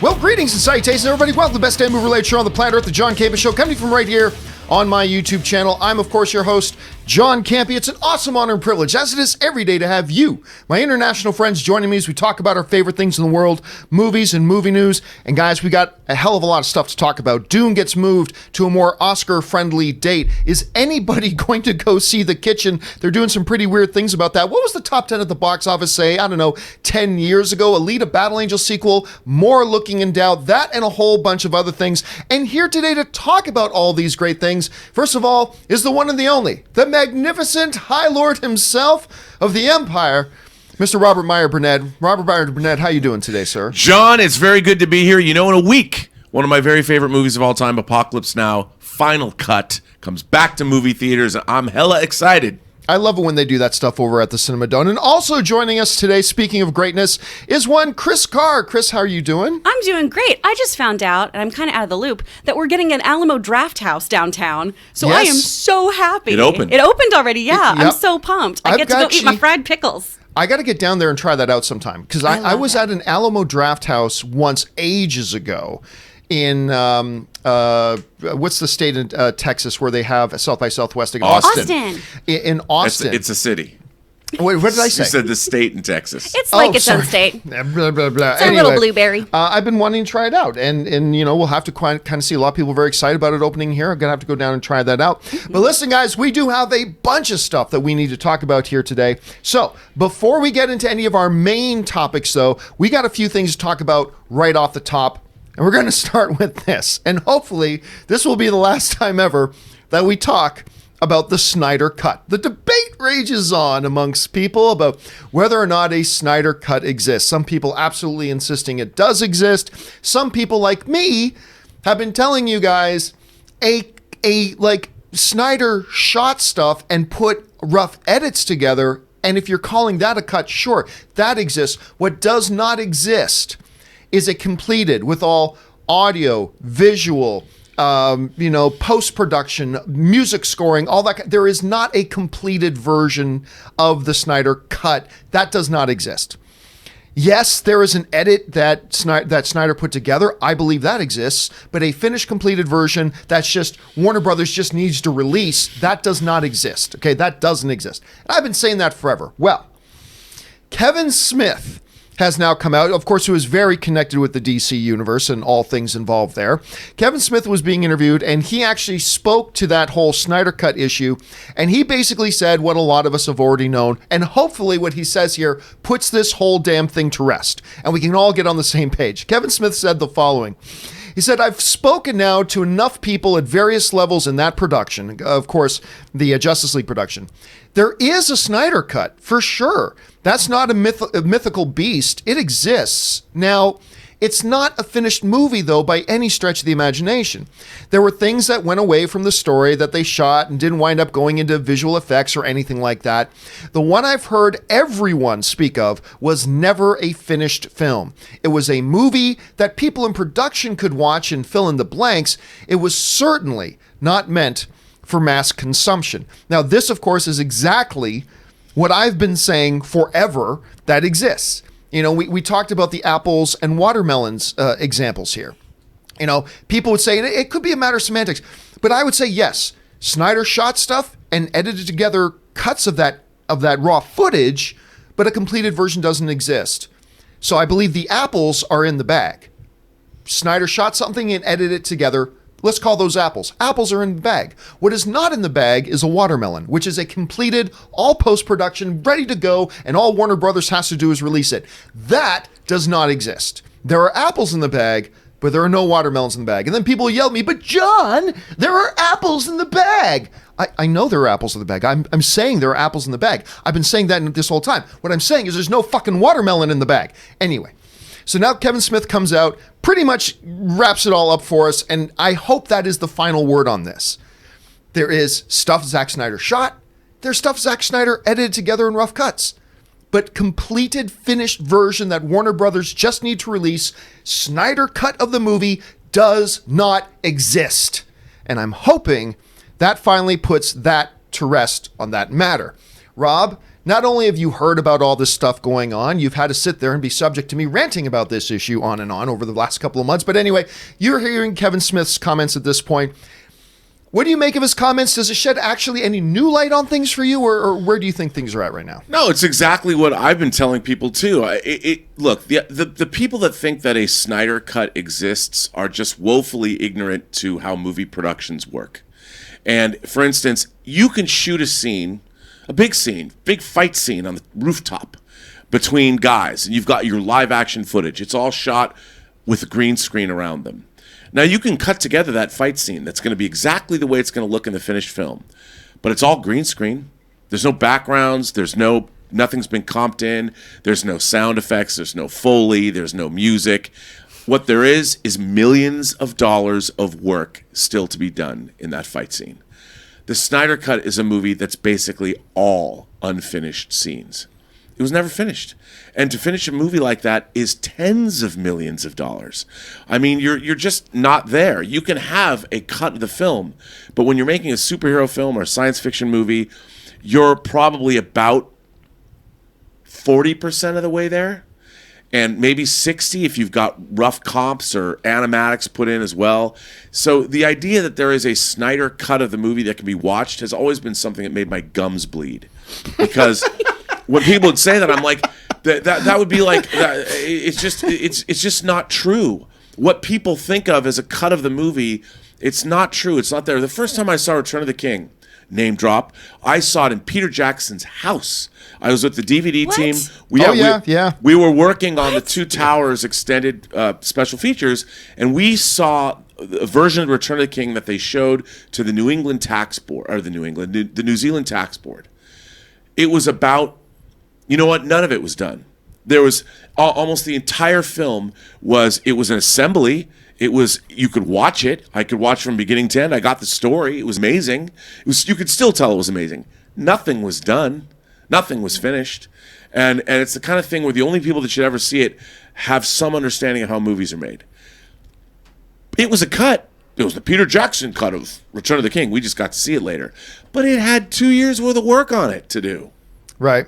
Well, greetings and salutations, everybody. Welcome to the best damn movie-related show on the planet Earth, the John Campea Show, coming from right here on my YouTube channel. I'm, of course, your host, John Campea. It's an awesome honor and privilege, as it is every day, to have you, my international friends, joining me as we talk about our favorite things in the world, movies and movie news. And guys, we got a hell of a lot of stuff to talk about. Dune gets moved to a more Oscar-friendly date. Is anybody going to go see The Kitchen? They're doing some pretty weird things about that. What was the top 10 at the box office say, I don't know, 10 years ago? Alita Battle Angel sequel, more looking in doubt, that and a whole bunch of other things. And here today to talk about all these great things, first of all, is the one and the only, the magnificent High Lord himself of the Empire, Mr. Robert Meyer Burnett. Robert Meyer Burnett, how you doing today, sir? John, it's very good to be here. You know, in a week, one of my very favorite movies of all time, Apocalypse Now, Final Cut, comes back to movie theaters. I'm hella excited. I love it when they do that stuff over at the Cinema Dome. And also joining us today, speaking of greatness, is one Chris Carr. Chris, how are you doing? I'm doing great. I just found out, and I'm kind of out of the loop, that we're getting an Alamo Draft House downtown. So Yes. I am so happy. It opened. It opened already, yeah. Yep. I'm so pumped. I I've get to go got eat my you- fried pickles. I got to get down there and try that out sometime, because I love was it. at an Alamo Draft House once ages ago in, what's the state in Texas where they have South by Southwest again? Austin. In Austin. It's a city. Wait, what did I say? You said the state in Texas. It's like its sorry. own state. Blah, blah, blah. It's a little blueberry. I've been wanting to try it out, and you know, we'll have to kind of see a lot of people very excited about it opening here. I'm gonna have to go down and try that out. But listen, guys, we do have a bunch of stuff that we need to talk about here today. So before we get into any of our main topics, though, we got a few things to talk about right off the top, and we're gonna start with this. And hopefully, this will be the last time ever that we talk about the Snyder Cut. The debate rages on amongst people about whether or not a Snyder Cut exists. Some people absolutely insisting it does exist. Some people like me have been telling you guys like Snyder shot stuff and put rough edits together, and if you're calling that a cut, sure, that exists. What does not exist is it completed with all audio, visual, post-production, music scoring, all that. There is not a completed version of the Snyder Cut. That does not exist. Yes, there is an edit that Snyder put together. I believe that exists. But a finished, completed version that's just Warner Brothers just needs to release, that does not exist. Okay, that doesn't exist. And I've been saying that forever. Well, Kevin Smith has now come out, of course, who is very connected with the DC universe and all things involved there. Kevin Smith was being interviewed, and he actually spoke to that whole Snyder Cut issue, and he basically said what a lot of us have already known, and hopefully what he says here puts this whole damn thing to rest, and we can all get on the same page. Kevin Smith said the following. He said, I've spoken now to enough people at various levels in that production, of course, the Justice League production. There is a Snyder Cut, for sure. That's not a mythical beast. It exists. Now, it's not a finished movie, though, by any stretch of the imagination. There were things that went away from the story that they shot and didn't wind up going into visual effects or anything like that. The one I've heard everyone speak of was never a finished film. It was a movie that people in production could watch and fill in the blanks. It was certainly not meant for mass consumption. Now, this, of course, is exactly what I've been saying forever that exists. You know, we talked about the apples and watermelons examples here. You know, people would say it could be a matter of semantics, but I would say yes. Snyder shot stuff and edited together cuts of that raw footage, but a completed version doesn't exist. So I believe the apples are in the bag. Snyder shot something and edited it together. Let's call those apples. Apples are in the bag. What is not in the bag is a watermelon, which is a completed, all post-production, ready to go, and all Warner Brothers has to do is release it. That does not exist. There are apples in the bag, but there are no watermelons in the bag. And then people yell at me, but John, there are apples in the bag. I know there are apples in the bag. I'm saying there are apples in the bag. I've been saying that this whole time. What I'm saying is there's no fucking watermelon in the bag. Anyway. So now Kevin Smith comes out, pretty much wraps it all up for us, and I hope that is the final word on this. There is stuff Zack Snyder shot, there's stuff Zack Snyder edited together in rough cuts, but completed, finished version that Warner Brothers just need to release, Snyder cut of the movie, does not exist. And I'm hoping that finally puts that to rest on that matter. Rob, not only have you heard about all this stuff going on, you've had to sit there and be subject to me ranting about this issue on and on over the last couple of months. But anyway, you're hearing Kevin Smith's comments at this point. What do you make of his comments? Does it shed actually any new light on things for you, or where do you think things are at right now? No, it's exactly what I've been telling people too. Look, the people that think that a Snyder cut exists are just woefully ignorant to how movie productions work. And for instance, you can shoot a scene, a big fight scene on the rooftop between guys, and you've got your live action footage. It's all shot with a green screen around them. Now, you can cut together that fight scene that's going to be exactly the way it's going to look in the finished film, but it's all green screen. There's no backgrounds. Nothing's been comped in. There's no sound effects. There's no Foley. There's no music. What there is millions of dollars of work still to be done in that fight scene. The Snyder Cut is a movie that's basically all unfinished scenes. It was never finished. And to finish a movie like that is tens of millions of dollars. I mean, you're just not there. You can have a cut of the film, but when you're making a superhero film or a science fiction movie, you're probably about 40% of the way there, and maybe 60 if you've got rough comps or animatics put in as well. So the idea that there is a Snyder cut of the movie that can be watched has always been something that made my gums bleed. Because when people would say that, I'm like, that would be like, it's just not true. What people think of as a cut of the movie, it's not true. It's not there. The first time I saw Return of the King, name drop, I saw it in Peter Jackson's house. I was with the DVD team. We were working on the Two Towers extended special features, and we saw a version of Return of the King that they showed to the New England tax board, or the New Zealand tax board. It was about, you know what? None of it was done. There was almost the entire film it was an assembly. You could watch it. I could watch from beginning to end. I got the story. It was amazing. You could still tell it was amazing. Nothing was done. Nothing was finished. And it's the kind of thing where the only people that should ever see it have some understanding of how movies are made. It was a cut. It was the Peter Jackson cut of Return of the King. We just got to see it later. But it had 2 years worth of work on it to do. Right.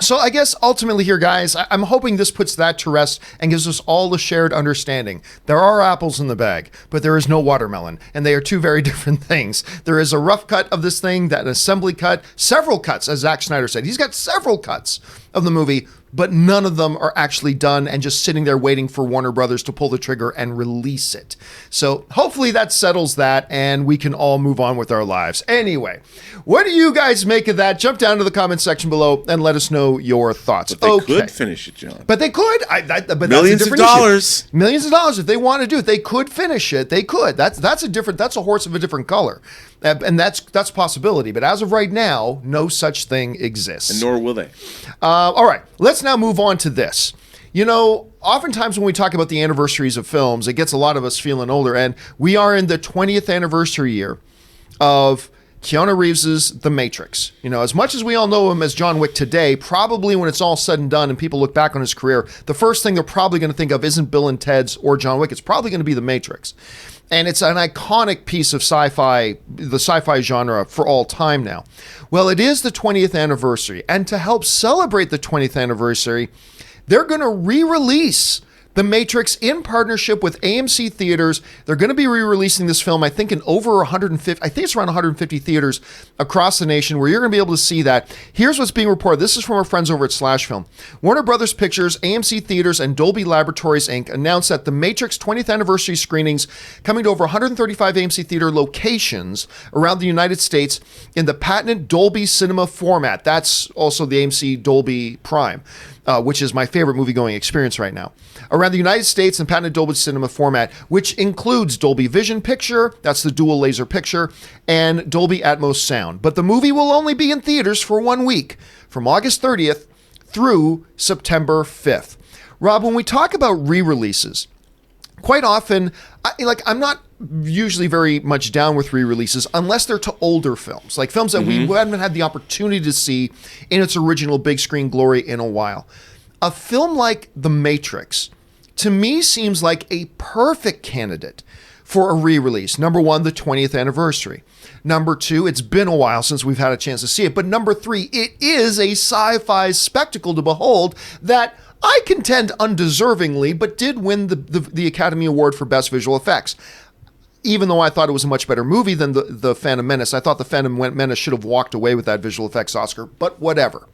So I guess ultimately here, guys, I'm hoping this puts that to rest and gives us all a shared understanding. There are apples in the bag, but there is no watermelon, and they are two very different things. There is a rough cut of this thing, that an assembly cut, several cuts, as Zack Snyder said. He's got several cuts of the movie, but none of them are actually done and just sitting there waiting for Warner Brothers to pull the trigger and release it. So hopefully that settles that and we can all move on with our lives. Anyway, what do you guys make of that? Jump down to the comment section below and let us know your thoughts. But they could finish it, John. But they could. But millions of dollars. Issue. Millions of dollars if they want to do it. They could finish it. They could. That's a horse of a different color. And that's a possibility. But as of right now, no such thing exists. And nor will they. All right. Let's now move on to this. You know, oftentimes when we talk about the anniversaries of films, it gets a lot of us feeling older. And we are in the 20th anniversary year of Keanu Reeves's The Matrix. You know, as much as we all know him as John Wick today, probably when it's all said and done and people look back on his career, the first thing they're probably going to think of isn't Bill and Ted's or John Wick. It's probably going to be The Matrix. And it's an iconic piece of sci-fi, the sci-fi genre for all time now. Well, it is the 20th anniversary. And to help celebrate the 20th anniversary, they're going to re-release The Matrix in partnership with AMC Theaters. They're going to be re-releasing this film, I think, in over 150, I think it's around 150 theaters across the nation where you're going to be able to see that. Here's what's being reported. This is from our friends over at Slash Film. Warner Brothers Pictures, AMC Theaters, and Dolby Laboratories, Inc. announced that The Matrix 20th anniversary screenings coming to over 135 AMC Theater locations around the United States in the patented Dolby Cinema format. That's also the AMC Dolby Prime. Which is my favorite movie-going experience right now. Around the United States in patented Dolby Cinema format, which includes Dolby Vision Picture, that's the dual laser picture, and Dolby Atmos sound. But the movie will only be in theaters for 1 week, from August 30th through September 5th. Rob, when we talk about re-releases, quite often, I'm not usually very much down with re-releases unless they're to older films, like films that we haven't had the opportunity to see in its original big screen glory in a while. A film like The Matrix, to me, seems like a perfect candidate for a re-release. Number one, the 20th anniversary. Number two, it's been a while since we've had a chance to see it. But number three, it is a sci-fi spectacle to behold that I contend undeservingly, but did win the Academy Award for Best Visual Effects. Even though I thought it was a much better movie than the Phantom Menace, I thought the Phantom Menace should have walked away with that visual effects Oscar, but whatever.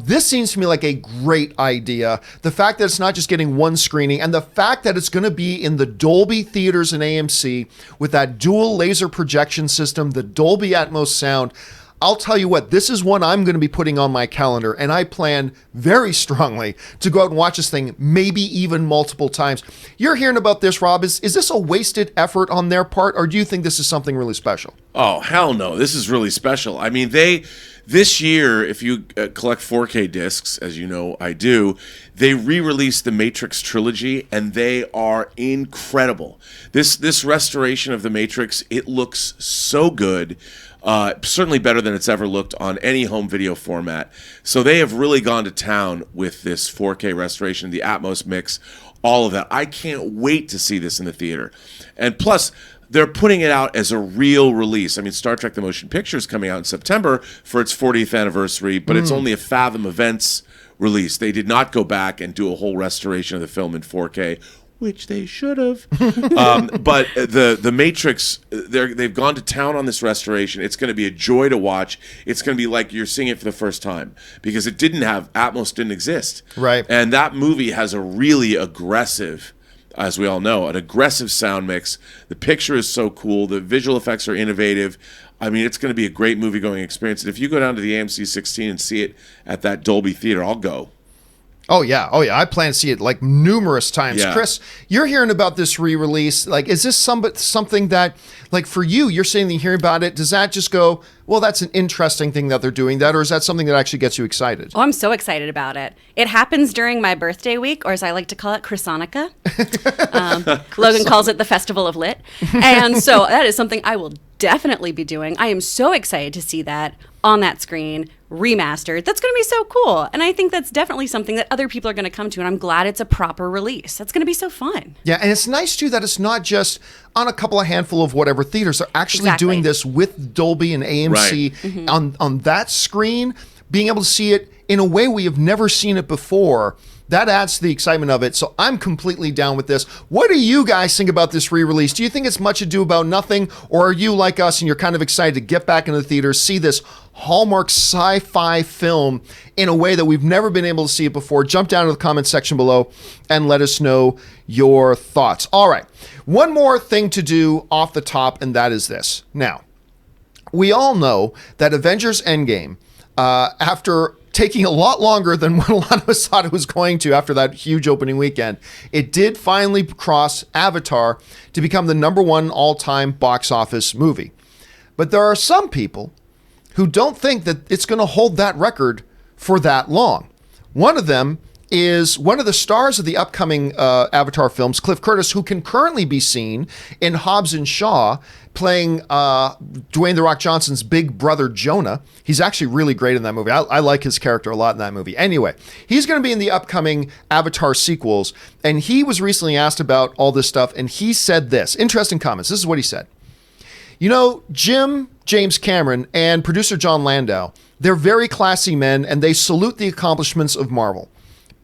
This seems to me like a great idea. The fact that it's not just getting one screening, and the fact that it's going to be in the Dolby theaters and AMC with that dual laser projection system, the Dolby Atmos sound. I'll tell you what, this is one I'm going to be putting on my calendar, and I plan very strongly to go out and watch this thing, maybe even multiple times. You're hearing about this, Rob. Is this a wasted effort on their part, or do you think this is something really special? Oh, hell no. This is really special. I mean, this year, if you collect 4K discs, as you know I do, they re-released the Matrix trilogy, and they are incredible. This restoration of the Matrix, it looks so good. Certainly better than it's ever looked on any home video format. So they have really gone to town with this 4K restoration, the Atmos mix, all of that. I can't wait to see this in the theater. And plus, they're putting it out as a real release. I mean, Star Trek The Motion Picture is coming out in September for its 40th anniversary, but it's only a Fathom Events release. They did not go back and do a whole restoration of the film in 4K, which they should have. But the Matrix, they've gone to town on this restoration. It's going to be a joy to watch. It's going to be like you're seeing it for the first time because it didn't have, Atmos didn't exist. Right. And that movie has a really aggressive, as we all know, an aggressive sound mix. The picture is so cool. The visual effects are innovative. I mean, it's going to be a great movie-going experience. And if you go down to the AMC 16 and see it at that Dolby theater, I'll go. Oh yeah. I plan to see it like numerous times. Yeah. Chris, you're hearing about this re-release. Like, is this something that, like, for you, you're sitting there hearing about it? Does that just go, well, that's an interesting thing that they're doing that, or is that something that actually gets you excited? Oh, I'm so excited about it. It happens during my birthday week, or as I like to call it, Chrisonica. Logan calls it the Festival of Lit. And so that is something I will definitely be doing. I am so excited to see that on that screen, remastered. That's going to be so cool. And I think that's definitely something that other people are going to come to, and I'm glad it's a proper release. That's going to be so fun. Yeah, and it's nice, too, that it's not just on a couple of handful of whatever theaters. They're actually doing this with Dolby and AMC on that screen, being able to see it in a way we have never seen it before. That adds to the excitement of it. So I'm completely down with this. What do you guys think about this re-release? Do you think it's much ado about nothing, or are you like us and you're kind of excited to get back into the theaters, see this Hallmark sci-fi film in a way that we've never been able to see it before? Jump down to the comment section below and let us know your thoughts. All right, one more thing to do off the top, and that is this. Now, we all know that Avengers Endgame, after taking a lot longer than what a lot of us thought it was going to after that huge opening weekend, it did finally cross Avatar to become the #1 all-time box office movie. But there are some people who don't think that it's going to hold that record for that long. One of them is one of the stars of the upcoming Avatar films, Cliff Curtis, who can currently be seen in Hobbs and Shaw playing Dwayne "The Rock" Johnson's big brother, Jonah. He's actually really great in that movie. I like his character a lot in that movie. Anyway, he's going to be in the upcoming Avatar sequels, and he was recently asked about all this stuff, and he said this. Interesting comments. This is what he said. You know, James Cameron, and producer John Landau, they're very classy men, and they salute the accomplishments of Marvel.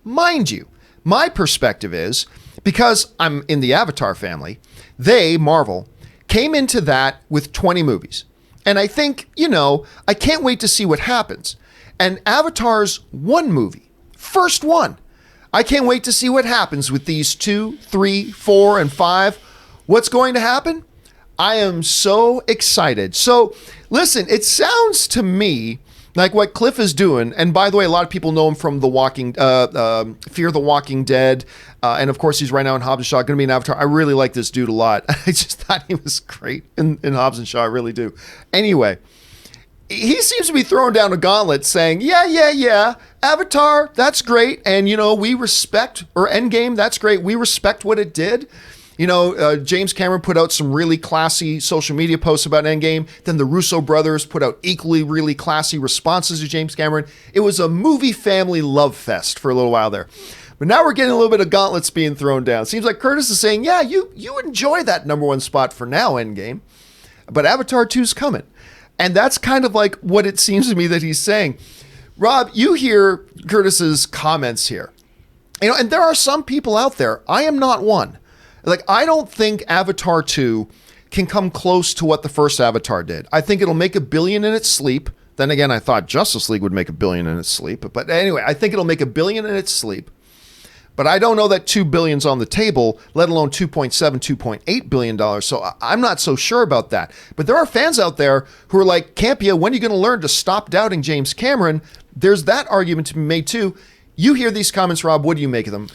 Mind you, my perspective is, because I'm in the Avatar family, they, Marvel, came into that with 20 movies. And I think, I can't wait to see what happens. And Avatar's one movie, first one. I can't wait to see what happens with these 2, 3, 4, and 5. What's going to happen? I am so excited. So, listen, it sounds to me like what Cliff is doing, and by the way, a lot of people know him from Fear the Walking Dead, and of course he's right now in Hobbs and Shaw, going to be in Avatar. I really like this dude a lot. I just thought he was great in Hobbs and Shaw, I really do. Anyway, he seems to be throwing down a gauntlet saying, yeah, Avatar, that's great, and we respect, or Endgame, that's great, we respect what it did. James Cameron put out some really classy social media posts about Endgame. Then the Russo brothers put out equally really classy responses to James Cameron. It was a movie family love fest for a little while there. But now we're getting a little bit of gauntlets being thrown down. Seems like Curtis is saying, yeah, you enjoy that number one spot for now, Endgame. But Avatar 2's coming. And that's kind of like what it seems to me that he's saying. Rob, you hear Curtis's comments here. And there are some people out there. I am not one. Like, I don't think Avatar 2 can come close to what the first Avatar did. I think it'll make $1 billion in its sleep. Then again, I thought Justice League would make $1 billion in its sleep. But anyway, I think it'll make $1 billion in its sleep. But I don't know that $2 billion's on the table, let alone $2.7, $2.8 billion. So I'm not so sure about that. But there are fans out there who are like, Campea, when are you going to learn to stop doubting James Cameron? There's that argument to be made too. You hear these comments, Rob. What do you make of them?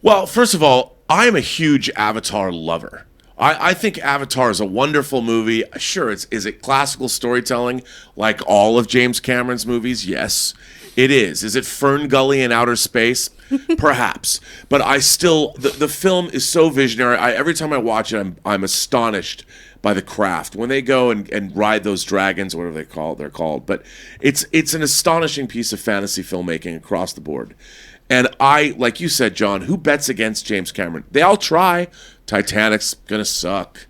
Well, first of all, I am a huge Avatar lover. I think Avatar is a wonderful movie. Sure, is it classical storytelling like all of James Cameron's movies? Yes, it is. Is it Fern Gully in outer space? Perhaps. But I still, the film is so visionary. Every time I watch it, I'm astonished by the craft. When they go and ride those dragons, whatever they're called. But it's an astonishing piece of fantasy filmmaking across the board. And like you said, John, who bets against James Cameron? They all try. Titanic's gonna suck.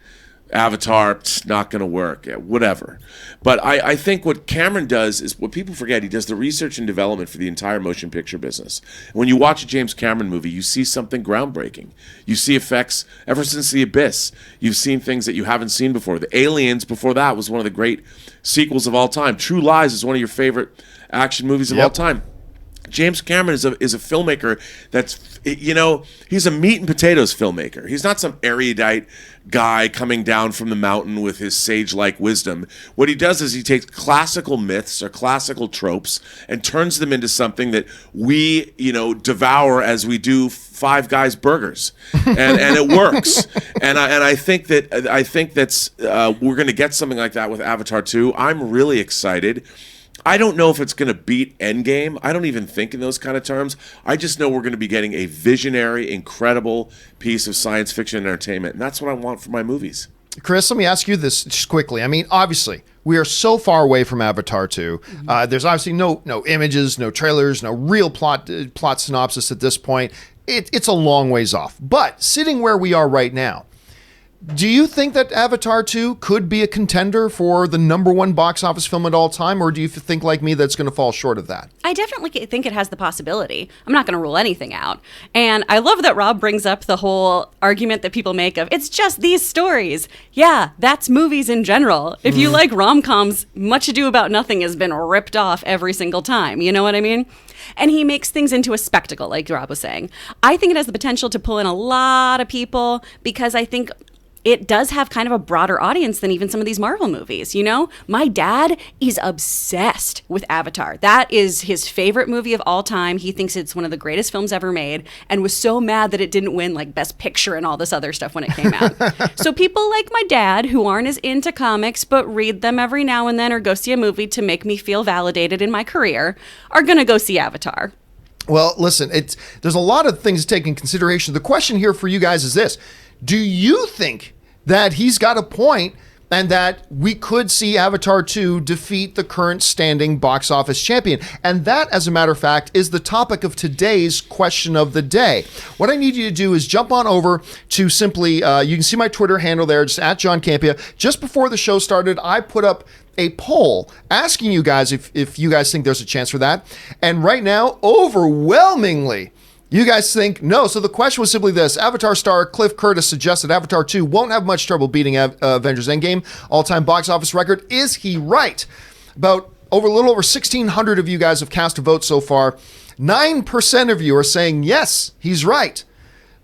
Avatar, it's not gonna work. Yeah, whatever. But I think what Cameron does is what people forget. He does the research and development for the entire motion picture business. When you watch a James Cameron movie, you see something groundbreaking. You see effects ever since The Abyss. You've seen things that you haven't seen before. The Aliens before that was one of the great sequels of all time. True Lies is one of your favorite action movies of all time. James Cameron is a filmmaker that's, he's a meat and potatoes filmmaker. He's not some erudite guy coming down from the mountain with his sage-like wisdom. What he does is he takes classical myths or classical tropes and turns them into something that we, devour as we do Five Guys burgers, and it works. And I think that's we're going to get something like that with Avatar 2. I'm really excited. I don't know if it's going to beat Endgame. I don't even think in those kind of terms. I just know we're going to be getting a visionary, incredible piece of science fiction entertainment, and that's what I want for my movies. Chris, let me ask you this just quickly. I mean, obviously, we are so far away from Avatar 2. There's obviously no images, no trailers, no real plot synopsis at this point. It's a long ways off. But sitting where we are right now, do you think that Avatar 2 could be a contender for the number one box office film at all time, or do you think, like me, that's going to fall short of that? I definitely think it has the possibility. I'm not going to rule anything out. And I love that Rob brings up the whole argument that people make of, it's just these stories. Yeah, that's movies in general. If you like rom-coms, Much Ado About Nothing has been ripped off every single time. You know what I mean? And he makes things into a spectacle, like Rob was saying. I think it has the potential to pull in a lot of people because I think it does have kind of a broader audience than even some of these Marvel movies, My dad is obsessed with Avatar. That is his favorite movie of all time. He thinks it's one of the greatest films ever made and was so mad that it didn't win like Best Picture and all this other stuff when it came out. So people like my dad who aren't as into comics but read them every now and then or go see a movie to make me feel validated in my career are going to go see Avatar. Well, listen, there's a lot of things to take in consideration. The question here for you guys is this. Do you think that he's got a point and that we could see Avatar 2 defeat the current standing box office champion? And that, as a matter of fact, is the topic of today's question of the day. What I need you to do is jump on over to simply, you can see my Twitter handle there, just at John Campea. Just before the show started, I put up a poll asking you guys if you guys think there's a chance for that. And right now, overwhelmingly, you guys think no. So the question was simply this. Avatar star Cliff Curtis suggested Avatar 2 won't have much trouble beating Avengers Endgame all-time box office record. Is he right? A little over 1,600 of you guys have cast a vote so far. 9% of you are saying yes, he's right.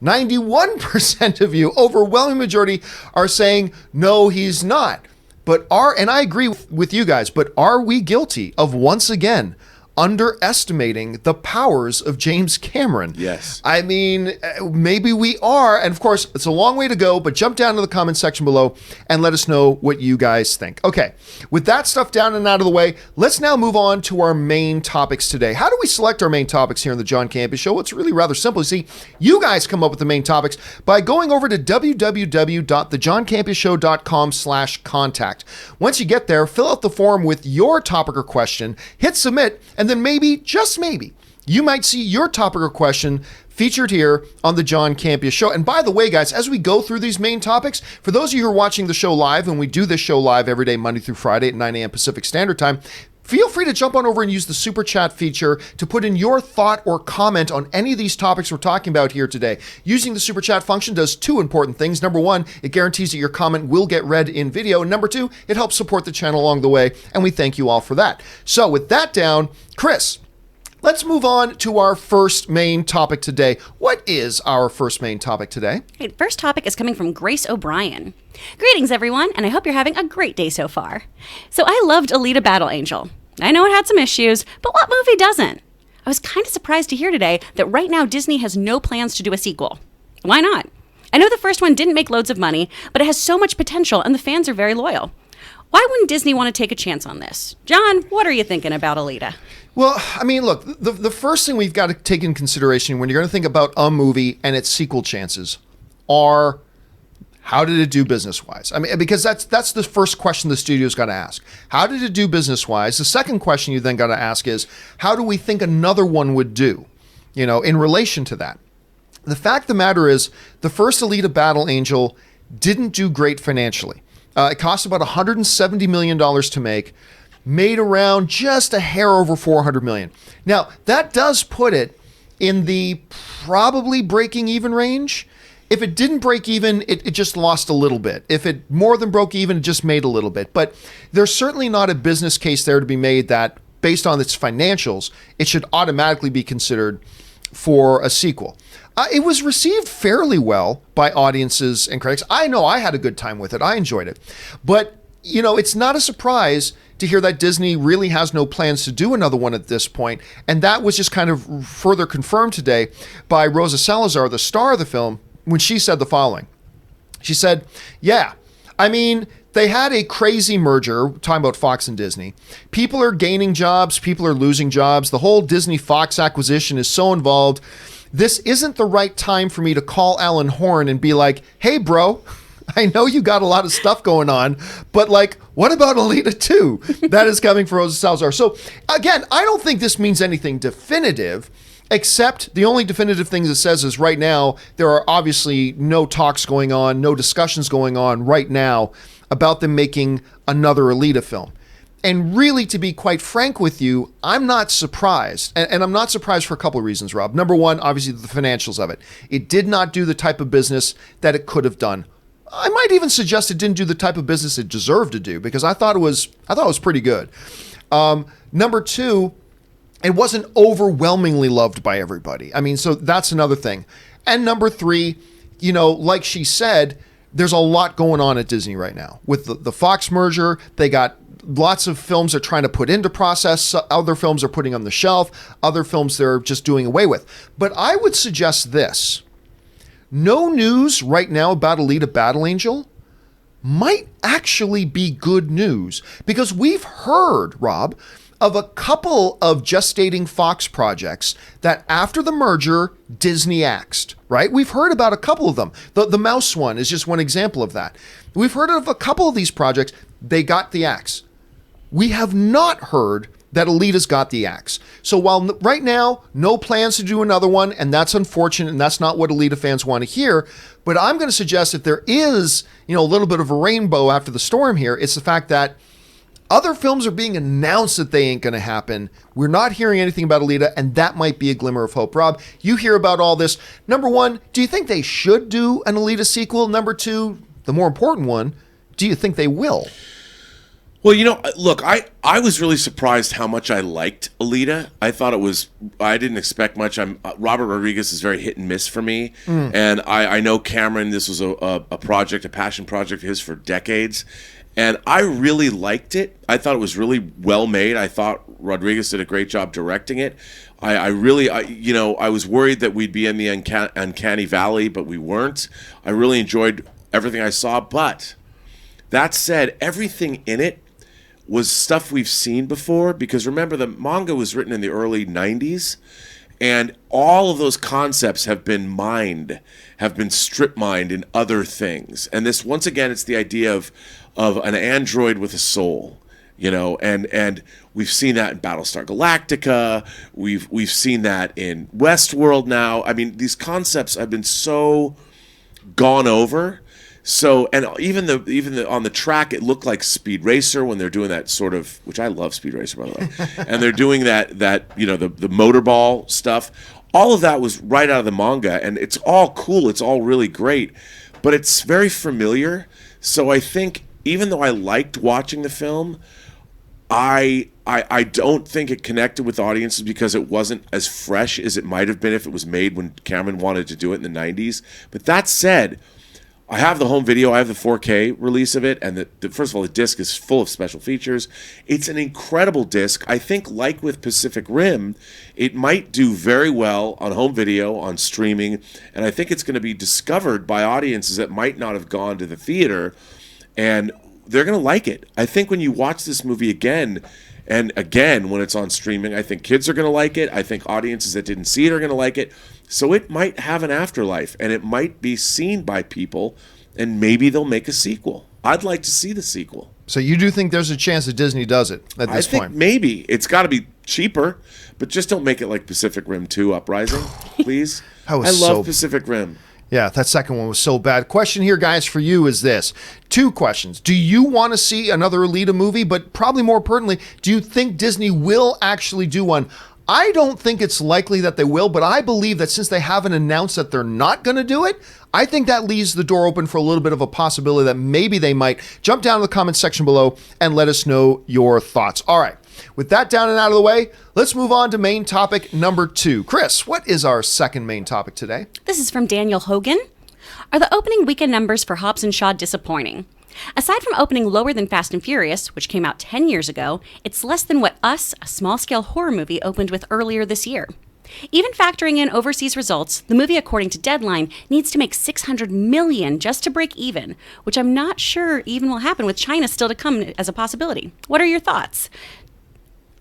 91% of you, overwhelming majority, are saying no, he's not. And I agree with you guys, but are we guilty of once again underestimating the powers of James Cameron? Yes. I mean, maybe we are. And of course, it's a long way to go, but jump down to the comment section below and let us know what you guys think. Okay, with that stuff down and out of the way, let's now move on to our main topics today. How do we select our main topics here on the John Campea Show? Well, it's really rather simple. You see, you guys come up with the main topics by going over to www.thejohncampeashow.com/contact. Once you get there, fill out the form with your topic or question, hit submit, and then maybe, just maybe, you might see your topic or question featured here on the John Campea Show. And by the way, guys, as we go through these main topics, for those of you who are watching the show live, and we do this show live every day, Monday through Friday at 9 a.m. Pacific Standard Time, feel free to jump on over and use the super chat feature to put in your thought or comment on any of these topics we're talking about here today. Using the super chat function does two important things. Number one, it guarantees that your comment will get read in video. And number two, it helps support the channel along the way. And we thank you all for that. So with that down, Chris, let's move on to our first main topic today. What is our first main topic today? Okay, first topic is coming from Grace O'Brien. Greetings, everyone, and I hope you're having a great day so far. So I loved Alita Battle Angel. I know it had some issues, but what movie doesn't? I was kind of surprised to hear today that right now Disney has no plans to do a sequel. Why not? I know the first one didn't make loads of money, but it has so much potential and the fans are very loyal. Why wouldn't Disney want to take a chance on this? John, what are you thinking about Alita? Well, I mean, look, the first thing we've got to take in consideration when you're going to think about a movie and its sequel chances are, how did it do business-wise? I mean, because that's the first question the studio's got to ask. How did it do business-wise? The second question you then got to ask is, how do we think another one would do, in relation to that? The fact of the matter is, the first Alita Battle Angel didn't do great financially. It cost about $170 million to make, made around just a hair over $400 million. Now, that does put it in the probably breaking even range. If it didn't break even, it just lost a little bit. If it more than broke even, it just made a little bit. But there's certainly not a business case there to be made that, based on its financials, it should automatically be considered for a sequel. It was received fairly well by audiences and critics. I know I had a good time with it. I enjoyed it. But, it's not a surprise to hear that Disney really has no plans to do another one at this point. And that was just kind of further confirmed today by Rosa Salazar, the star of the film, when she said the following. She said, yeah, I mean, they had a crazy merger, talking about Fox and Disney. People are gaining jobs, people are losing jobs. The whole Disney-Fox acquisition is so involved. This isn't the right time for me to call Alan Horn and be like, hey, bro, I know you got a lot of stuff going on, but what about Alita 2? That is coming from Rosa Salazar. So again, I don't think this means anything definitive, except the only definitive things it says is right now, there are obviously no talks going on, no discussions going on right now about them making another Alita film. And really, to be quite frank with you, I'm not surprised. And I'm not surprised for a couple of reasons, Rob. Number one, obviously the financials of it. It did not do the type of business that it could have done. I might even suggest it didn't do the type of business it deserved to do, because I thought it was pretty good. Number two, it wasn't overwhelmingly loved by everybody. I mean, so that's another thing. And number three, like she said, there's a lot going on at Disney right now. With the Fox merger, they got lots of films they're trying to put into process. Other films are putting on the shelf. Other films they're just doing away with. But I would suggest this. No news right now about Alita Battle Angel might actually be good news, because we've heard, Rob, of a couple of gestating Fox projects that after the merger, Disney axed, right? We've heard about a couple of them. The Mouse one is just one example of that. We've heard of a couple of these projects, they got the axe. We have not heard that Alita's got the axe. So while right now, no plans to do another one, and that's unfortunate, and that's not what Alita fans want to hear, but I'm going to suggest if there is, a little bit of a rainbow after the storm here, it's the fact that other films are being announced that they ain't going to happen. We're not hearing anything about Alita, and that might be a glimmer of hope. Rob, you hear about all this. Number one, do you think they should do an Alita sequel? Number two, the more important one, do you think they will? Well, look, I was really surprised how much I liked Alita. I didn't expect much. Robert Rodriguez is very hit and miss for me. And I know Cameron, this was a passion project of his for decades. And I really liked it. I thought it was really well made. I thought Rodriguez did a great job directing it. I was worried that we'd be in the uncanny valley, but we weren't. I really enjoyed everything I saw. But that said, everything in it was stuff we've seen before, because remember, the manga was written in the early 90s, and all of those concepts have been strip mined in other things. And this, once again, it's the idea of an android with a soul. and we've seen that in Battlestar Galactica. We've seen that in Westworld now. I mean, these concepts have been so gone over. So, and even on the track, it looked like Speed Racer when they're doing that sort of, which I love Speed Racer, by the way, and they're doing that the motorball stuff. All of that was right out of the manga, and it's all cool. It's all really great, but it's very familiar. So I think even though I liked watching the film, I don't think it connected with audiences because it wasn't as fresh as it might have been if it was made when Cameron wanted to do it in the 90s. But that said, I have the home video. I have the 4K release of it, and first of all, the disc is full of special features. It's an incredible disc. I think, like with Pacific Rim, it might do very well on home video, on streaming, and I think it's going to be discovered by audiences that might not have gone to the theater, and they're going to like it. I think when you watch this movie again and again when it's on streaming, I think kids are going to like it. I think audiences that didn't see it are going to like it. So it might have an afterlife, and it might be seen by people, and maybe they'll make a sequel. I'd like to see the sequel. So you do think there's a chance that Disney does it at this point? I think maybe. It's got to be cheaper, but just don't make it like Pacific Rim 2 Uprising, please. I love Pacific Rim. Yeah, that second one was so bad. Question here, guys, for you is this. 2 questions. Do you want to see another Alita movie? But probably more pertinently, do you think Disney will actually do one? I don't think it's likely that they will, but I believe that since they haven't announced that they're not going to do it, I think that leaves the door open for a little bit of a possibility that maybe they might. Jump down to the comments section below and let us know your thoughts. All right, with that down and out of the way, let's move on to main topic number 2. Chris, what is our second main topic today? This is from Daniel Hogan. Are the opening weekend numbers for Hobbs and Shaw disappointing? Aside from opening lower than Fast and Furious, which came out 10 years ago, it's less than what Us, a small-scale horror movie, opened with earlier this year. Even factoring in overseas results, the movie, according to Deadline, needs to make $600 million just to break even, which I'm not sure even will happen with China still to come as a possibility. What are your thoughts?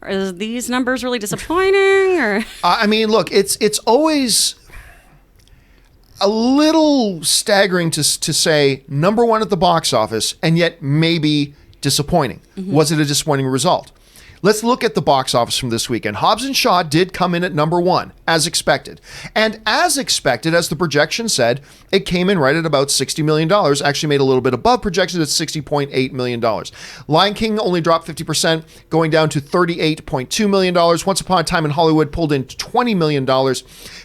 Are these numbers really disappointing? Or I mean, look, it's always a little staggering to say number 1 at the box office and yet maybe disappointing. Mm-hmm. Was it a disappointing result? Let's look at the box office from this weekend. Hobbs and Shaw did come in at number 1, as expected. And as expected, as the projection said, it came in right at about $60 million. Actually made a little bit above projections at $60.8 million. Lion King only dropped 50%, going down to $38.2 million. Once Upon a Time in Hollywood pulled in $20 million.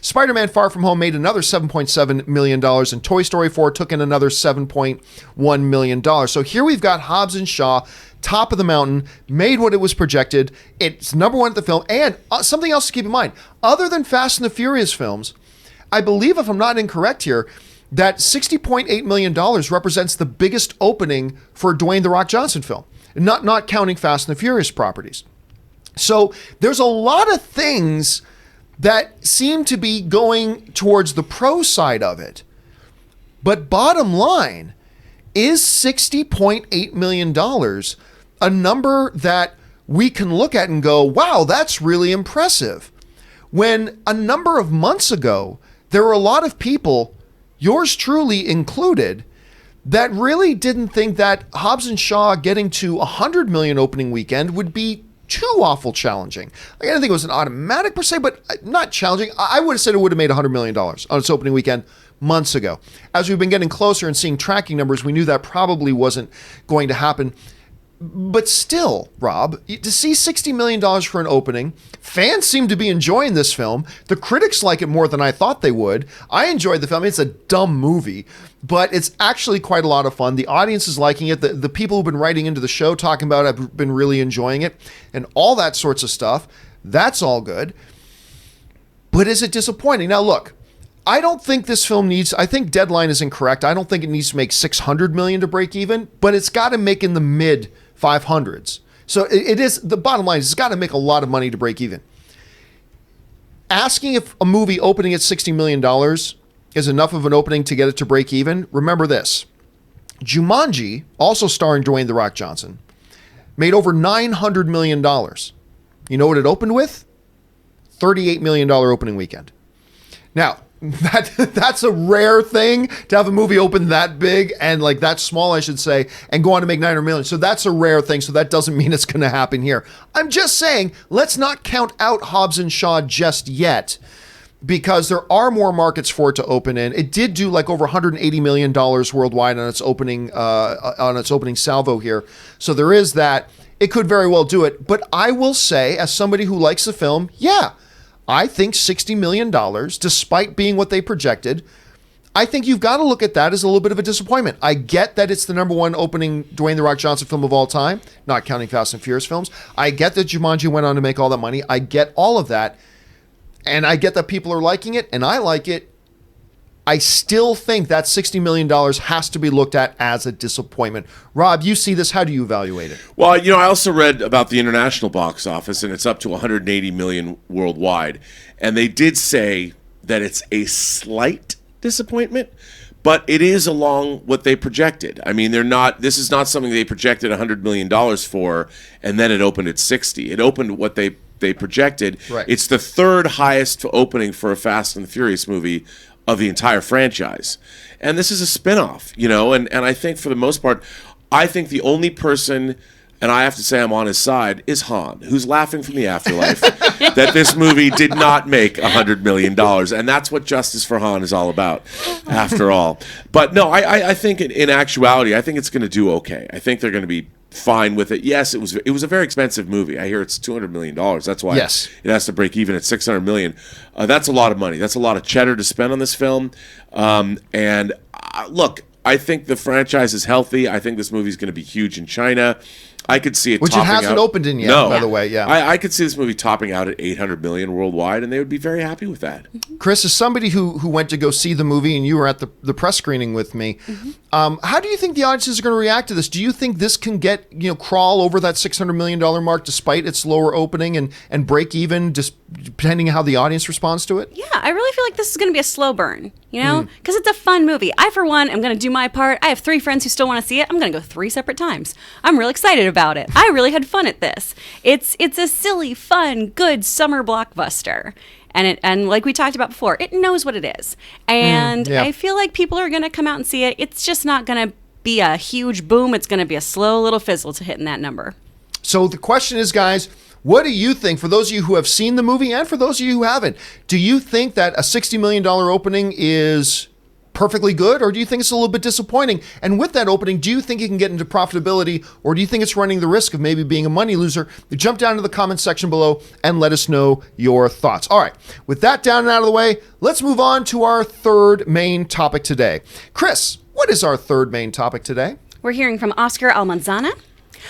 Spider-Man Far From Home made another $7.7 million. And Toy Story 4 took in another $7.1 million. So here we've got Hobbs and Shaw, top of the mountain, made what it was projected. It's number 1 at the film. And something else to keep in mind, other than Fast and the Furious films, I believe, if I'm not incorrect here, that $60.8 million represents the biggest opening for a Dwayne "The Rock" Johnson film, not counting Fast and the Furious properties. So there's a lot of things that seem to be going towards the pro side of it. But bottom line, is $60.8 million a number that we can look at and go, wow, that's really impressive? When a number of months ago, there were a lot of people, yours truly included, that really didn't think that Hobbs and Shaw getting to $100 million opening weekend would be too awful challenging. I didn't think it was an automatic per se, but not challenging. I would have said it would have made $100 million on its opening weekend months ago. As we've been getting closer and seeing tracking numbers, we knew that probably wasn't going to happen. But still, Rob, to see $60 million for an opening, fans seem to be enjoying this film. The critics like it more than I thought they would. I enjoyed the film. It's a dumb movie, but it's actually quite a lot of fun. The audience is liking it. The people who've been writing into the show talking about it have been really enjoying it, and all that sorts of stuff. That's all good. But is it disappointing? Now, look, I don't think this film I think Deadline is incorrect. I don't think it needs to make $600 million to break even, but it's got to make in the mid 500s. So it is, the bottom line is it's got to make a lot of money to break even. Asking if a movie opening at $60 million is enough of an opening to get it to break even, remember this. Jumanji, also starring Dwayne "The Rock" Johnson, made over $900 million. You know what it opened with? $38 million opening weekend. Now, That's a rare thing to have a movie open that big and like that small, I should say, and go on to make 900 million. So that's a rare thing. So that doesn't mean it's going to happen here. I'm just saying, let's not count out Hobbs and Shaw just yet, because there are more markets for it to open in. It did do like over $180 million worldwide on its opening salvo here. So there is that. It could very well do it. But I will say, as somebody who likes the film, yeah, I think $60 million, despite being what they projected, I think you've got to look at that as a little bit of a disappointment. I get that it's the number one opening Dwayne "The Rock" Johnson film of all time, not counting Fast and Furious films. I get that Jumanji went on to make all that money. I get all of that. And I get that people are liking it, and I like it. I still think that $60 million has to be looked at as a disappointment. Rob, you see this. How do you evaluate it? Well, I also read about the international box office, and it's up to 180 million worldwide. And they did say that it's a slight disappointment, but it is along what they projected. I mean, this is not something they projected $100 million for, and then it opened at 60. It opened what they projected. Right. It's the third highest opening for a Fast and the Furious movie of the entire franchise. And this is a spinoff, and I think for the most part, I think the only person, and I have to say I'm on his side, is Han, who's laughing from the afterlife that this movie did not make $100 million. And that's what Justice for Han is all about, after all. But no, I think in actuality, I think it's going to do okay. I think they're going to be fine with it. Yes, it was a very expensive movie. I hear it's $200 million. That's why yes. It has to break even at $600 million. That's a lot of money. That's a lot of cheddar to spend on this film. Look, I think the franchise is healthy. I think this movie is going to be huge in China. I could see it which topping it hasn't out. opened in yet, no. by the way. Yeah, I could see this movie topping out at $800 million worldwide, and they would be very happy with that. Chris, as somebody who went to go see the movie, and you were at the press screening with me, how do you think the audiences are going to react to this? Do you think this can get crawl over that $600 million mark despite its lower opening and break even, just depending on how the audience responds to it? Yeah, I really feel like this is going to be a slow burn, because it's a fun movie. I, for one, am going to do my part. I have 3 friends who still want to see it. I'm going to go 3 separate times. I'm real excited about it. I really had fun at this. It's a silly, fun, good summer blockbuster. And like we talked about before, it knows what it is. And yeah. I feel like people are going to come out and see it. It's just not going to be a huge boom. It's going to be a slow little fizzle to hitting that number. So the question is, guys, what do you think, for those of you who have seen the movie and for those of you who haven't, do you think that a $60 million opening is perfectly good, or do you think it's a little bit disappointing? And with that opening, do you think it can get into profitability, or do you think it's running the risk of maybe being a money loser? Jump down to the comments section below and let us know your thoughts. All right, with that down and out of the way, let's move on to our third main topic today. Chris, what is our third main topic today? We're hearing from Oscar Almanzana.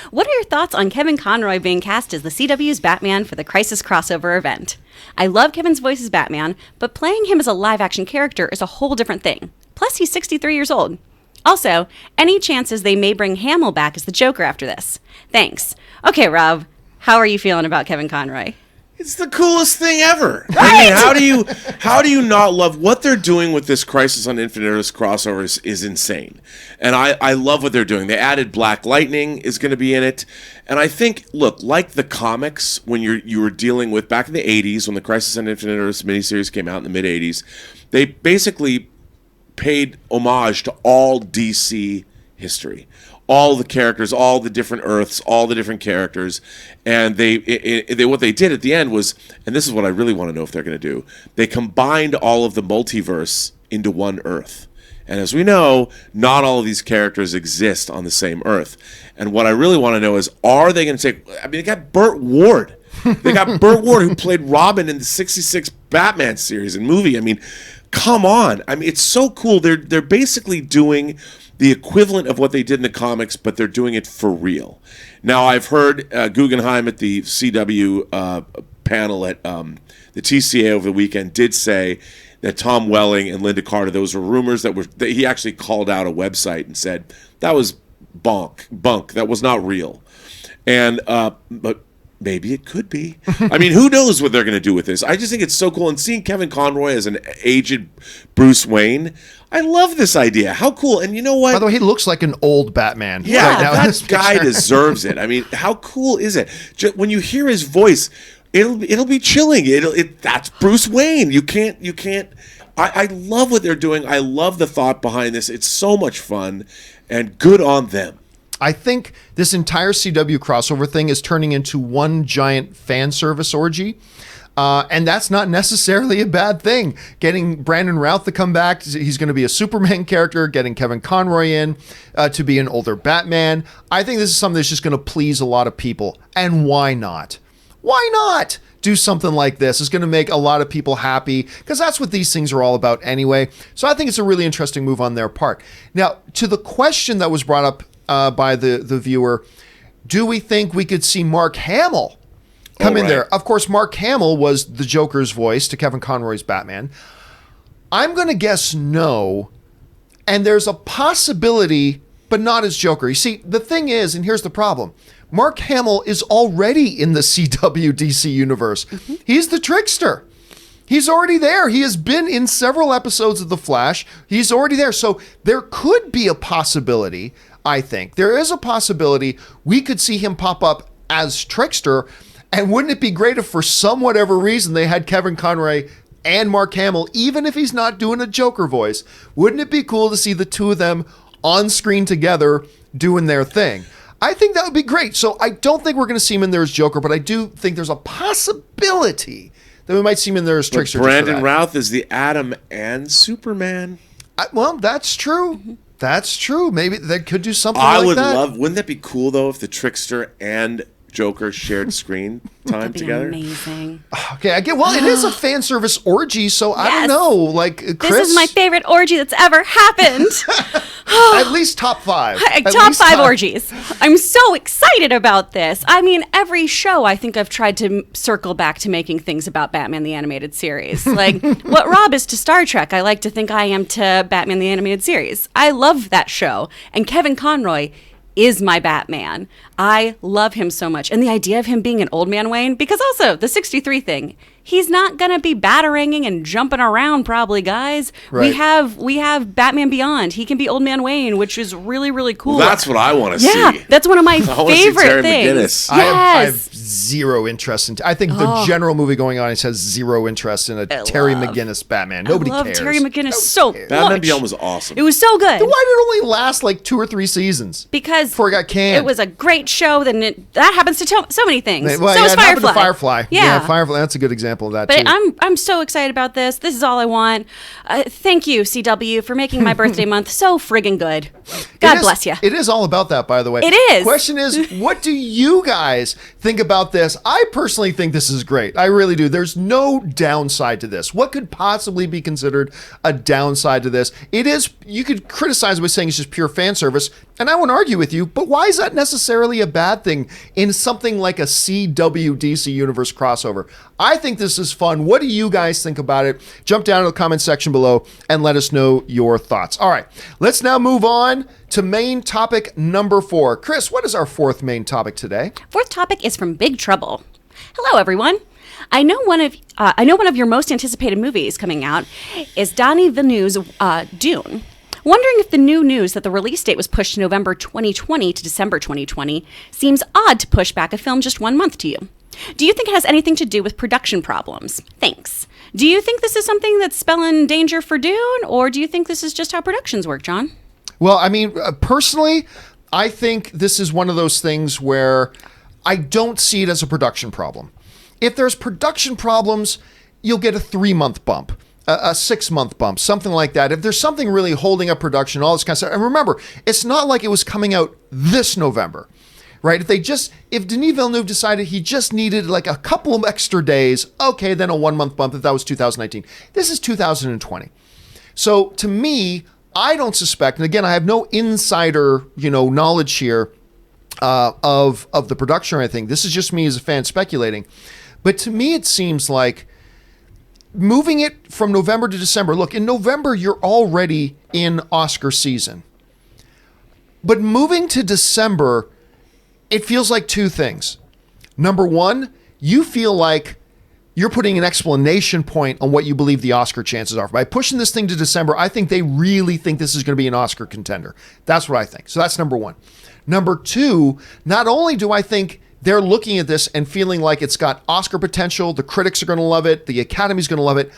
What are your thoughts on Kevin Conroy being cast as the CW's Batman for the Crisis crossover event? I love Kevin's voice as Batman, but playing him as a live-action character is a whole different thing. Plus, he's 63 years old. Also, any chances they may bring Hamill back as the Joker after this? Thanks. Okay, Rob, how are you feeling about Kevin Conroy? It's the coolest thing ever. Right? I mean, how do you not love what they're doing with this Crisis on Infinite Earths crossover is insane. And I love what they're doing. They added Black Lightning is going to be in it. And I think, look, like the comics, when you were dealing with back in the 80s, when the Crisis on Infinite Earths miniseries came out in the mid-80s, they basically paid homage to all DC history. All the characters, all the different Earths, all the different characters, and they what they did at the end was, and this is what I really want to know if they're going to do, they combined all of the multiverse into one Earth. And as we know, not all of these characters exist on the same Earth. And what I really want to know is, are they going to take? I mean, they got Burt Ward. They got Burt Ward, who played Robin in the '66 Batman series and movie. I mean, come on. I mean, it's so cool. They're basically doing the equivalent of what they did in the comics, but they're doing it for real. Now, I've heard Guggenheim at the CW panel at the TCA over the weekend did say that Tom Welling and Linda Carter, those were rumors that he actually called out a website and said that was bunk. That was not real. And but maybe it could be. I mean, who knows what they're going to do with this? I just think it's so cool. And seeing Kevin Conroy as an aged Bruce Wayne, I love this idea. How cool. And you know what? By the way, he looks like an old Batman. Yeah, right now in this that guy picture. deserves it. I mean, how cool is it? When you hear his voice, it'll be chilling. That's Bruce Wayne. You can't I love what they're doing. I love the thought behind this. It's so much fun, and good on them. I think this entire CW crossover thing is turning into one giant fan service orgy. And that's not necessarily a bad thing. Getting Brandon Routh to come back, he's going to be a Superman character, getting Kevin Conroy in to be an older Batman. I think this is something that's just going to please a lot of people. And why not? Why not do something like this? It's going to make a lot of people happy because that's what these things are all about anyway. So I think it's a really interesting move on their part. Now, to the question that was brought up by the viewer, do we think we could see Mark Hamill come in there? Of course, Mark Hamill was the Joker's voice to Kevin Conroy's Batman. I'm going to guess no. And there's a possibility, but not as Joker. You see, the thing is, and here's the problem, Mark Hamill is already in the CW DC universe. Mm-hmm. He's the trickster. He's already there. He has been in several episodes of The Flash. He's already there. So there could be a possibility, I think. There is a possibility we could see him pop up as Trickster. And wouldn't it be great if for some whatever reason they had Kevin Conroy and Mark Hamill, even if he's not doing a Joker voice? Wouldn't it be cool to see the two of them on screen together doing their thing? I think that would be great. So I don't think we're going to see him in there as Joker, but I do think there's a possibility that we might see him in there as Trickster. Brandon Routh is the Atom and Superman. Well, that's true. Mm-hmm. That's true. Maybe they could do something like that. Wouldn't that be cool, though, if the Trickster and Joker shared screen time together? Amazing. Okay, I get. Well, it is a fan service orgy, so I don't know. Like, Chris, this is my favorite orgy that's ever happened. At least top 5. Top 5 orgies. I'm so excited about this. I mean, every show I think I've tried to circle back to making things about Batman the Animated Series. Like what Rob is to Star Trek, I like to think I am to Batman the Animated Series. I love that show, and Kevin Conroy is my Batman. I love him so much. And the idea of him being an old man Wayne, because also the 63 thing, he's not going to be bataranging and jumping around probably, guys. Right. We have Batman Beyond. He can be old man Wayne, which is really, really cool. Well, that's what I want to see. Yeah, that's one of my favorite things. McGinnis. Yes. I have zero interest in. I think the general movie going on has zero interest in a Terry McGinnis Batman. Nobody I love cares. Terry McGinnis so much. Batman Beyond was awesome. It was so good. Then why did it only last like 2 or 3 seasons? Because before it got canned. It was a great show. Then that happens to so many things. Well, so is Firefly. Firefly. Yeah. Firefly. That's a good example of that but too. I'm so excited about this. This is all I want. Thank you, CW, for making my birthday month so friggin' good. God bless you. It is all about that, by the way. It is. Question is, what do you guys think about this? I personally think this is great. I really do. There's no downside to this. What could possibly be considered a downside to this? It is, you could criticize by saying it's just pure fan service, and I won't argue with you, but why is that necessarily a bad thing in something like a CW DC Universe crossover? I think this is fun. What do you guys think about it? Jump down to the comment section below and let us know your thoughts. All right, let's now move on to main topic number 4. Chris, what is our 4th main topic today? 4th topic is from Big Trouble. Hello, everyone. I know one of your most anticipated movies coming out is Denis Villeneuve's Dune. Wondering if the new news that the release date was pushed to November 2020 to December 2020 seems odd to push back a film just 1 month to you. Do you think it has anything to do with production problems? Thanks. Do you think this is something that's spelling danger for Dune, or do you think this is just how productions work, John? Well, I mean, personally, I think this is one of those things where I don't see it as a production problem. If there's production problems, you'll get a 3-month bump, a 6-month bump, something like that. If there's something really holding up production, all this kind of stuff. And remember, it's not like it was coming out this November, right? If Denis Villeneuve decided he just needed like a couple of extra days, okay, then a 1-month bump if that was 2019. This is 2020. So to me, I don't suspect, and again, I have no insider, knowledge here of the production or anything. This is just me as a fan speculating. But to me, it seems like moving it from November to December. Look, in November, you're already in Oscar season. But moving to December, it feels like 2 things. Number 1, you feel like you're putting an explanation point on what you believe the Oscar chances are. By pushing this thing to December, I think they really think this is going to be an Oscar contender. That's what I think. So that's number 1. Number 2, not only do I think they're looking at this and feeling like it's got Oscar potential, the critics are going to love it, the Academy's going to love it,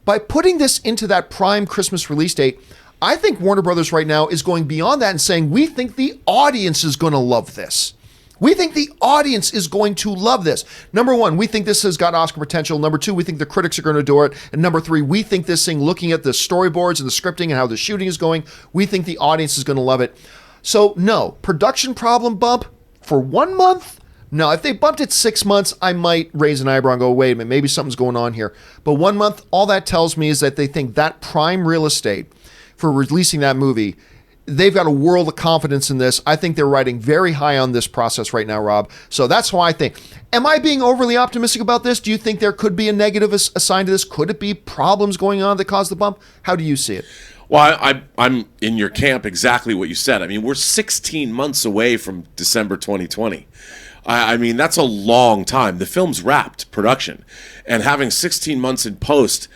by putting this into that prime Christmas release date, I think Warner Brothers right now is going beyond that and saying, we think the audience is going to love this. We think the audience is going to love this. Number one, we think this has got Oscar potential. Number two, we think the critics are going to adore it. And number three, we think this thing, looking at the storyboards and the scripting and how the shooting is going, we think the audience is going to love it. So no, production problem bump for 1 month? No, if they bumped it 6 months, I might raise an eyebrow and go, wait a minute, maybe something's going on here. But 1 month, all that tells me is that they think that prime real estate for releasing that movie, they've got a world of confidence in this. I think they're riding very high on this process right now, Rob. So that's why I think. Am I being overly optimistic about this? Do you think there could be a negative assigned to this? Could it be problems going on that caused the bump? How do you see it? Well, I'm in your camp exactly what you said. I mean, we're 16 months away from December 2020. I mean, that's a long time. The film's wrapped production. And having 16 months in post,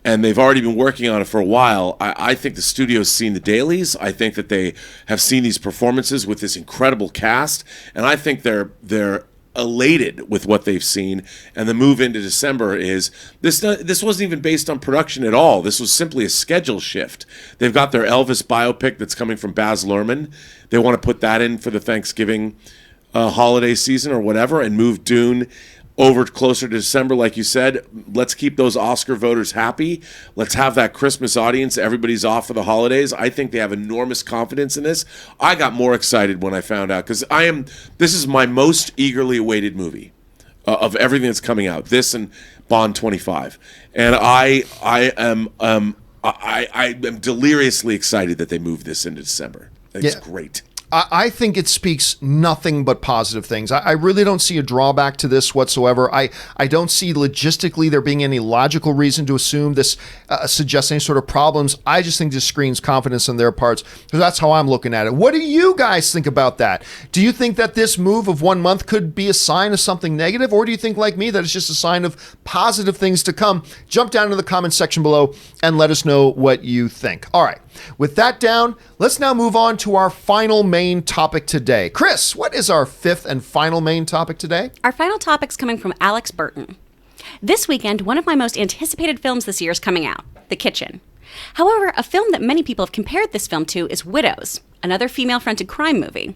and they've already been working on it for a while, I think the studio's seen the dailies. I think that they have seen these performances with this incredible cast. And I think they're elated with what they've seen. And the move into December is, this wasn't even based on production at all. This was simply a schedule shift. They've got their Elvis biopic that's coming from Baz Luhrmann. They want to put that in for the Thanksgiving holiday season or whatever, and move Dune over closer to December, like you said. Let's keep those Oscar voters happy. Let's have that Christmas audience. Everybody's off for the holidays. I think they have enormous confidence in this. I got more excited when I found out, because this is my most eagerly awaited movie of everything that's coming out. This and Bond 25, and I am deliriously excited that they moved this into December. It's great. I think it speaks nothing but positive things. I really don't see a drawback to this whatsoever. I don't see logistically there being any logical reason to assume this suggests any sort of problems. I just think this screams confidence on their parts, because that's how I'm looking at it. What do you guys think about that? Do you think that this move of 1 month could be a sign of something negative, or do you think, like me, that it's just a sign of positive things to come? Jump down into the comment section below and let us know what you think. All right. With that down, let's now move on to our final main topic today. Chris, what is our fifth and final main topic today? Our final topic's coming from Alex Burton. This weekend, one of my most anticipated films this year is coming out, The Kitchen. However, a film that many people have compared this film to is Widows, another female-fronted crime movie.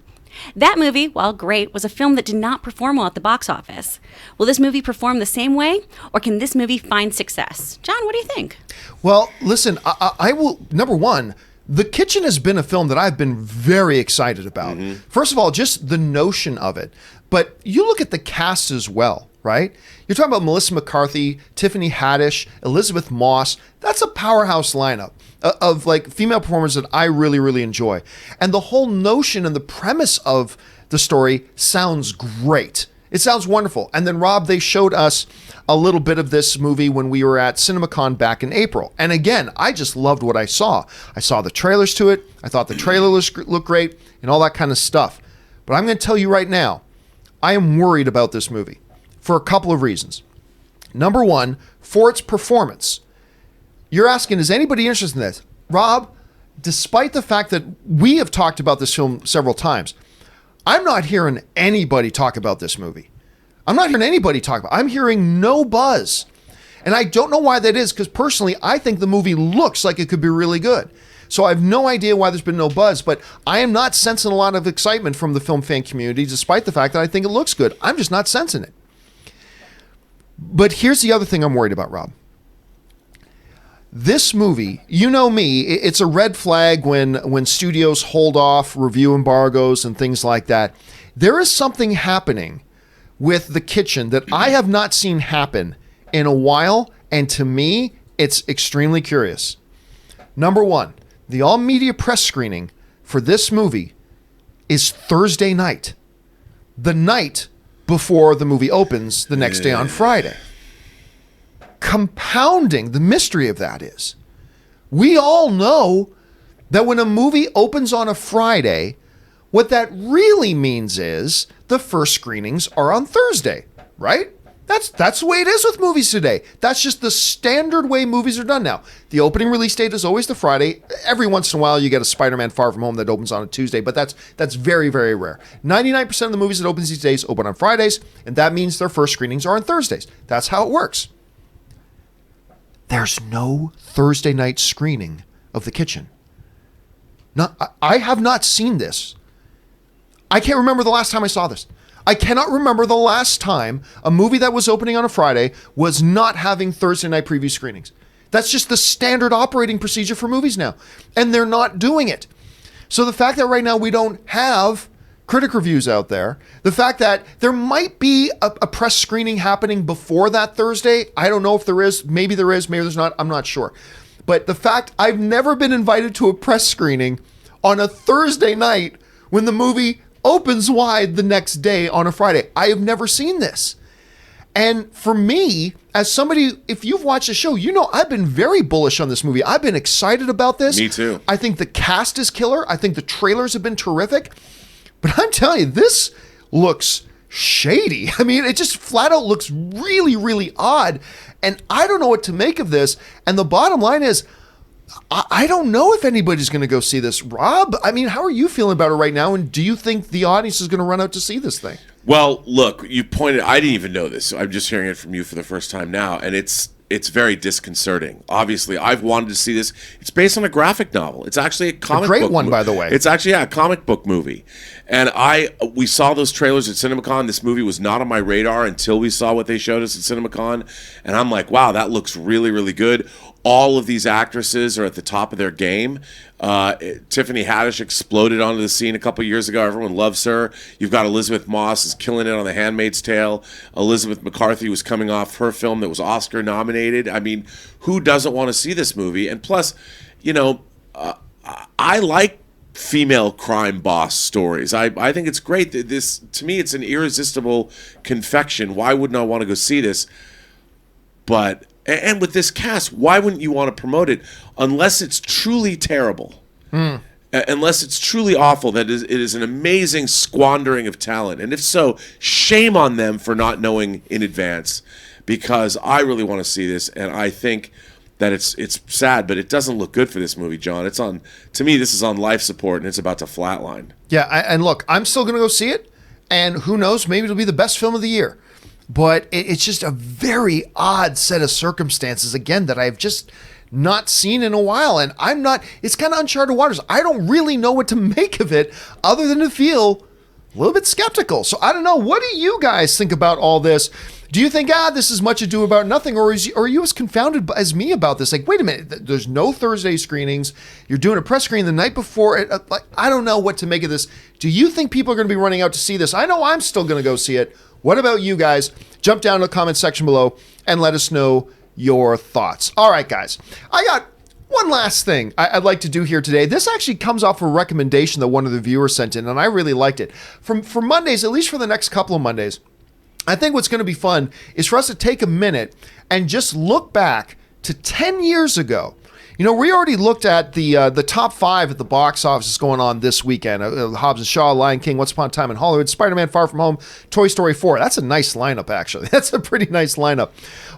That movie, while great, was a film that did not perform well at the box office. Will this movie perform the same way, or can this movie find success? John, what do you think? Well, listen, I will, number one, The Kitchen has been a film that I've been very excited about. Mm-hmm. First of all, just the notion of it. But you look at the cast as well, right? You're talking about Melissa McCarthy, Tiffany Haddish, Elizabeth Moss. That's a powerhouse lineup of like female performers that I really, really enjoy. And the whole notion and the premise of the story sounds great. It sounds wonderful. And then, Rob, they showed us a little bit of this movie when we were at CinemaCon back in April. And again, I just loved what I saw. I saw the trailers to it. I thought the trailer looked great and all that kind of stuff. But I'm going to tell you right now, I am worried about this movie for a couple of reasons. Number one, for its performance. You're asking, is anybody interested in this? Rob, despite the fact that we have talked about this film several times, I'm not hearing anybody talk about this movie. I'm hearing no buzz. And I don't know why that is, because personally, I think the movie looks like it could be really good. So I have no idea why there's been no buzz, but I am not sensing a lot of excitement from the film fan community, despite the fact that I think it looks good. I'm just not sensing it. But here's the other thing I'm worried about, Rob. This movie, you know me, it's a red flag when studios hold off review embargoes and things like that. There is something happening with The Kitchen that I have not seen happen in a while, and to me, it's extremely curious. Number one, the all-media press screening for this movie is Thursday night, the night before the movie opens the next day on Friday. Compounding the mystery of that is, we all know that when a movie opens on a Friday, what that really means is the first screenings are on Thursday, right? That's the way it is with movies today. That's just the standard way movies are done now. The opening release date is always the Friday. Every once in a while, you get a Spider-Man Far From Home that opens on a Tuesday, but that's very, very rare. 99% of the movies that open these days open on Fridays, and that means their first screenings are on Thursdays. That's how it works. there's no Thursday night screening of The Kitchen. I have not seen this. I can't remember the last time I saw this. I cannot remember the last time a movie that was opening on a Friday was not having Thursday night preview screenings. That's just the standard operating procedure for movies now. And they're not doing it. So the fact that right now we don't have critic reviews out there, the fact that there might be a press screening happening before that Thursday, I don't know if there is, maybe there's not, I'm not sure. But the fact I've never been invited to a press screening on a Thursday night when the movie opens wide the next day on a Friday. I have never seen this. And for me, as somebody, if you've watched the show, you know I've been very bullish on this movie. I've been excited about this. Me too. I think the cast is killer. I think the trailers have been terrific. But I'm telling you, this looks shady. I mean, it just flat out looks really, really odd. And I don't know what to make of this. And the bottom line is, I don't know if anybody's going to go see this. Rob, I mean, how are you feeling about it right now? And do you think the audience is going to run out to see this thing? Well, look, you pointed, I didn't even know this. I'm just hearing it from you for the first time now. And it's very disconcerting. Obviously, I've wanted to see this. It's based on a graphic novel. It's actually a comic book. A great one, by the way. It's actually a comic book movie. And we saw those trailers at CinemaCon. This movie was not on my radar until we saw what they showed us at CinemaCon. And I'm like, wow, that looks really, really good. All of these actresses are at the top of their game. Tiffany Haddish exploded onto the scene a couple years ago. Everyone loves her. You've got Elizabeth Moss is killing it on The Handmaid's Tale. Elizabeth McCarthy was coming off her film that was Oscar nominated. I mean, who doesn't want to see this movie? And plus, you know, I like female crime boss stories. I think it's great. This, to me, it's an irresistible confection. Why wouldn't I want to go see this? But... And with this cast, why wouldn't you want to promote it unless it's truly terrible? Unless it's truly awful, that it is an amazing squandering of talent. And if so, shame on them for not knowing in advance, because I really want to see this, and I think that it's sad, but it doesn't look good for this movie, John. To me, this is on life support, and it's about to flatline. Yeah, and look, I'm still going to go see it, and who knows, maybe it'll be the best film of the year. But it's just a very odd set of circumstances, again, that I've just not seen in a while. And it's kind of uncharted waters. I don't really know what to make of it other than to feel a little bit skeptical. So I don't know. What do you guys think about all this? Do you think, this is much ado about nothing? Or are you as confounded as me about this? Like, wait a minute, there's no Thursday screenings. You're doing a press screening the night before it. I don't know what to make of this. Do you think people are going to be running out to see this? I know I'm still going to go see it. What about you guys? Jump down to the comment section below and let us know your thoughts. All right, guys. I got one last thing I'd like to do here today. This actually comes off a recommendation that one of the viewers sent in, and I really liked it. For Mondays, at least for the next couple of Mondays, I think what's going to be fun is for us to take a minute and just look back to 10 years ago. You know, we already looked at the top 5 at the box office going on this weekend. Hobbs and Shaw, Lion King, Once Upon a Time in Hollywood, Spider-Man Far From Home, Toy Story 4. That's a nice lineup, actually. That's a pretty nice lineup.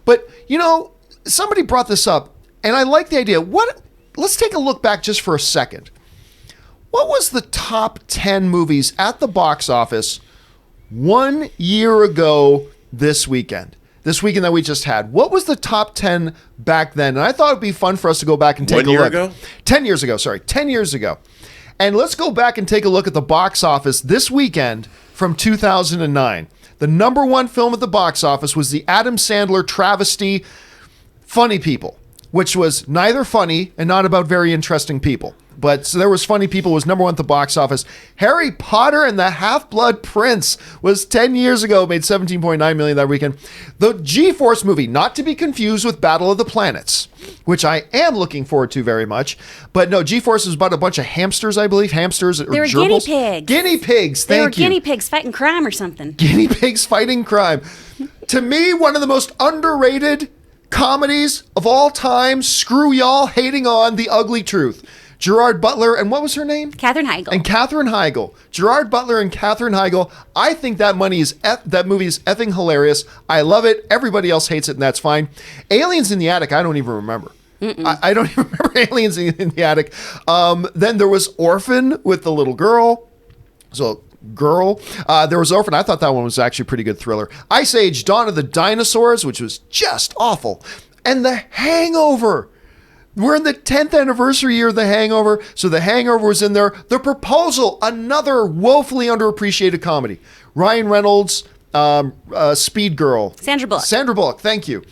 But, you know, somebody brought this up, and I like the idea. Let's take a look back just for a second. What was the top 10 movies at the box office 1 year ago this weekend? This weekend that we just had. What was the top 10 back then? And I thought it'd be fun for us to go back and take a look. 1 year ago? 10 years ago, sorry. 10 years ago. And let's go back and take a look at the box office this weekend from 2009. The number one film at the box office was the Adam Sandler travesty Funny People, which was neither funny and not about very interesting people. But so there was Funny People was number one at the box office. Harry Potter and the Half-Blood Prince was 10 years ago, made $17.9 million that weekend. The G-Force movie, not to be confused with Battle of the Planets, which I am looking forward to very much. But no, G-Force is about a bunch of hamsters, I believe. Hamsters or They were gerbils. guinea pigs. Guinea pigs, thank you. They were guinea pigs fighting crime or something. Guinea pigs fighting crime. To me, one of the most underrated comedies of all time. Screw y'all hating on The Ugly Truth. Gerard Butler, and what was her name? Katherine Heigl. And Katherine Heigl. Gerard Butler and Katherine Heigl. I think that movie is effing hilarious. I love it. Everybody else hates it, and that's fine. Aliens in the Attic, I don't even remember. I don't even remember Aliens in the Attic. Then there was Orphan with the little girl. So, there was Orphan. I thought that one was actually a pretty good thriller. Ice Age, Dawn of the Dinosaurs, which was just awful. And The Hangover. We're in the 10th anniversary year of The Hangover, so The Hangover was in there. The Proposal, another woefully underappreciated comedy. Ryan Reynolds, Speed Girl. Sandra Bullock, thank you.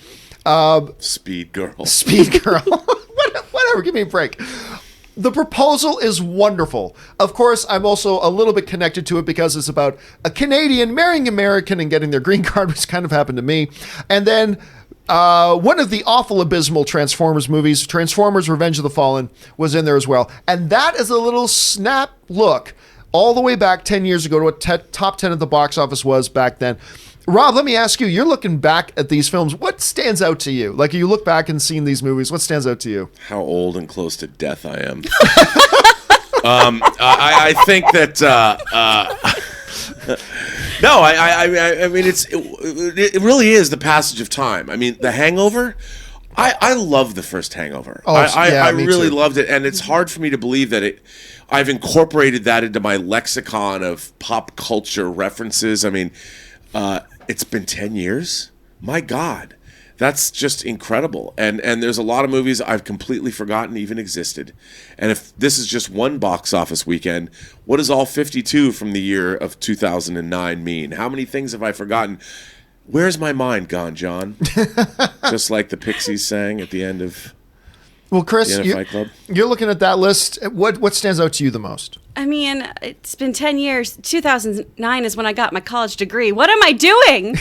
Speed Girl. Speed Girl. Whatever, give me a break. The Proposal is wonderful. Of course, I'm also a little bit connected to it because it's about a Canadian marrying an American and getting their green card, which kind of happened to me. And then one of the awful abysmal Transformers movies, Transformers Revenge of the Fallen, was in there as well. And that is a little snap look all the way back 10 years ago to what top 10 at the box office was back then. Rob, let me ask you, you're looking back at these films. What stands out to you? Like, you look back and seeing these movies, what stands out to you? How old and close to death I am. I think that... No, I mean, it really is the passage of time. I mean, The Hangover, I love the first Hangover. I really loved it, and it's hard for me to believe that I've incorporated that into my lexicon of pop culture references. I mean, it's been 10 years? My God. That's just incredible. And there's a lot of movies I've completely forgotten even existed. And if this is just one box office weekend, what does all 52 from the year of 2009 mean? How many things have I forgotten? Where's my mind gone, John? Just like the Pixies sang at the end of Chris, Fight Club. You're looking at that list. What stands out to you the most? I mean, it's been 10 years. 2009 is when I got my college degree. What am I doing?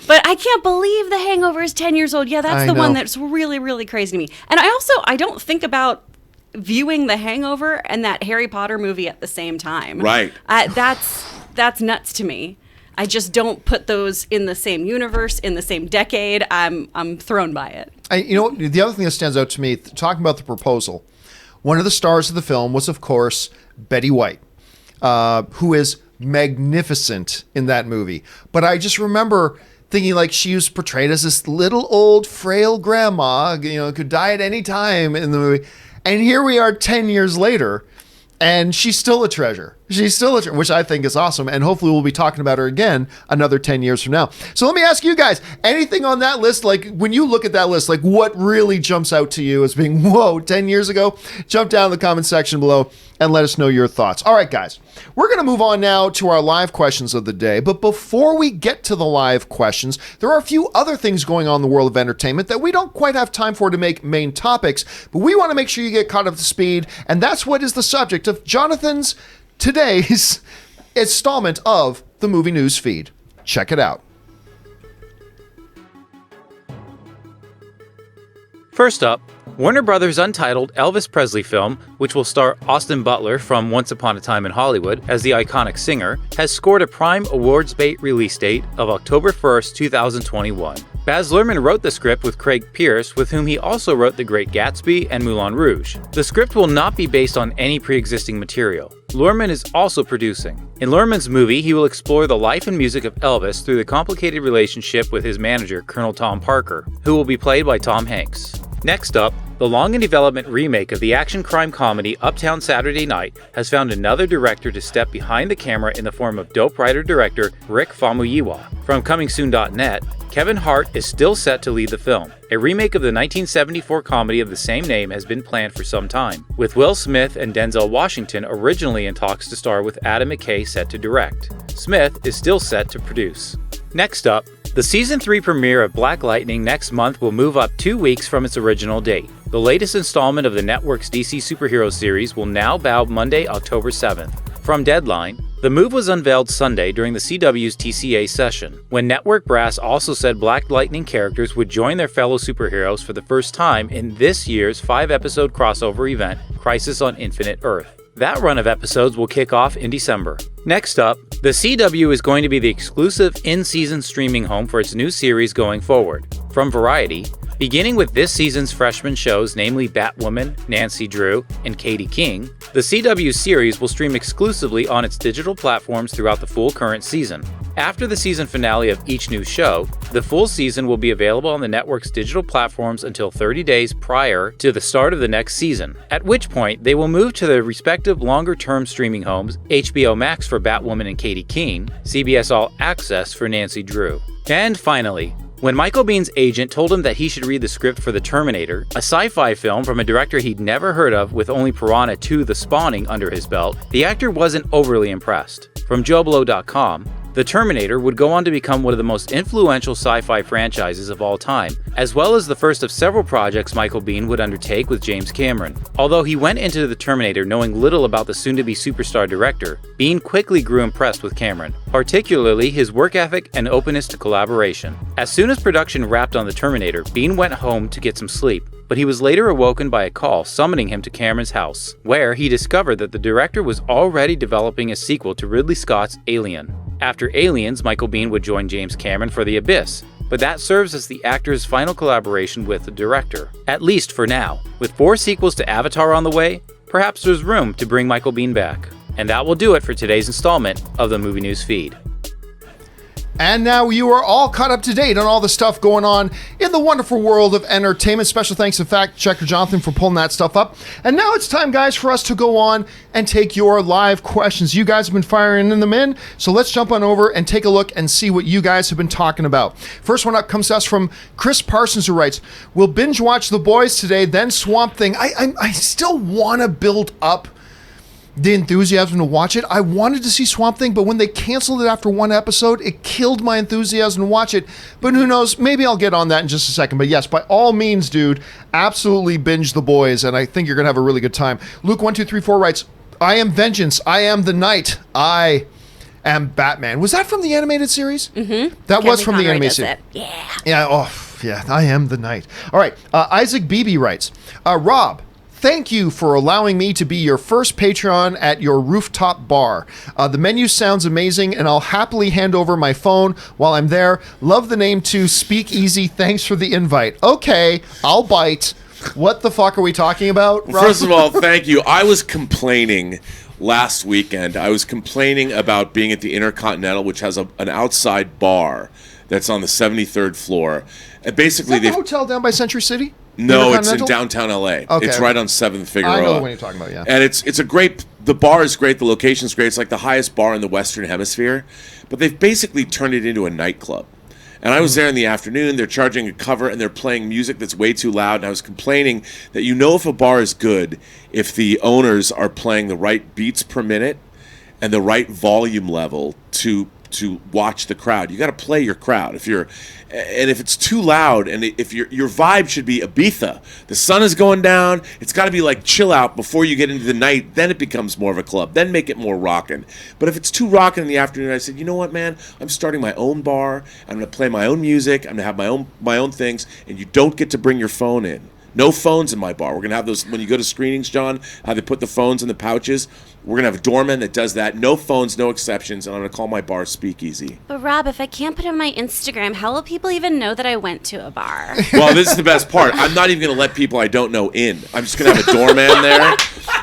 But I can't believe The Hangover is 10 years old. Yeah, that's the one that's really, really crazy to me. And I don't think about viewing The Hangover and that Harry Potter movie at the same time. Right. That's nuts to me. I just don't put those in the same universe, in the same decade. I'm thrown by it. The other thing that stands out to me, talking about The Proposal, one of the stars of the film was, of course, Betty White, who is magnificent in that movie. But I just remember thinking, like, she was portrayed as this little old frail grandma, could die at any time in the movie. And here we are 10 years later, and she's still a treasure. Which I think is awesome. And hopefully we'll be talking about her again another 10 years from now. So let me ask you guys, anything on that list, like when you look at that list, like what really jumps out to you as being, whoa, 10 years ago? Jump down in the comment section below and let us know your thoughts. All right, guys, we're going to move on now to our live questions of the day. But before we get to the live questions, there are a few other things going on in the world of entertainment that we don't quite have time for to make main topics, but we want to make sure you get caught up to speed. And that's what is the subject of Jonathan's today's installment of the Movie News Feed. Check it out. First up, Warner Brothers' untitled Elvis Presley film, which will star Austin Butler from Once Upon a Time in Hollywood as the iconic singer, has scored a prime awards bait release date of October 1st, 2021. Baz Luhrmann wrote the script with Craig Pearce, with whom he also wrote The Great Gatsby and Moulin Rouge. The script will not be based on any pre-existing material. Luhrmann is also producing. In Luhrmann's movie, he will explore the life and music of Elvis through the complicated relationship with his manager, Colonel Tom Parker, who will be played by Tom Hanks. Next up, the long-in-development remake of the action-crime comedy Uptown Saturday Night has found another director to step behind the camera in the form of dope writer-director Rick Famuyiwa. From ComingSoon.net, Kevin Hart is still set to lead the film. A remake of the 1974 comedy of the same name has been planned for some time, with Will Smith and Denzel Washington originally in talks to star with Adam McKay set to direct. Smith is still set to produce. Next up, the Season 3 premiere of Black Lightning next month will move up 2 weeks from its original date. The latest installment of the network's DC superhero series will now bow Monday, October 7th. From Deadline, the move was unveiled Sunday during the CW's TCA session, when network brass also said Black Lightning characters would join their fellow superheroes for the first time in this year's 5-episode crossover event, Crisis on Infinite Earth. That run of episodes will kick off in December. Next up, the CW is going to be the exclusive in-season streaming home for its new series going forward. From Variety, beginning with this season's freshman shows, namely Batwoman, Nancy Drew, and Katie King, the CW series will stream exclusively on its digital platforms throughout the full current season. After the season finale of each new show, the full season will be available on the network's digital platforms until 30 days prior to the start of the next season, at which point they will move to their respective longer-term streaming homes, HBO Max for Batwoman and Katie King, CBS All Access for Nancy Drew. And finally, When Michael Biehn's agent told him that he should read the script for The Terminator, a sci-fi film from a director he'd never heard of with only Piranha 2: The Spawning under his belt, the actor wasn't overly impressed. From JoBlo.com, The Terminator would go on to become one of the most influential sci-fi franchises of all time, as well as the first of several projects Michael Biehn would undertake with James Cameron. Although he went into The Terminator knowing little about the soon-to-be superstar director, Biehn quickly grew impressed with Cameron, particularly his work ethic and openness to collaboration. As soon as production wrapped on The Terminator, Biehn went home to get some sleep, but he was later awoken by a call summoning him to Cameron's house, where he discovered that the director was already developing a sequel to Ridley Scott's Alien. After Aliens, Michael Biehn would join James Cameron for The Abyss, but that serves as the actor's final collaboration with the director, at least for now. With 4 sequels to Avatar on the way, perhaps there's room to bring Michael Biehn back. And that will do it for today's installment of the Movie News Feed. And now you are all caught up to date on all the stuff going on in the wonderful world of entertainment. Special thanks to Fact Checker Jonathan for pulling that stuff up. And now it's time, guys, for us to go on and take your live questions. You guys have been firing them in, so let's jump on over and take a look and see what you guys have been talking about. First one up comes to us from Chris Parsons, who writes, "We'll binge watch The Boys today, then Swamp Thing." I still want to build up the enthusiasm to watch it. I wanted to see Swamp Thing, but when they canceled it after 1 episode, it killed my enthusiasm to watch it. But who knows? Maybe I'll get on that in just a second. But yes, by all means, dude, absolutely binge The Boys, and I think you're going to have a really good time. Luke1234 writes, "I am vengeance. I am the night. I am Batman." Was that from the animated series? Mm-hmm. That was from the animated series. Yeah. Yeah. Oh, yeah. I am the night. All right. Isaac Beebe writes, "Rob, thank you for allowing me to be your first Patreon at your rooftop bar. The menu sounds amazing, and I'll happily hand over my phone while I'm there. Love the name too, Speak Easy. Thanks for the invite." Okay, I'll bite. What the fuck are we talking about, Rob? First of all, thank you. I was complaining last weekend. I was complaining about being at the Intercontinental, which has an outside bar that's on the 73rd floor. And basically, Is that the hotel down by Century City? No, it's in downtown LA. Okay. It's right on 7th Figueroa. I know what you're talking about, yeah. And it's a great, the bar is great, the location's great. It's like the highest bar in the Western Hemisphere. But they've basically turned it into a nightclub. And I was there in the afternoon. They're charging a cover, and they're playing music that's way too loud. And I was complaining that you know if a bar is good if the owners are playing the right beats per minute and the right volume level to watch the crowd. You got to play your crowd. If it's too loud, and if your vibe should be Ibiza, the sun is going down, it's got to be like chill out before you get into the night, then it becomes more of a club, then make it more rockin'. But if it's too rockin' in the afternoon, I said, you know what, man, I'm starting my own bar, I'm going to play my own music, I'm going to have my own things, and you don't get to bring your phone in. No phones in my bar. We're going to have those, when you go to screenings, John, how they put the phones in the pouches. We're going to have a doorman that does that. No phones, no exceptions. And I'm going to call my bar Speakeasy. But Rob, if I can't put in my Instagram, how will people even know that I went to a bar? Well, this is the best part. I'm not even going to let people I don't know in. I'm just going to have a doorman there.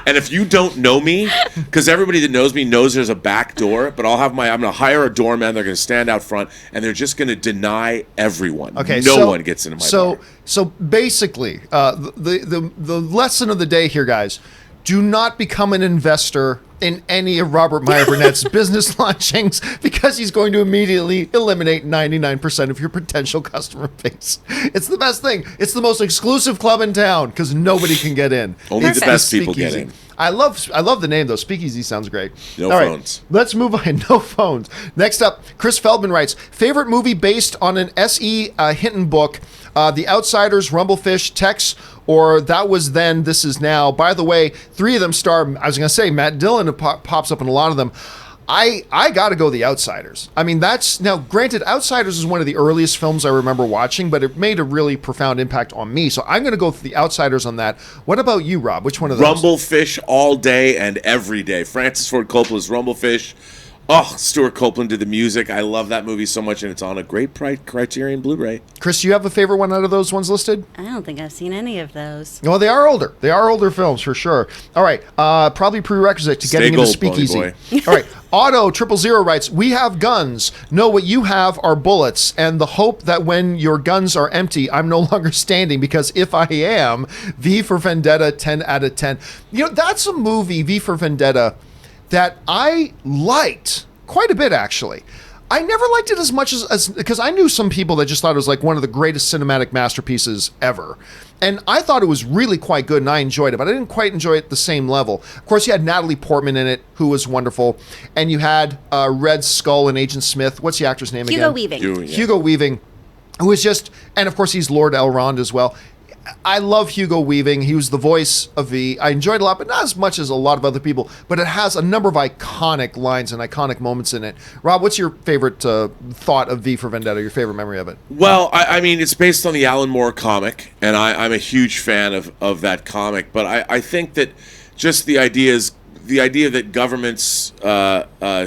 And if you don't know me, because everybody that knows me knows there's a back door, but I'm going to hire a doorman. They're going to stand out front, and they're just going to deny everyone. Okay, no one gets into my bar. So basically, the lesson of the day here, guys, do not become an investor in any of Robert Meyer Burnett's business launchings, because he's going to immediately eliminate 99% of your potential customer base. It's the best thing. It's the most exclusive club in town because nobody can get in. Only the best people get in. I love the name though. Speakeasy sounds great. No phones. Let's move on. No phones. Next up, Chris Feldman writes, favorite movie based on an S.E. Hinton book, The Outsiders, Rumblefish, Tex, or That Was Then, This Is Now. By the way, 3 of them star, I was going to say, Matt Dillon pops up in a lot of them. I got to go The Outsiders. I mean, now granted, Outsiders is one of the earliest films I remember watching, but it made a really profound impact on me. So I'm going to go for The Outsiders on that. What about you, Rob? Which one of those? Rumblefish all day and every day. Francis Ford Coppola's Rumblefish. Oh, Stuart Copeland did the music. I love that movie so much, and it's on a great Criterion Blu-ray. Chris, do you have a favorite one out of those ones listed? I don't think I've seen any of those. Well, they are older. They are older films, for sure. All right. Probably prerequisite to getting into Speakeasy. All right. Auto000 writes, we have guns. No, what you have are bullets, and the hope that when your guns are empty, I'm no longer standing, because if I am, V for Vendetta, 10 out of 10. You know, that's a movie, V for Vendetta, that I liked quite a bit, actually. I never liked it as much as because I knew some people that just thought it was like one of the greatest cinematic masterpieces ever. And I thought it was really quite good and I enjoyed it, but I didn't quite enjoy it at the same level. Of course, you had Natalie Portman in it, who was wonderful. And you had Red Skull and Agent Smith. What's the actor's name Hugo again? Weaving. Hugo Weaving, who is just, and of course, he's Lord Elrond as well. I love Hugo Weaving. He was the voice of V. I enjoyed it a lot, but not as much as a lot of other people. But it has a number of iconic lines and iconic moments in it. Rob, what's your favorite thought of V for Vendetta, your favorite memory of it? Well, I mean, it's based on the Alan Moore comic, and I'm a huge fan of that comic. But I think that just the idea that governments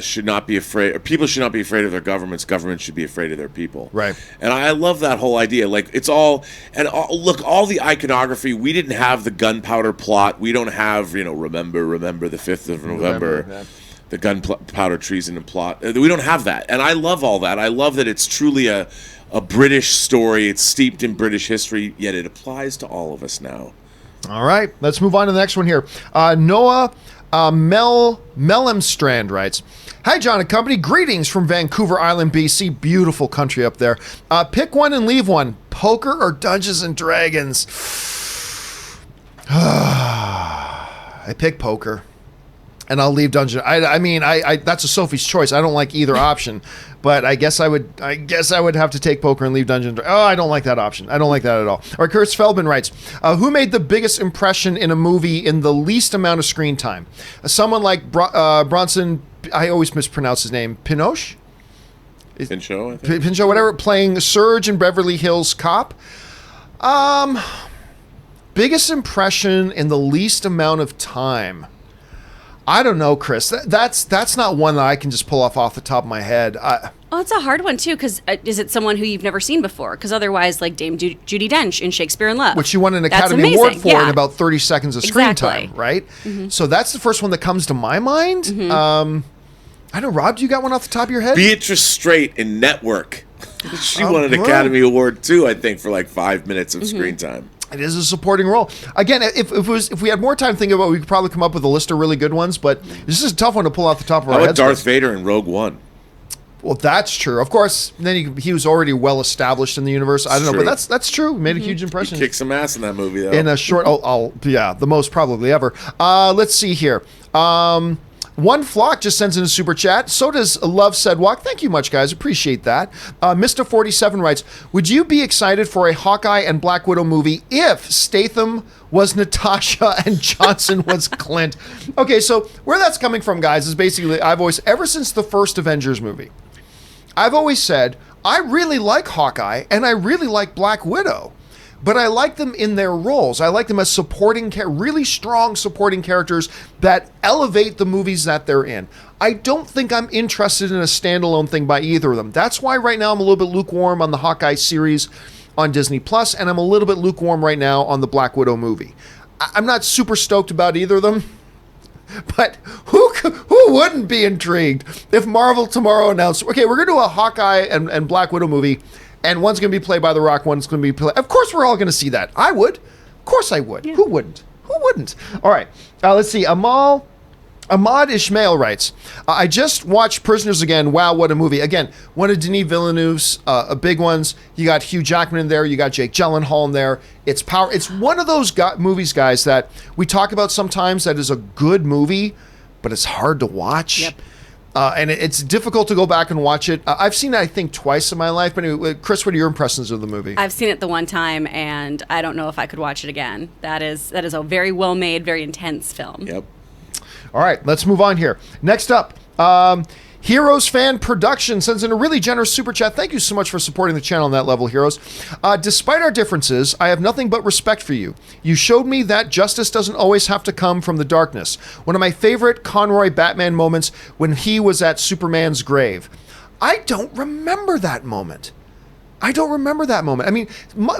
should not be afraid, or people should not be afraid of their governments. Governments should be afraid of their people. Right. And I love that whole idea. Like, it's all, and look, all the iconography. We didn't have the gunpowder plot. We don't have, remember the 5th of November. Yeah. The gunpowder treason and plot. We don't have that. And I love all that. I love that it's truly a British story. It's steeped in British history, yet it applies to all of us now. All right, let's move on to the next one here. Noah Mellemstrand writes, "Hi, John and company. Greetings from Vancouver Island, BC. Beautiful country up there. Pick one and leave one. Poker or Dungeons and Dragons?" I pick poker. And I'll leave Dungeon. I mean, that's a Sophie's choice. I don't like either option, but I guess I would have to take poker and leave Dungeon. Oh, I don't like that option. I don't like that at all. Or Kurtz Feldman writes, "Who made the biggest impression in a movie in the least amount of screen time? Someone like Bronson. I always mispronounce his name. Pinchot, I think. Pinchot, whatever. Playing Surge in Beverly Hills Cop. Biggest impression in the least amount of time." I don't know, Chris. That's not one that I can just pull off the top of my head. Well, it's a hard one, too, because is it someone who you've never seen before? Because otherwise, like Dame Judi Dench in Shakespeare in Love. Which you won an Academy Award for in about 30 seconds of screen time, right? Mm-hmm. So that's the first one that comes to my mind. Mm-hmm. I don't know, Rob, do you got one off the top of your head? Beatrice Straight in Network. She won an Academy Award, too, I think, for like 5 minutes of screen time. It is a supporting role. Again, if we had more time thinking about it, we could probably come up with a list of really good ones, but this is a tough one to pull off the top of our heads. Darth Vader in Rogue One? Well, that's true. Of course, then he was already well established in the universe. I don't know, but that's true. He made a huge impression. He kicked some ass in that movie, though. In a short, the most probably ever. Let's see here. One Flock just sends in a super chat. So does Love Said Walk. Thank you much, guys. Appreciate that. Mr. 47 writes, "Would you be excited for a Hawkeye and Black Widow movie if Statham was Natasha and Johnson was Clint?" Okay, so where that's coming from, guys, is basically ever since the first Avengers movie, I've always said, I really like Hawkeye and I really like Black Widow. But I like them in their roles. I like them as really strong supporting characters that elevate the movies that they're in. I don't think I'm interested in a standalone thing by either of them. That's why right now I'm a little bit lukewarm on the Hawkeye series on Disney Plus, and I'm a little bit lukewarm right now on the Black Widow movie. I'm not super stoked about either of them. But who wouldn't be intrigued if Marvel tomorrow announced, okay, we're going to do a Hawkeye and Black Widow movie, and one's going to be played by The Rock, one's going to be played... Of course we're all going to see that. I would. Of course I would. Yeah. Who wouldn't? Who wouldn't? All right. Let's see. Ahmad Ishmael writes, "I just watched Prisoners again. Wow, what a movie." Again, one of Denis Villeneuve's big ones. You got Hugh Jackman in there. You got Jake Gyllenhaal in there. It's power. It's one of those movies, guys, that we talk about sometimes that is a good movie, but it's hard to watch. Yep. And it's difficult to go back and watch it. I've seen it, I think, twice in my life. But anyway, Chris, what are your impressions of the movie? I've seen it the one time, and I don't know if I could watch it again. That is a very well-made, very intense film. Yep. All right, let's move on here. Next up, Heroes Fan Production sends in a really generous super chat. Thank you so much for supporting the channel on that level, Heroes. "Despite our differences, I have nothing but respect for you. You showed me that justice doesn't always have to come from the darkness. One of my favorite Conroy Batman moments when he was at Superman's grave." I don't remember that moment. I mean,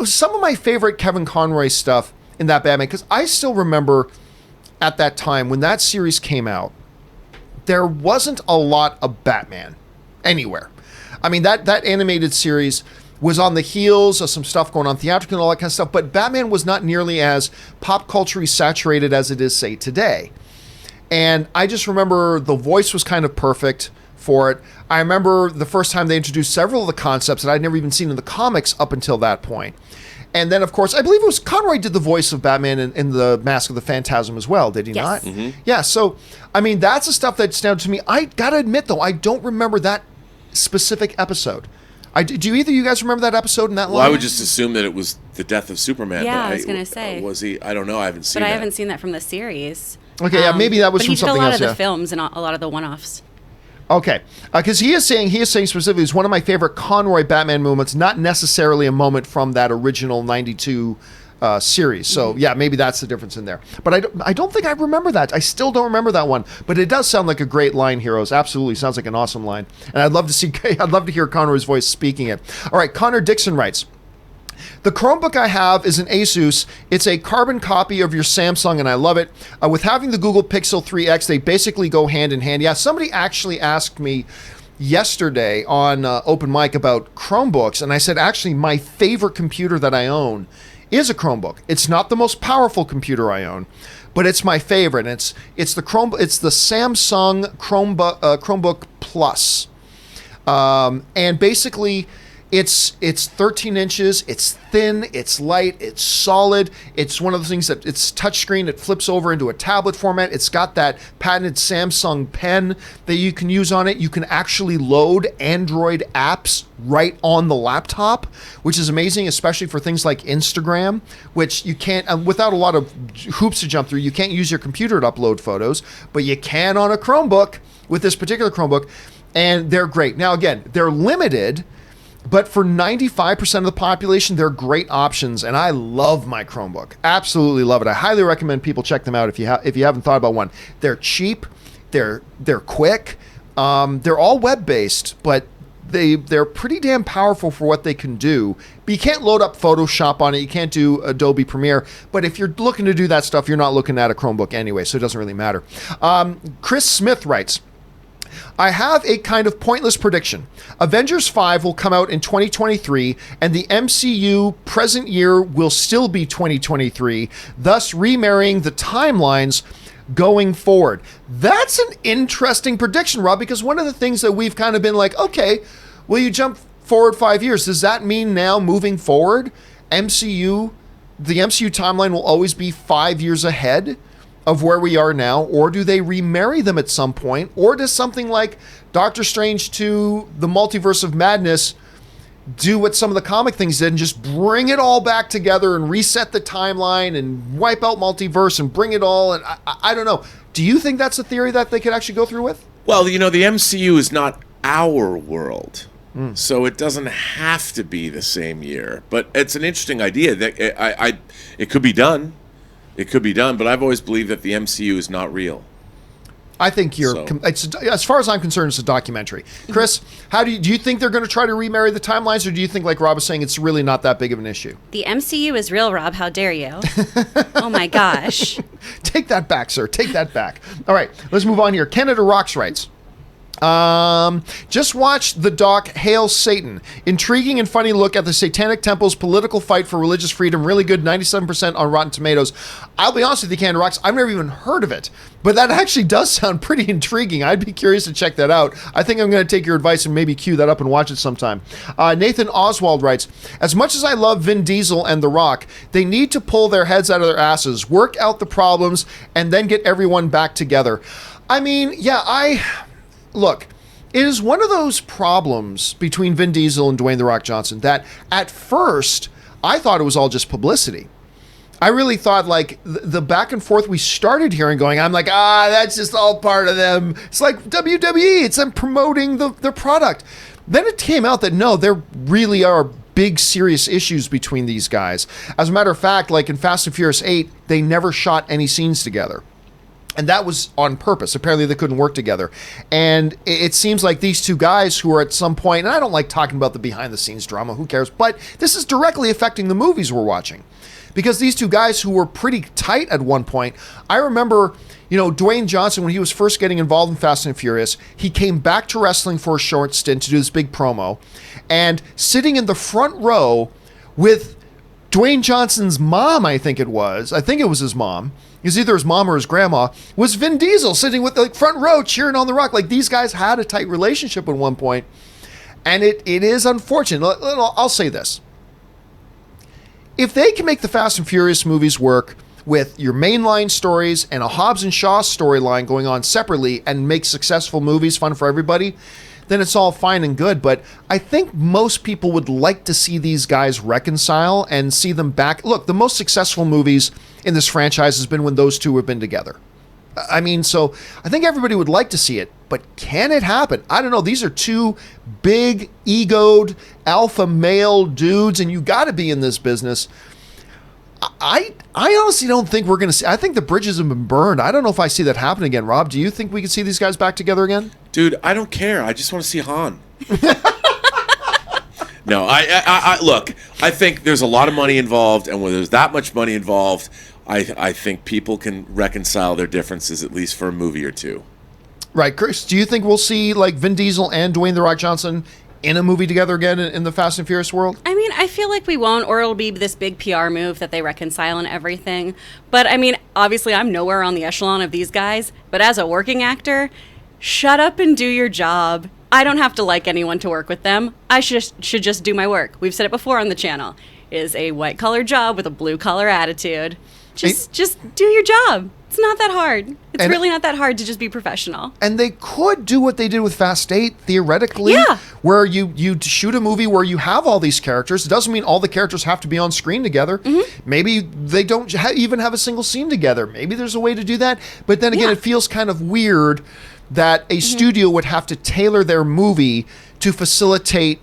some of my favorite Kevin Conroy stuff in that Batman, because I still remember at that time when that series came out, there wasn't a lot of Batman anywhere. I mean, that animated series was on the heels of some stuff going on theatrically and all that kind of stuff, but Batman was not nearly as pop culture saturated as it is, say, today. And I just remember the voice was kind of perfect for it. I remember the first time they introduced several of the concepts that I'd never even seen in the comics up until that point. And then, of course, I believe it was Conroy did the voice of Batman in the Mask of the Phantasm as well, did he not? Mm-hmm. Yeah, so, I mean, that's the stuff that stands out to me. I gotta admit, though, I don't remember that specific episode. Do either of you guys remember that episode in that line? Well, I would just assume that it was the death of Superman. Yeah, but I was going to say. Was he? I don't know. I haven't seen that. But I haven't seen that from the series. Okay, yeah, maybe that was but from something else. He did a lot yeah. of the films and a lot of the one-offs. Okay, because he is saying specifically it's one of my favorite Conroy Batman moments, not necessarily a moment from that original '92 series. So yeah, maybe that's the difference in there. But I don't think I remember that. I still don't remember that one. But it does sound like a great line, Heroes. Absolutely, sounds like an awesome line. And I'd love to hear Conroy's voice speaking it. All right, Connor Dixon writes. The Chromebook I have is an Asus. It's a carbon copy of your Samsung, and I love it. With having the Google Pixel 3X, they basically go hand in hand. Yeah, somebody actually asked me yesterday on Open Mic about Chromebooks, and I said, actually, my favorite computer that I own is a Chromebook. It's not the most powerful computer I own, but it's my favorite. It's the Samsung Chromebook Plus, and basically. It's 13 inches, it's thin, it's light, it's solid. It's one of the things that it's touchscreen, it flips over into a tablet format. It's got that patented Samsung pen that you can use on it. You can actually load Android apps right on the laptop, which is amazing, especially for things like Instagram, which you can't, without a lot of hoops to jump through, you can't use your computer to upload photos, but you can on a Chromebook with this particular Chromebook, and they're great. Now, again, they're limited, but for 95% of the population, they're great options, and I love my Chromebook. Absolutely love it. I highly recommend people check them out if you haven't thought about one. They're cheap, they're quick, they're all web-based, but they're pretty damn powerful for what they can do. But you can't load up Photoshop on it, you can't do Adobe Premiere, but if you're looking to do that stuff, you're not looking at a Chromebook anyway, so it doesn't really matter. Chris Smith writes, I have a kind of pointless prediction. Avengers 5 will come out in 2023, and the MCU present year will still be 2023, thus remarrying the timelines going forward. That's an interesting prediction, Rob, because one of the things that we've kind of been like, okay, well, you jump forward 5 years. Does that mean now moving forward, the MCU timeline will always be 5 years ahead of where we are now, or do they remarry them at some point, or does something like Doctor Strange 2, The Multiverse of Madness do what some of the comic things did and just bring it all back together and reset the timeline and wipe out multiverse and bring it all, and I don't know. Do you think that's a theory that they could actually go through with? Well, the MCU is not our world. So it doesn't have to be the same year, but it's an interesting idea that it could be done. It could be done, but I've always believed that the MCU is not real. I think as far as I'm concerned, it's a documentary. Chris, do you think they're going to try to remarry the timelines, or do you think, like Rob was saying, it's really not that big of an issue? The MCU is real, Rob. How dare you? Oh my gosh. Take that back, sir. Take that back. All right, let's move on here. Canada Rocks writes, just watched the doc Hail Satan. Intriguing and funny look at the Satanic Temple's political fight for religious freedom. Really good, 97% on Rotten Tomatoes. I'll be honest with you, Canada Rocks, I've never even heard of it, but that actually does sound pretty intriguing. I'd be curious to check that out. I think I'm going to take your advice and maybe queue that up and watch it sometime. Nathan Oswald writes, as much as I love Vin Diesel and The Rock, they need to pull their heads out of their asses, work out the problems, and then get everyone back together. I mean, yeah, Look, it is one of those problems between Vin Diesel and Dwayne "The Rock" Johnson that at first I thought it was all just publicity. I really thought, like, the back and forth we started hearing going, I'm like, that's just all part of them. It's like WWE, it's them promoting their product. Then it came out that no, there really are big serious issues between these guys. As a matter of fact, like in Fast and Furious 8, they never shot any scenes together. And that was on purpose. Apparently they couldn't work together. And it seems like these two guys who are at some point, and I don't like talking about the behind the scenes drama, who cares, but this is directly affecting the movies we're watching. Because these two guys who were pretty tight at one point, I remember, Dwayne Johnson, when he was first getting involved in Fast and Furious, he came back to wrestling for a short stint to do this big promo, and sitting in the front row with Dwayne Johnson's mom, I think it was his mom. It was either his mom or his grandma, was Vin Diesel sitting with the front row cheering on The Rock. Like, these guys had a tight relationship at one point, and it is unfortunate. I'll say this. If they can make the Fast and Furious movies work with your mainline stories and a Hobbs and Shaw storyline going on separately and make successful movies fun for everybody, then it's all fine and good. But I think most people would like to see these guys reconcile and see them back. Look, the most successful movies in this franchise has been when those two have been together. I mean, so I think everybody would like to see it, but can it happen? I don't know. These are two big, egoed, alpha male dudes, and you got to be in this business. I honestly don't think we're going to see. I think the bridges have been burned. I don't know if I see that happen again. Rob, do you think we could see these guys back together again? Dude, I don't care. I just want to see Han. No, I look, I think there's a lot of money involved, and when there's that much money involved, I think people can reconcile their differences at least for a movie or two. Right, Chris, do you think we'll see like Vin Diesel and Dwayne "The Rock" Johnson in a movie together again in the Fast and Furious world? I mean, I feel like we won't, or it'll be this big PR move that they reconcile and everything. But I mean, obviously I'm nowhere on the echelon of these guys, but as a working actor, shut up and do your job. I don't have to like anyone to work with them. I should just do my work. We've said it before on the channel. It is a white-collar job with a blue-collar attitude. Just do your job. It's not that hard. It's really not that hard to just be professional. And they could do what they did with Fast 8, theoretically, yeah, where you shoot a movie where you have all these characters. It doesn't mean all the characters have to be on screen together. Mm-hmm. Maybe they don't even have a single scene together. Maybe there's a way to do that. But then again, it feels kind of weird that a studio would have to tailor their movie to facilitate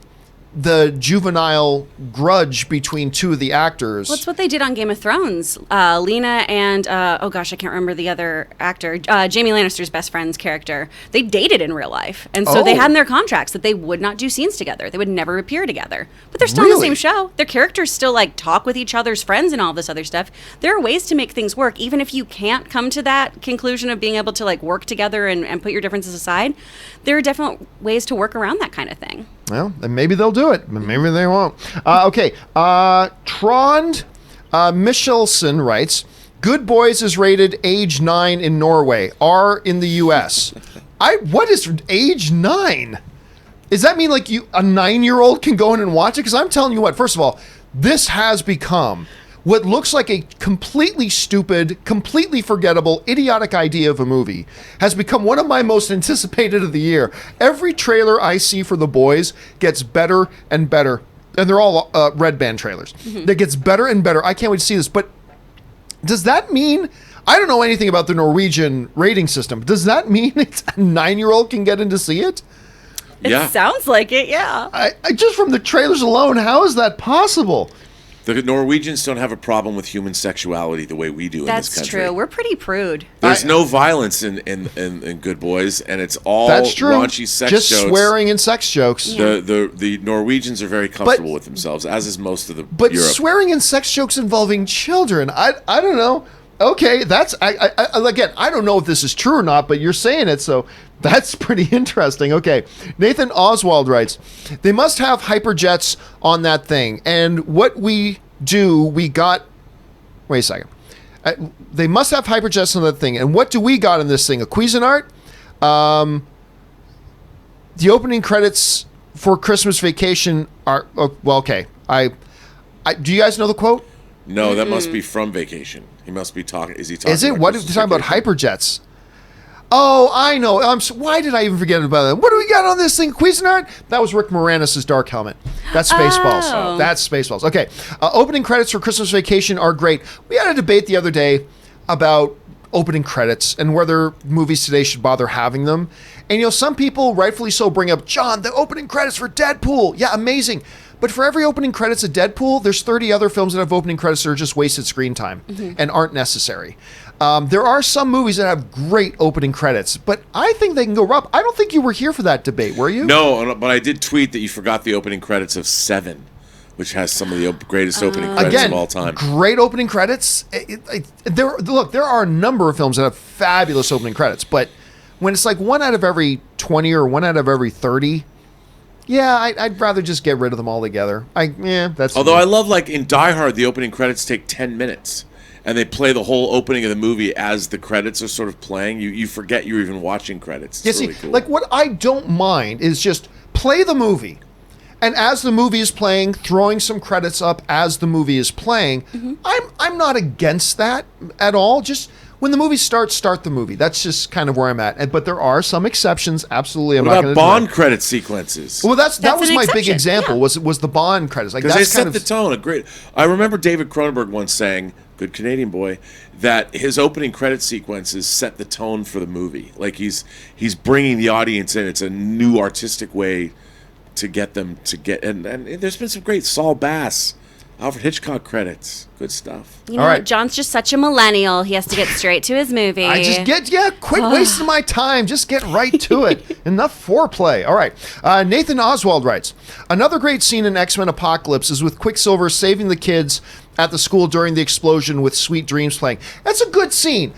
the juvenile grudge between two of the actors. Well, it's what they did on Game of Thrones. Lena and, oh gosh, I can't remember the other actor, Jaime Lannister's best friend's character. They dated in real life. And so they had in their contracts that they would not do scenes together. They would never appear together. But they're still in the same show. Their characters still like talk with each other's friends and all this other stuff. There are ways to make things work, even if you can't come to that conclusion of being able to like work together and put your differences aside. There are definite ways to work around that kind of thing. Well, then maybe they'll do it, but maybe they won't. Okay, Trond Michelson writes, Good Boys is rated age 9 in Norway, R in the US. What is age 9? Does that mean like a 9-year-old can go in and watch it? Because I'm telling you what, first of all, this has become what looks like a completely stupid, completely forgettable, idiotic idea of a movie has become one of my most anticipated of the year. Every trailer I see for The Boys gets better and better. And they're all Red Band trailers. Mm-hmm. That gets better and better. I can't wait to see this. But does that mean... I don't know anything about the Norwegian rating system. Does that mean it's a 9-year-old can get in to see it? It sounds like it, yeah. I just from the trailers alone, how is that possible? The Norwegians don't have a problem with human sexuality the way we do in this country. That's true. We're pretty prude. There's no violence in Good Boys, and it's all raunchy sex jokes. Just swearing and sex jokes. Yeah. The Norwegians are very comfortable with themselves, as is most of Europe. But swearing and sex jokes involving children, I don't know. Okay, that's again, I don't know if this is true or not, but you're saying it, so that's pretty interesting. Okay, Nathan Oswald writes, they must have hyperjets on that thing, and what we do, we got. Wait a second. They must have hyperjets on that thing, and what do we got in this thing? A Cuisinart? The opening credits for Christmas Vacation are well. Okay, do you guys know the quote? No, that must be from Vacation. He must be talking. Is he talking? Is it? What is he talking about? Hyperjets. Oh, I know. Why did I even forget about that? What do we got on this thing? Cuisinart? That was Rick Moranis' Dark Helmet. That's Spaceballs. Oh. That's Spaceballs. Okay. Opening credits for Christmas Vacation are great. We had a debate the other day about opening credits and whether movies today should bother having them. And, some people, rightfully so, bring up, John, the opening credits for Deadpool. Yeah, amazing. But for every opening credits of Deadpool, there's 30 other films that have opening credits that are just wasted screen time and aren't necessary. There are some movies that have great opening credits, but I think they can go, Rob, I don't think you were here for that debate, were you? No, but I did tweet that you forgot the opening credits of Seven, which has some of the greatest opening credits of all time. Great opening credits. There are a number of films that have fabulous opening credits, but when it's like 1 out of every 20 or 1 out of every 30, Yeah, I'd rather just get rid of them altogether. That's. Although I love, like, in Die Hard, the opening credits take 10 minutes. And they play the whole opening of the movie as the credits are sort of playing. You forget you're even watching credits. It's really cool. Like, what I don't mind is just play the movie. And as the movie is playing, throwing some credits up as the movie is playing. Mm-hmm. I'm not against that at all. Just when the movie starts, start the movie. That's just kind of where I'm at. But there are some exceptions. Absolutely, I'm what not about going to Bond credit sequences? Well, that was an my big exception. example. Yeah. Was the Bond credits? Like, Because that's they set the tone. I remember David Cronenberg once saying, good Canadian boy, that his opening credit sequences set the tone for the movie. Like, he's bringing the audience in. It's a new artistic way to get them to get. And there's been some great Saul Bass, Alfred Hitchcock credits. Good stuff. You know, All right. John's just such a millennial. He has to get straight to his movie. Quit wasting my time. Just get right to it. Enough foreplay. All right. Nathan Oswald writes, another great scene in X-Men Apocalypse is with Quicksilver saving the kids at the school during the explosion with Sweet Dreams playing. That's a good scene.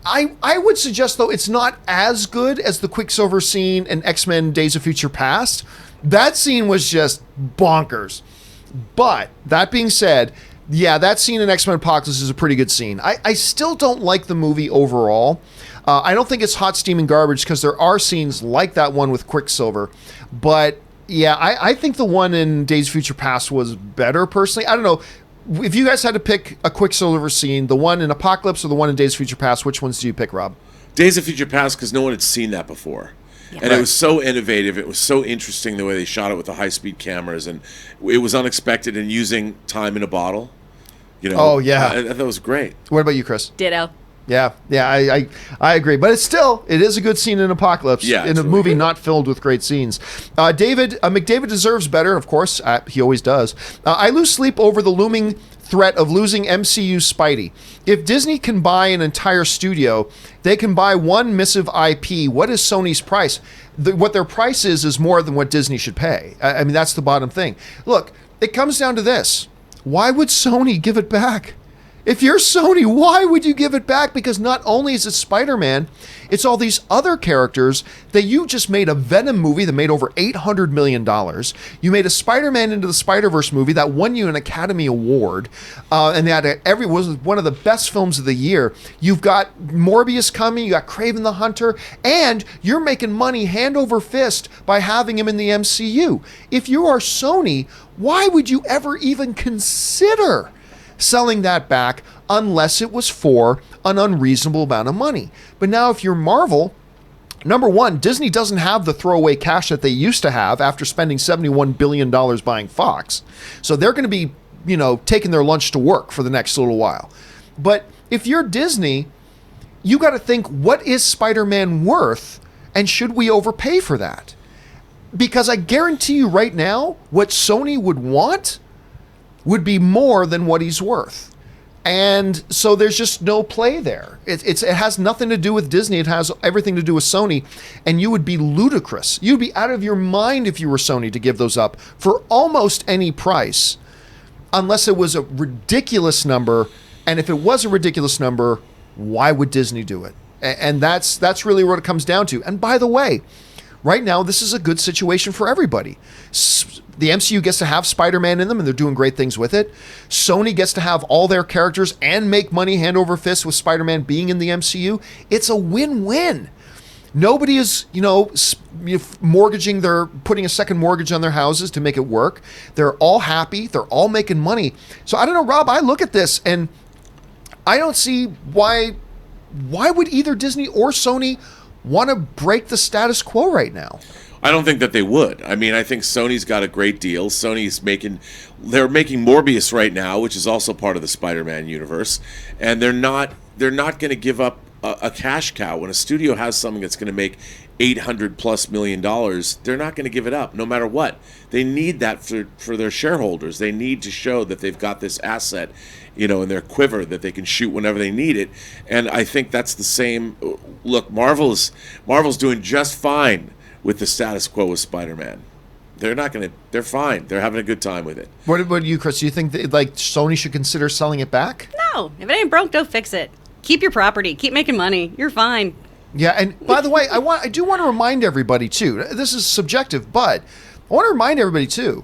I would suggest, though, it's not as good as the Quicksilver scene in X-Men Days of Future Past. That scene was just bonkers. But that being said, yeah, that scene in X-Men Apocalypse is a pretty good scene. I still don't like the movie overall. I don't think it's hot steaming garbage because there are scenes like that one with Quicksilver. But yeah, I think the one in Days of Future Past was better personally. I don't know. If you guys had to pick a Quicksilver scene, the one in Apocalypse or the one in Days of Future Past, which ones do you pick, Rob? Days of Future Past, because no one had seen that before. Yeah. And It was so innovative. It was so interesting the way they shot it with the high-speed cameras. And it was unexpected in using time in a bottle. You know, oh, yeah. I thought it was great. What about you, Chris? Ditto. Yeah, I agree. But it is a good scene in Apocalypse, in a movie not filled with great scenes. McDavid deserves better, of course. He always does. I lose sleep over the looming threat of losing MCU Spidey. If Disney can buy an entire studio, they can buy one missive IP. What is Sony's price? What their price is more than what Disney should pay. I mean, that's the bottom thing. Look, it comes down to this. Why would Sony give it back? If you're Sony, why would you give it back? Because not only is it Spider-Man, it's all these other characters that you just made a Venom movie that made over $800 million. You made a Spider-Man Into the Spider-Verse movie that won you an Academy Award. And that was one of the best films of the year. You've got Morbius coming, you got Kraven the Hunter, and you're making money hand over fist by having him in the MCU. If you are Sony, why would you ever even consider selling that back unless it was for an unreasonable amount of money? But now if you're Marvel, number one, Disney doesn't have the throwaway cash that they used to have after spending $71 billion buying Fox. So they're going to be, taking their lunch to work for the next little while. But if you're Disney, you got to think, what is Spider-Man worth? And should we overpay for that? Because I guarantee you right now, what Sony would want would be more than what he's worth. And so there's just no play there. It has nothing to do with Disney. It has everything to do with Sony. And you would be ludicrous. You'd be out of your mind if you were Sony to give those up for almost any price, unless it was a ridiculous number. And if it was a ridiculous number, why would Disney do it? And that's really what it comes down to. And by the way, right now, this is a good situation for everybody. The MCU gets to have Spider-Man in them, and they're doing great things with it. Sony gets to have all their characters and make money hand over fist with Spider-Man being in the MCU. It's a win-win. Nobody is, putting a second mortgage on their houses to make it work. They're all happy. They're all making money. So I don't know, Rob, I look at this, and I don't see why would either Disney or Sony want to break the status quo right now. I don't think that they would. I mean, I think Sony's got a great deal. They're making Morbius right now, which is also part of the Spider-Man universe, and they're not going to give up a cash cow. When a studio has something that's going to make $800+ million, they're not going to give it up, no matter what. They need that for their shareholders. They need to show that they've got this asset, in their quiver that they can shoot whenever they need it. And I think that's the same. Look, Marvel's doing just fine with the status quo with Spider-Man. They're fine. They're having a good time with it. What about you, Chris? Do you think that Sony should consider selling it back? No. If it ain't broke, don't fix it. Keep your property. Keep making money. You're fine. Yeah, and by the way, I do want to remind everybody too. This is subjective, but I want to remind everybody, too,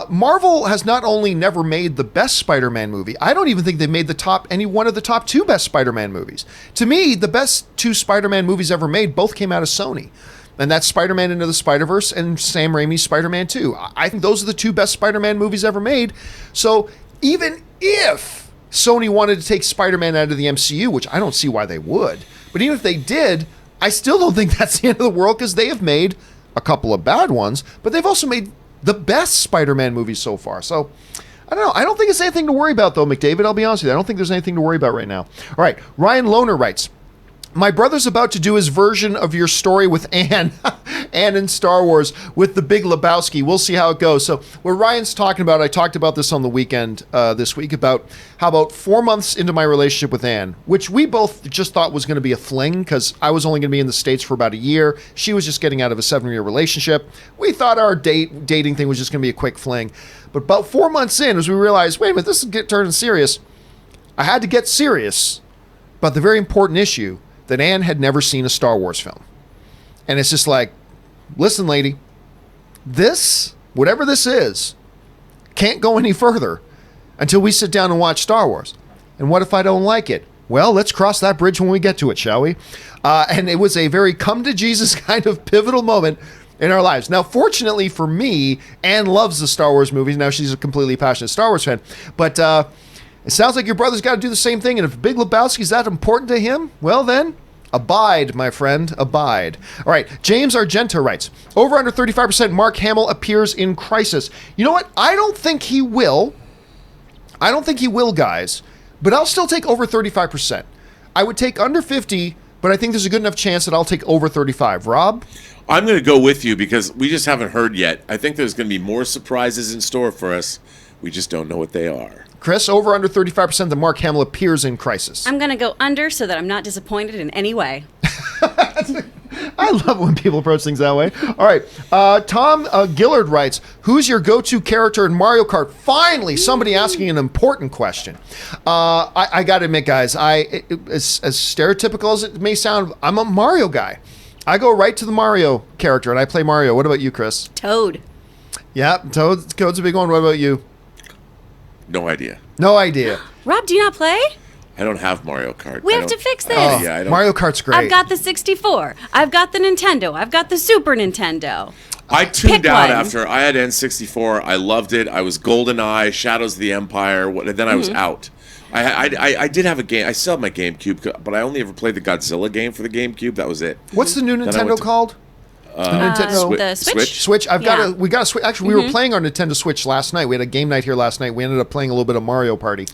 Marvel has not only never made the best Spider-Man movie, I don't even think they made any one of the top 2 best Spider-Man movies. To me, the best 2 Spider-Man movies ever made both came out of Sony. And that's Spider-Man Into the Spider-Verse and Sam Raimi's Spider-Man 2. I think those are the 2 best Spider-Man movies ever made. So even if Sony wanted to take Spider-Man out of the MCU, which I don't see why they would, but even if they did, I still don't think that's the end of the world, because they have made a couple of bad ones, but they've also made the best Spider-Man movies so far. So, I don't know. I don't think it's anything to worry about, though, McDavid. I'll be honest with you. I don't think there's anything to worry about right now. All right. Ryan Lohner writes, my brother's about to do his version of your story with Anne, Anne in Star Wars with the Big Lebowski. We'll see how it goes. So what Ryan's talking about, I talked about this on the weekend this week, about how about 4 months into my relationship with Anne, which we both just thought was going to be a fling, because I was only going to be in the States for about a year. She was just getting out of a 7-year relationship. We thought our dating thing was just going to be a quick fling. But about 4 months in, as we realized, wait a minute, this is turning serious, I had to get serious about the very important issue that Anne had never seen a Star Wars film. And it's just like, listen, lady, this, whatever this is, can't go any further until we sit down and watch Star Wars. And what if I don't like it? Well, let's cross that bridge when we get to it, shall we? And it was a very come to Jesus kind of pivotal moment in our lives. Now, fortunately for me, Anne loves the Star Wars movies. Now she's a completely passionate Star Wars fan. But it sounds like your brother's got to do the same thing. And if Big Lebowski is that important to him, well then, abide, my friend, abide. All right, James Argento writes, over under 35% Mark Hamill appears in Crisis. You know what? I don't think he will. I don't think he will, guys. But I'll still take over 35%. I would take under 50, but I think there's a good enough chance that I'll take over 35. Rob? I'm going to go with you because we just haven't heard yet. I think there's going to be more surprises in store for us. We just don't know what they are. Chris, over under 35% that Mark Hamill appears in Crisis. I'm going to go under so that I'm not disappointed in any way. I love when people approach things that way. All right. Tom Gillard writes, who's your go-to character in Mario Kart? Finally, somebody asking an important question. I got to admit, guys, as stereotypical as it may sound, I'm a Mario guy. I go right to the Mario character, and I play Mario. What about you, Chris? Toad. Yeah, Toad's a big one. What about you? No idea. No idea. Rob, do you not play? I don't have Mario Kart. We have to fix this. Oh, Yeah, I don't- Mario Kart's great. I've got the 64. I've got the Nintendo. I've got the Super Nintendo. I tuned Pick out one. after I had N64. I loved it. I was GoldenEye, Shadows of the Empire. Then I was out. I did have a game. I still have my GameCube, but I only ever played the Godzilla game for the GameCube. That was it. What's the new Then I Nintendo went to- called? The Switch? Switch. Yeah. We got a Switch. Actually, we were playing our Nintendo Switch last night. We had a game night here last night. We ended up playing a little bit of Mario Party.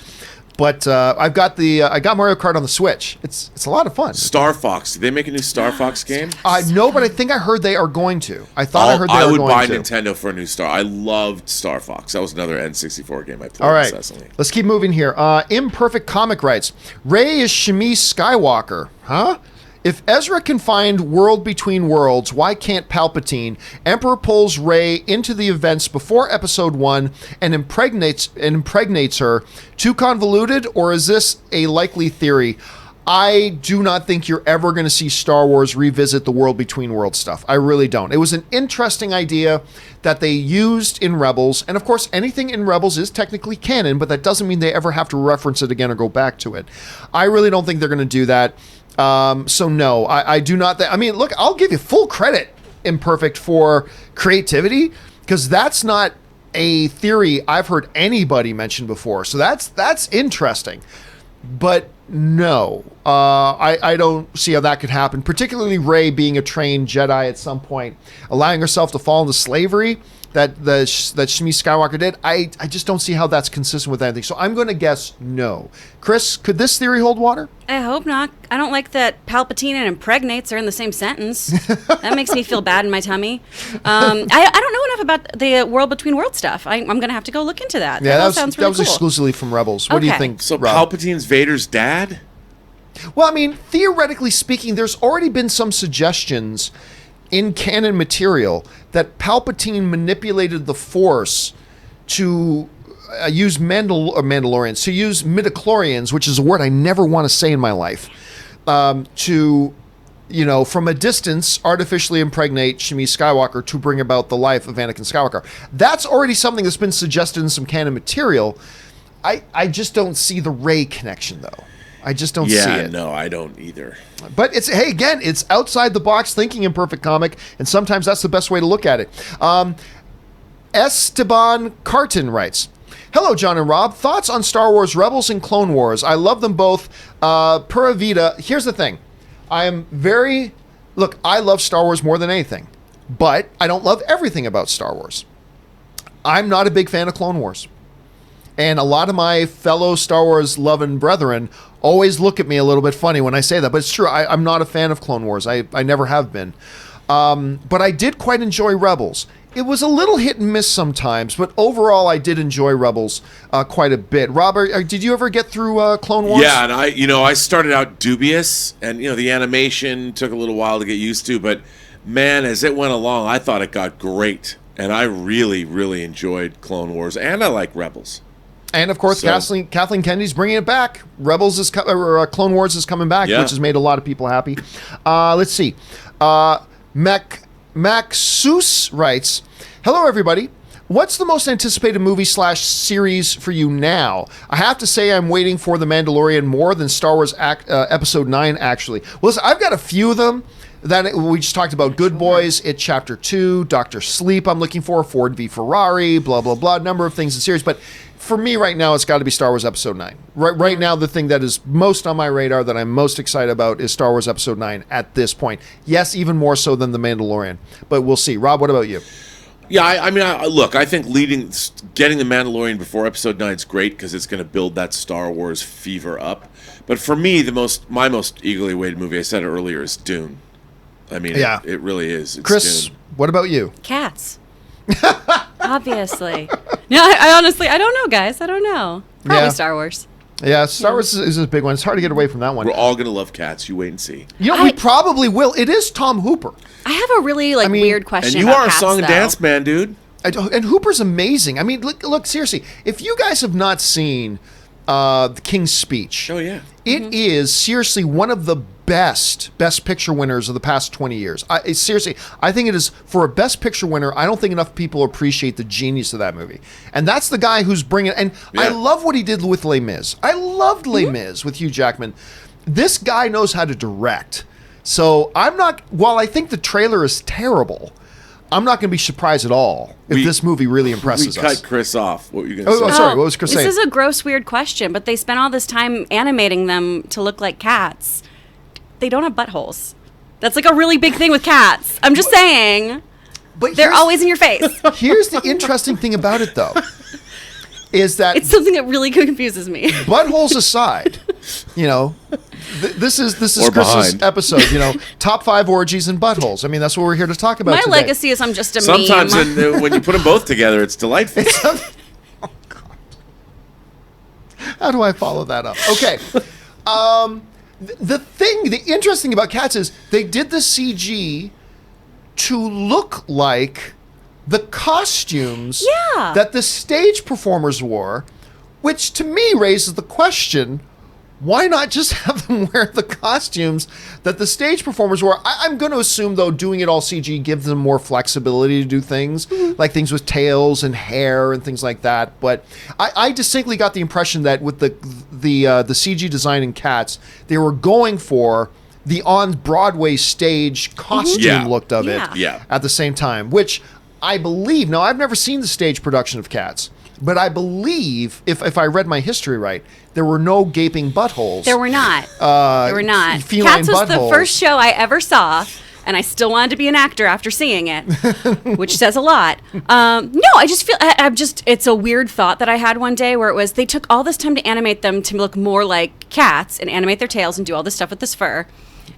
But I got Mario Kart on the Switch. It's a lot of fun. Star Fox. Did they make a new Star Fox game? No, but I think I heard they are going to. I thought I heard they I were would going buy to. Nintendo for a new Star. I loved Star Fox. That was another N64 game I played All right, incessantly. let's keep moving here. Imperfect Comic writes, Rey is Shmi Skywalker, huh? If Ezra can find world between worlds, why can't Palpatine? Emperor pulls Rey into the events before Episode 1 and impregnates her. Too convoluted, or is this a likely theory? I do not think you're ever going to see Star Wars revisit the world between worlds stuff. I really don't. It was an interesting idea that they used in Rebels, and of course anything in Rebels is technically canon, but that doesn't mean they ever have to reference it again or go back to it. I really don't think they're going to do that. So no, I do not. I mean, look, I'll give you full credit, Imperfect, for creativity, because that's not a theory I've heard anybody mention before. So that's interesting. But no, I don't see how that could happen, particularly Rey being a trained Jedi at some point, allowing herself to fall into slavery that Shmi Skywalker did. I just don't see how that's consistent with anything. So I'm going to guess no. Chris, could this theory hold water? I hope not. I don't like that Palpatine and impregnates are in the same sentence. That makes me feel bad in my tummy. I don't know enough about the world between worlds stuff. I'm going to have to go look into that. Yeah, that sounds really that was cool. exclusively from Rebels. What do you Okay. think, So Rob? Palpatine's Vader's dad? Well, I mean, theoretically speaking, there's already been some suggestions in canon material that Palpatine manipulated the Force to use Mandalorians, to use midichlorians, which is a word I never want to say in my life, to from a distance, artificially impregnate Shmi Skywalker to bring about the life of Anakin Skywalker. That's already something that's been suggested in some canon material. I just don't see the Rey connection, though. I just don't see it. Yeah, no, I don't either. But it's outside the box thinking in Perfect Comic, and sometimes that's the best way to look at it. Esteban Carton writes, "Hello, John and Rob. Thoughts on Star Wars Rebels and Clone Wars? I love them both. Pura Vida." Here's the thing. I love Star Wars more than anything, but I don't love everything about Star Wars. I'm not a big fan of Clone Wars. And a lot of my fellow Star Wars loving brethren always look at me a little bit funny when I say that. But it's true. I'm not a fan of Clone Wars. I never have been. But I did quite enjoy Rebels. It was a little hit and miss sometimes, but overall I did enjoy Rebels quite a bit. Robert, did you ever get through Clone Wars? Yeah, and I started out dubious, and the animation took a little while to get used to, but man, as it went along, I thought it got great, and I really, really enjoyed Clone Wars, and I like Rebels. And of course, Kathleen Kennedy's bringing it back. Clone Wars is coming back, which has made a lot of people happy. Let's see. Maxus writes, "Hello, everybody. What's the most anticipated movie / series for you now? I have to say I'm waiting for The Mandalorian more than Star Wars Episode 9, actually." Well, listen, I've got a few of them. That we just talked about. Good Boys, It Chapter 2, Dr. Sleep I'm looking for, Ford v. Ferrari, blah, blah, blah, number of things in series. But for me right now, it's got to be Star Wars Episode 9. Right now, the thing that is most on my radar that I'm most excited about is Star Wars Episode 9 at this point. Yes, even more so than The Mandalorian. But we'll see. Rob, what about you? Yeah, I think getting The Mandalorian before Episode 9 is great because it's going to build that Star Wars fever up. But for me, my most eagerly awaited movie, I said it earlier, is Dune. I mean, it really is. It's Chris, Dune. what about you? Cats. Obviously. No, I honestly, I don't know, guys. I don't know. Probably Star Wars. Yeah, Star Wars is a big one. It's hard to get away from that one. We're all going to love cats. You wait and see. We probably will. It is Tom Hooper. I have a really weird question. And you about are a cats, song and though. dance man, dude. And Hooper's amazing. I mean, look, seriously. If you guys have not seen The King's Speech, Oh yeah, it is seriously one of the best Picture winners of the past 20 years. I think it is, for a Best Picture winner, I don't think enough people appreciate the genius of that movie. And that's the guy who's bringing, and I love what he did with Les Mis. I loved Les Mis with Hugh Jackman. This guy knows how to direct. So while I think the trailer is terrible, I'm not going to be surprised at all if this movie really impresses us. We cut Chris off. What were you going to say? Oh, sorry. What was Chris saying? This is a gross, weird question, but they spent all this time animating them to look like cats. They don't have buttholes. That's a really big thing with cats. I'm just saying. But they're always in your face. Here's the interesting thing about it, though, is that it's something that really confuses me. Buttholes aside, this is Chris's behind. episode. Top 5 orgies and buttholes. I mean, that's what we're here to talk about. My today. legacy is I'm just a Sometimes meme. when you put them both together, it's delightful. Oh God! How do I follow that up? Okay. The interesting about cats is they did the CG to look like the costumes that the stage performers wore, which to me raises the question, why not just have them wear the costumes that the stage performers wore? I'm going to assume, though, doing it all CG gives them more flexibility to do things, like things with tails and hair and things like that. But I distinctly got the impression that with the CG design in Cats, they were going for the on-Broadway stage costume look of it at the same time, which I believe, now I've never seen the stage production of Cats, but I believe, if I read my history right, there were no gaping buttholes. There were not. There were not. Cats was the first show I ever saw, and I still wanted to be an actor after seeing it, which says a lot. No, I just feel, it's a weird thought that I had one day where it was, they took all this time to animate them to look more like cats and animate their tails and do all this stuff with this fur.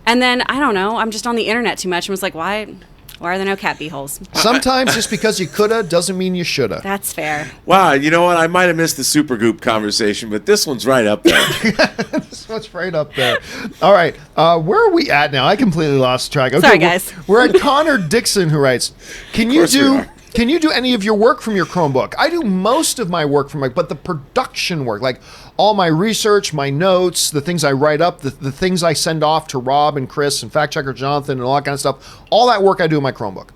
And then, I don't know, I'm just on the internet too much and was like, why are there no cat beeholes? Sometimes just because you coulda doesn't mean you shoulda. That's fair. Wow, you know what? I might have missed the Supergoop conversation, but this one's right up there. This one's right up there. All right, where are we at now? I completely lost track. Okay, Sorry, guys. We're at Connor Dixon, who writes, "Can you do Can you do any of your work from your Chromebook? I do most of my work from but the production work, like all my research, my notes, the things I write up, the things I send off to Rob and Chris and fact checker Jonathan and all that kind of stuff, all that work I do in my Chromebook.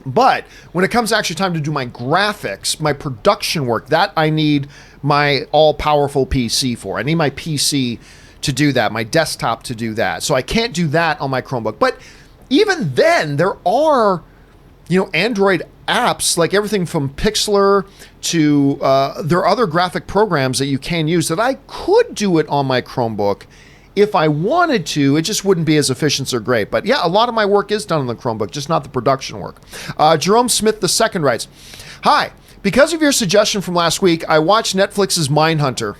But when it comes to actually time to do my graphics, my production work, that I need my all-powerful PC for. I need my PC to do that, my desktop to do that. So I can't do that on my Chromebook. But even then, there are, Android apps, like everything from Pixlr to there are other graphic programs that you can use that I could do it on my Chromebook if I wanted to. It just wouldn't be as efficient or great. But yeah, a lot of my work is done on the Chromebook, just not the production work. Jerome Smith II writes, "Hi, because of your suggestion from last week, I watched Netflix's Mindhunter.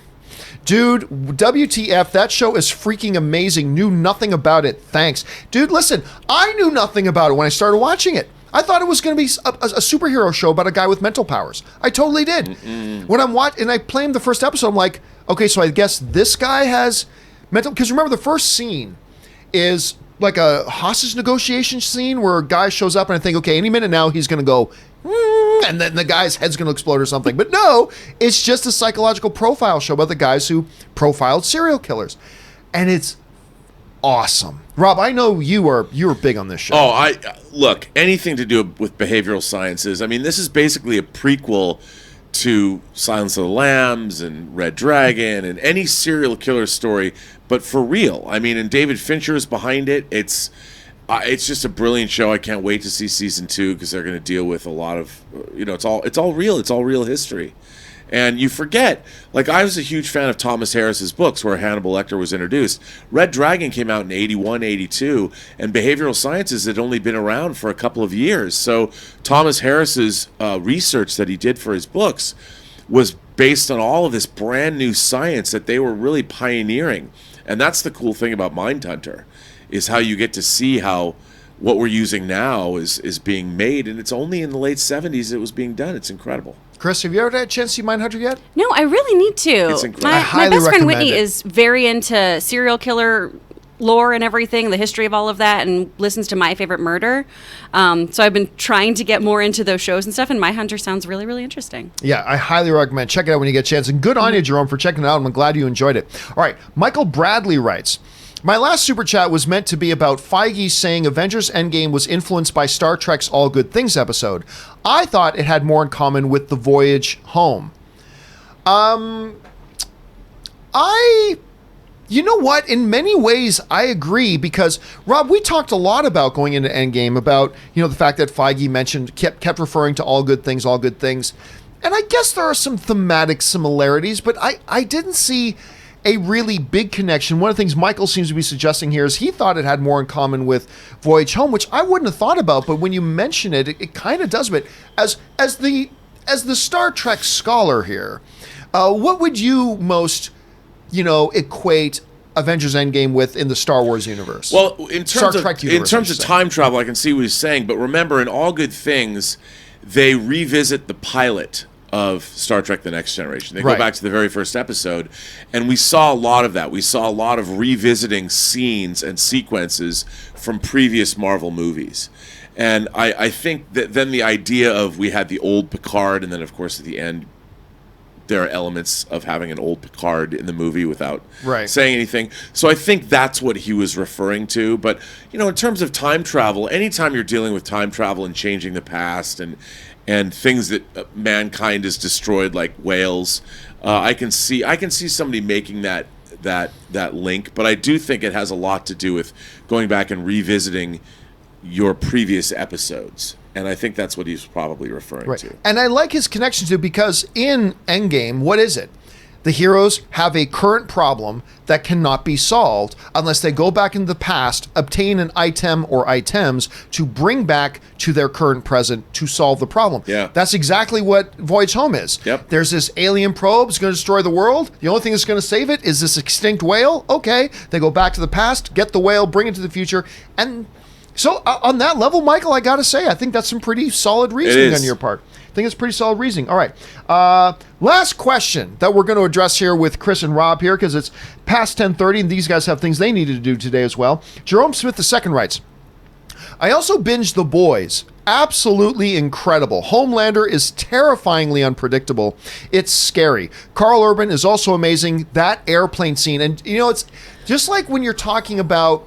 Dude, WTF, that show is freaking amazing. Knew nothing about it. Thanks." Dude, listen, I knew nothing about it when I started watching it. I thought it was going to be a superhero show about a guy with mental powers. I totally did. When I'm watching, and I played the first episode, I'm like, okay, so I guess this guy has mental, because remember the first scene is like a hostage negotiation scene where a guy shows up and I think, okay, any minute now he's going to go, and then the guy's head's going to explode or something. But no, it's just a psychological profile show about the guys who profiled serial killers. And it's awesome. Rob, I know you were big on this show. Oh, look, anything to do with behavioral sciences. I mean, this is basically a prequel to Silence of the Lambs and Red Dragon and any serial killer story, but for real. I mean, and David Fincher is behind it. It's just a brilliant show. I can't wait to see season 2 because they're going to deal with a lot of, it's all real. It's all real history. And you forget, like, I was a huge fan of Thomas Harris's books where Hannibal Lecter was introduced. Red Dragon came out in 81, 82, and behavioral sciences had only been around for a couple of years. So Thomas Harris's research that he did for his books was based on all of this brand new science that they were really pioneering. And that's the cool thing about Mindhunter, is how you get to see how what we're using now is being made, and it's only in the late 70s it was being done. It's incredible. Chris, have you ever had a chance to see Mindhunter yet? No, I really need to. It's incredible. My best friend Whitney is very into serial killer lore and everything, the history of all of that, and listens to My Favorite Murder. So I've been trying to get more into those shows and stuff, and Mindhunter sounds really, really interesting. Yeah, I highly recommend. Check it out when you get a chance. And good on you, Jerome, for checking it out. I'm glad you enjoyed it. All right, Michael Bradley writes, "My last super chat was meant to be about Feige saying Avengers Endgame was influenced by Star Trek's All Good Things episode. I thought it had more in common with The Voyage Home." You know what? In many ways, I agree because, Rob, we talked a lot about going into Endgame about, the fact that Feige kept referring to all good things. And I guess there are some thematic similarities, but I didn't see a really big connection. One of the things Michael seems to be suggesting here is he thought it had more in common with Voyage Home, which I wouldn't have thought about, but when you mention it, it kind of does. But as the Star Trek scholar here, what would you most, equate Avengers Endgame with in the Star Wars universe? Well, in terms of time travel, I can see what he's saying, but remember, in All Good Things, they revisit the pilot of Star Trek The Next Generation. They go back to the very first episode, and we saw a lot of that. We saw a lot of revisiting scenes and sequences from previous Marvel movies. And I think that then the idea of we had the old Picard, and then, of course, at the end, there are elements of having an old Picard in the movie without saying anything. So I think that's what he was referring to. But, in terms of time travel, anytime you're dealing with time travel and changing the past and things that mankind has destroyed, like whales, I can see somebody making that link. But I do think it has a lot to do with going back and revisiting your previous episodes. And I think that's what he's probably referring to. And I like his connection to, because in Endgame, what is it? The heroes have a current problem that cannot be solved unless they go back into the past, obtain an item or items to bring back to their current present to solve the problem. Yeah. That's exactly what Voyage Home is. Yep. There's this alien probe that's going to destroy the world. The only thing that's going to save it is this extinct whale. Okay. They go back to the past, get the whale, bring it to the future. And so on that level, Michael, I got to say, I think that's some pretty solid reasoning on your part. I think it's pretty solid reasoning. All right. Last question that we're going to address here with Chris and Rob here, because it's past 10:30 and these guys have things they needed to do today as well. Jerome Smith II writes, I also binged The Boys. Absolutely incredible. Homelander is terrifyingly unpredictable. It's scary. Carl Urban is also amazing. That airplane scene. And, it's just like when you're talking about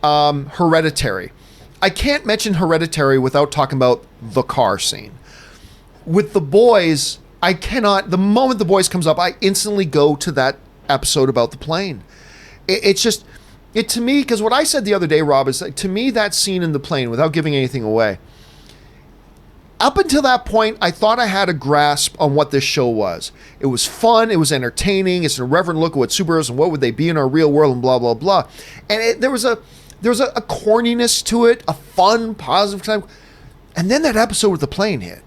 Hereditary. I can't mention Hereditary without talking about the car scene. With The Boys, I cannot. The moment The Boys comes up, I instantly go to that episode about the plane. It's just, to me, because what I said the other day, Rob, is that to me, that scene in the plane, without giving anything away, up until that point, I thought I had a grasp on what this show was. It was fun. It was entertaining. It's an irreverent look at what superheroes and what would they be in our real world and blah, blah, blah. And there was a corniness to it, a fun, positive time. And then that episode with the plane hit.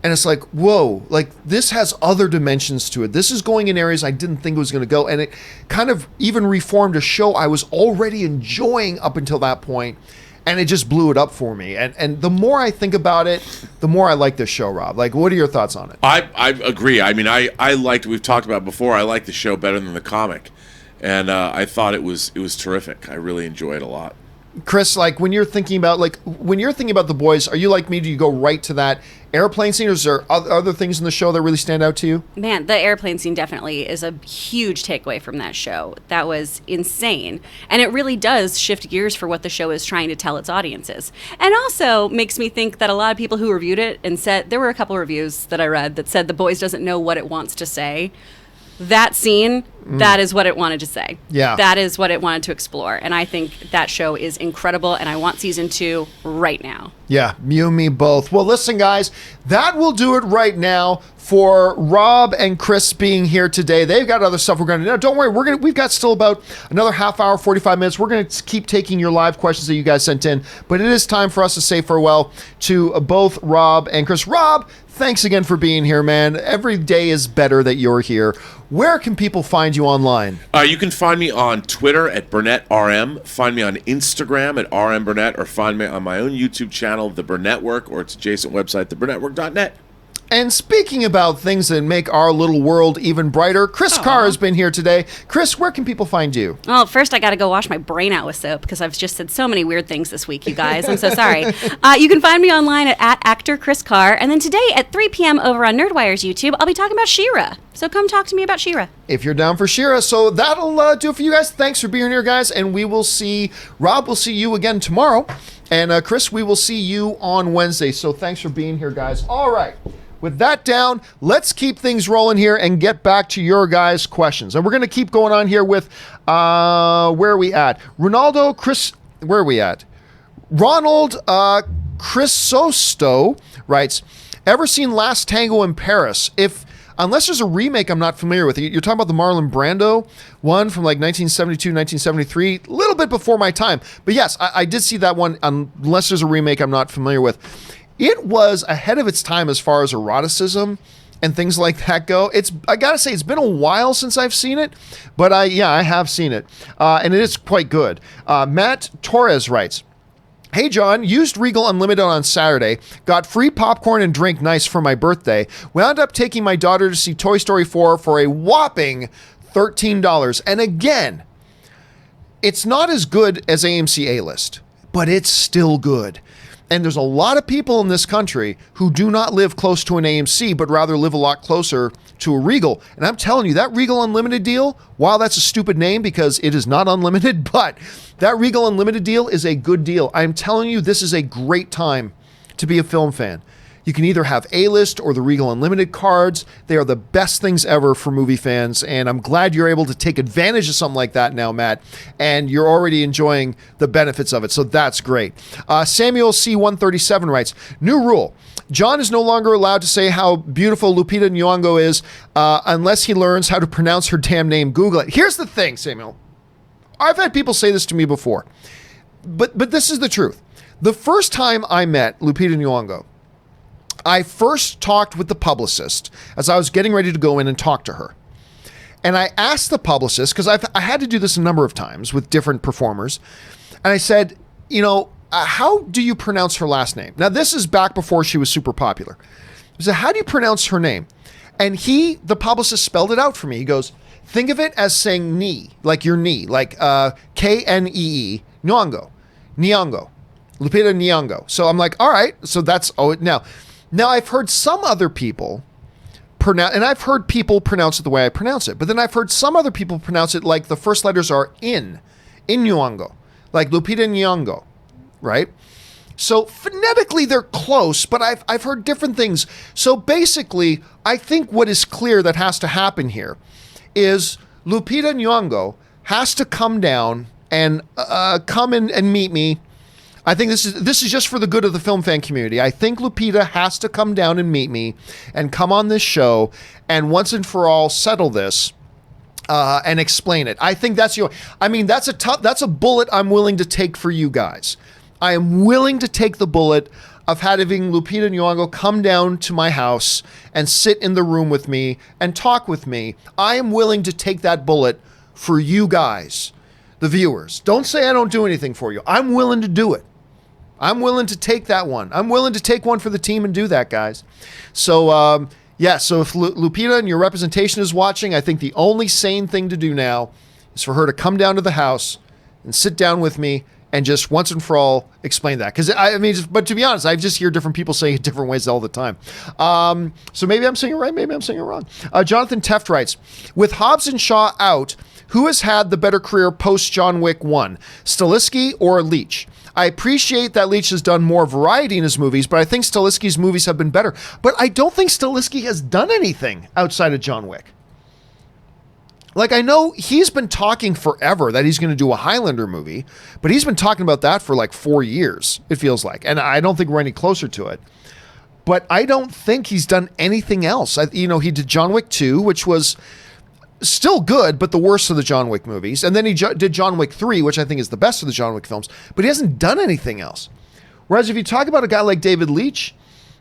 And it's like, whoa, like this has other dimensions to it. This is going in areas I didn't think it was going to go. And it kind of even reformed a show I was already enjoying up until that point. And it just blew it up for me. And the more I think about it, the more I like this show, Rob. Like, what are your thoughts on it? I agree. I mean, I liked, we've talked about before, I liked the show better than the comic. And I thought it was terrific. I really enjoyed it a lot. Chris, like when you're thinking about The Boys, are you like me? Do you go right to that airplane scene, or is there other things in the show that really stand out to you? Man, the airplane scene definitely is a huge takeaway from that show. That was insane. And it really does shift gears for what the show is trying to tell its audiences. And also makes me think that a lot of people who reviewed it and said, there were a couple of reviews that I read that said The Boys doesn't know what it wants to say. That scene, that is what it wanted to say. Yeah. That is what it wanted to explore. And I think that show is incredible, and I want season 2 right now. Yeah, you and me both. Well, listen, guys, that will do it right now for Rob and Chris being here today. They've got other stuff we're going to do. Don't worry, we've got still about another half hour, 45 minutes. We're going to keep taking your live questions that you guys sent in, but it is time for us to say farewell to both Rob and Chris. Rob, thanks again for being here, man. Every day is better that you're here. Where can people find you online? You can find me on Twitter at BurnettRM, find me on Instagram at RMBurnett, or find me on my own YouTube channel, The Burnett Work, or its adjacent website, theburnettwork.net. And speaking about things that make our little world even brighter, Chris Carr has been here today. Chris, where can people find you? Well, first I got to go wash my brain out with soap because I've just said so many weird things this week, you guys. I'm so sorry. You can find me online at actor Chris Carr. And then today at 3 p.m. over on Nerdwire's YouTube, I'll be talking about She-Ra. So come talk to me about She-Ra. If you're down for She-Ra. So that'll do it for you guys. Thanks for being here, guys. And we will see, Rob, we'll see you again tomorrow. And Chris, we will see you on Wednesday. So thanks for being here, guys. All right. With that down, let's keep things rolling here and get back to your guys' questions. And we're going to keep going on here with, where are we at? Ronaldo, Chris, where are we at? Ronald Chrysosto writes, ever seen Last Tango in Paris? Unless there's a remake I'm not familiar with. You're talking about the Marlon Brando one from like 1972, 1973, a little bit before my time. But yes, I did see that one, unless there's a remake I'm not familiar with. It was ahead of its time as far as eroticism and things like that go. I gotta say, it's been a while since I've seen it, but I have seen it. And it is quite good. Matt Torres writes, hey John, used Regal Unlimited on Saturday, got free popcorn and drink nice for my birthday, wound up taking my daughter to see Toy Story 4 for a whopping $13. And again, it's not as good as AMC A-List, but it's still good. And there's a lot of people in this country who do not live close to an AMC, but rather live a lot closer to a Regal. And I'm telling you, that Regal Unlimited deal, while that's a stupid name because it is not unlimited, but that Regal Unlimited deal is a good deal. I'm telling you, this is a great time to be a film fan. You can either have A-List or the Regal Unlimited cards. They are the best things ever for movie fans, and I'm glad you're able to take advantage of something like that now, Matt, and you're already enjoying the benefits of it, so that's great. Samuel C137 writes, new rule. John is no longer allowed to say how beautiful Lupita Nyong'o is unless he learns how to pronounce her damn name. Google it. Here's the thing, Samuel. I've had people say this to me before, but this is the truth. The first time I met Lupita Nyong'o, I first talked with the publicist as I was getting ready to go in and talk to her. And I asked the publicist, because I had to do this a number of times with different performers, and I said, how do you pronounce her last name? Now, this is back before she was super popular. I said, how do you pronounce her name? And the publicist spelled it out for me. He goes, think of it as saying knee, like your knee, like Knee, Nyong'o. Lupita Nyong'o. So I'm like, all right, so that's now I've heard some other people pronounce, and I've heard people pronounce it the way I pronounce it, but then I've heard some other people pronounce it like the first letters are in Nyong'o, like Lupita Nyong'o, right? So phonetically they're close, but I've heard different things. So basically, I think what is clear that has to happen here is Lupita Nyong'o has to come down and come in and meet me. I think this is just for the good of the film fan community. I think Lupita has to come down and meet me and come on this show and once and for all settle this and explain it. I think that's that's a bullet I'm willing to take for you guys. I am willing to take the bullet of having Lupita Nyong'o come down to my house and sit in the room with me and talk with me. I am willing to take that bullet for you guys, the viewers. Don't say I don't do anything for you. I'm willing to do it. I'm willing to take that one. I'm willing to take one for the team and do that, guys. So, so if Lupita and your representation is watching, I think the only sane thing to do now is for her to come down to the house and sit down with me and just once and for all explain that. Because but to be honest, I just hear different people saying it different ways all the time. So maybe I'm saying it right, maybe I'm saying it wrong. Jonathan Teft writes, with Hobbs and Shaw out, who has had the better career post John Wick 1, Stilisky or Leach? I appreciate that Leach has done more variety in his movies, but I think Stilisky's movies have been better. But I don't think Stilisky has done anything outside of John Wick. Like, I know he's been talking forever that he's going to do a Highlander movie, but he's been talking about that for like 4 years, it feels like. And I don't think we're any closer to it. But I don't think he's done anything else. He did John Wick 2, which was still good, but the worst of the John Wick movies. And then he did John Wick 3, which I think is the best of the John Wick films. But he hasn't done anything else. Whereas if you talk about a guy like David Leitch,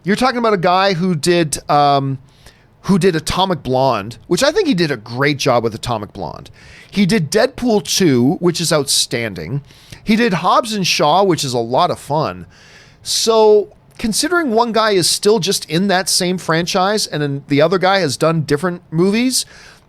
you're talking about a guy who did Atomic Blonde, which I think he did a great job with Atomic Blonde. He did Deadpool 2, which is outstanding. He did Hobbs and Shaw, which is a lot of fun. So considering one guy is still just in that same franchise and then the other guy has done different movies,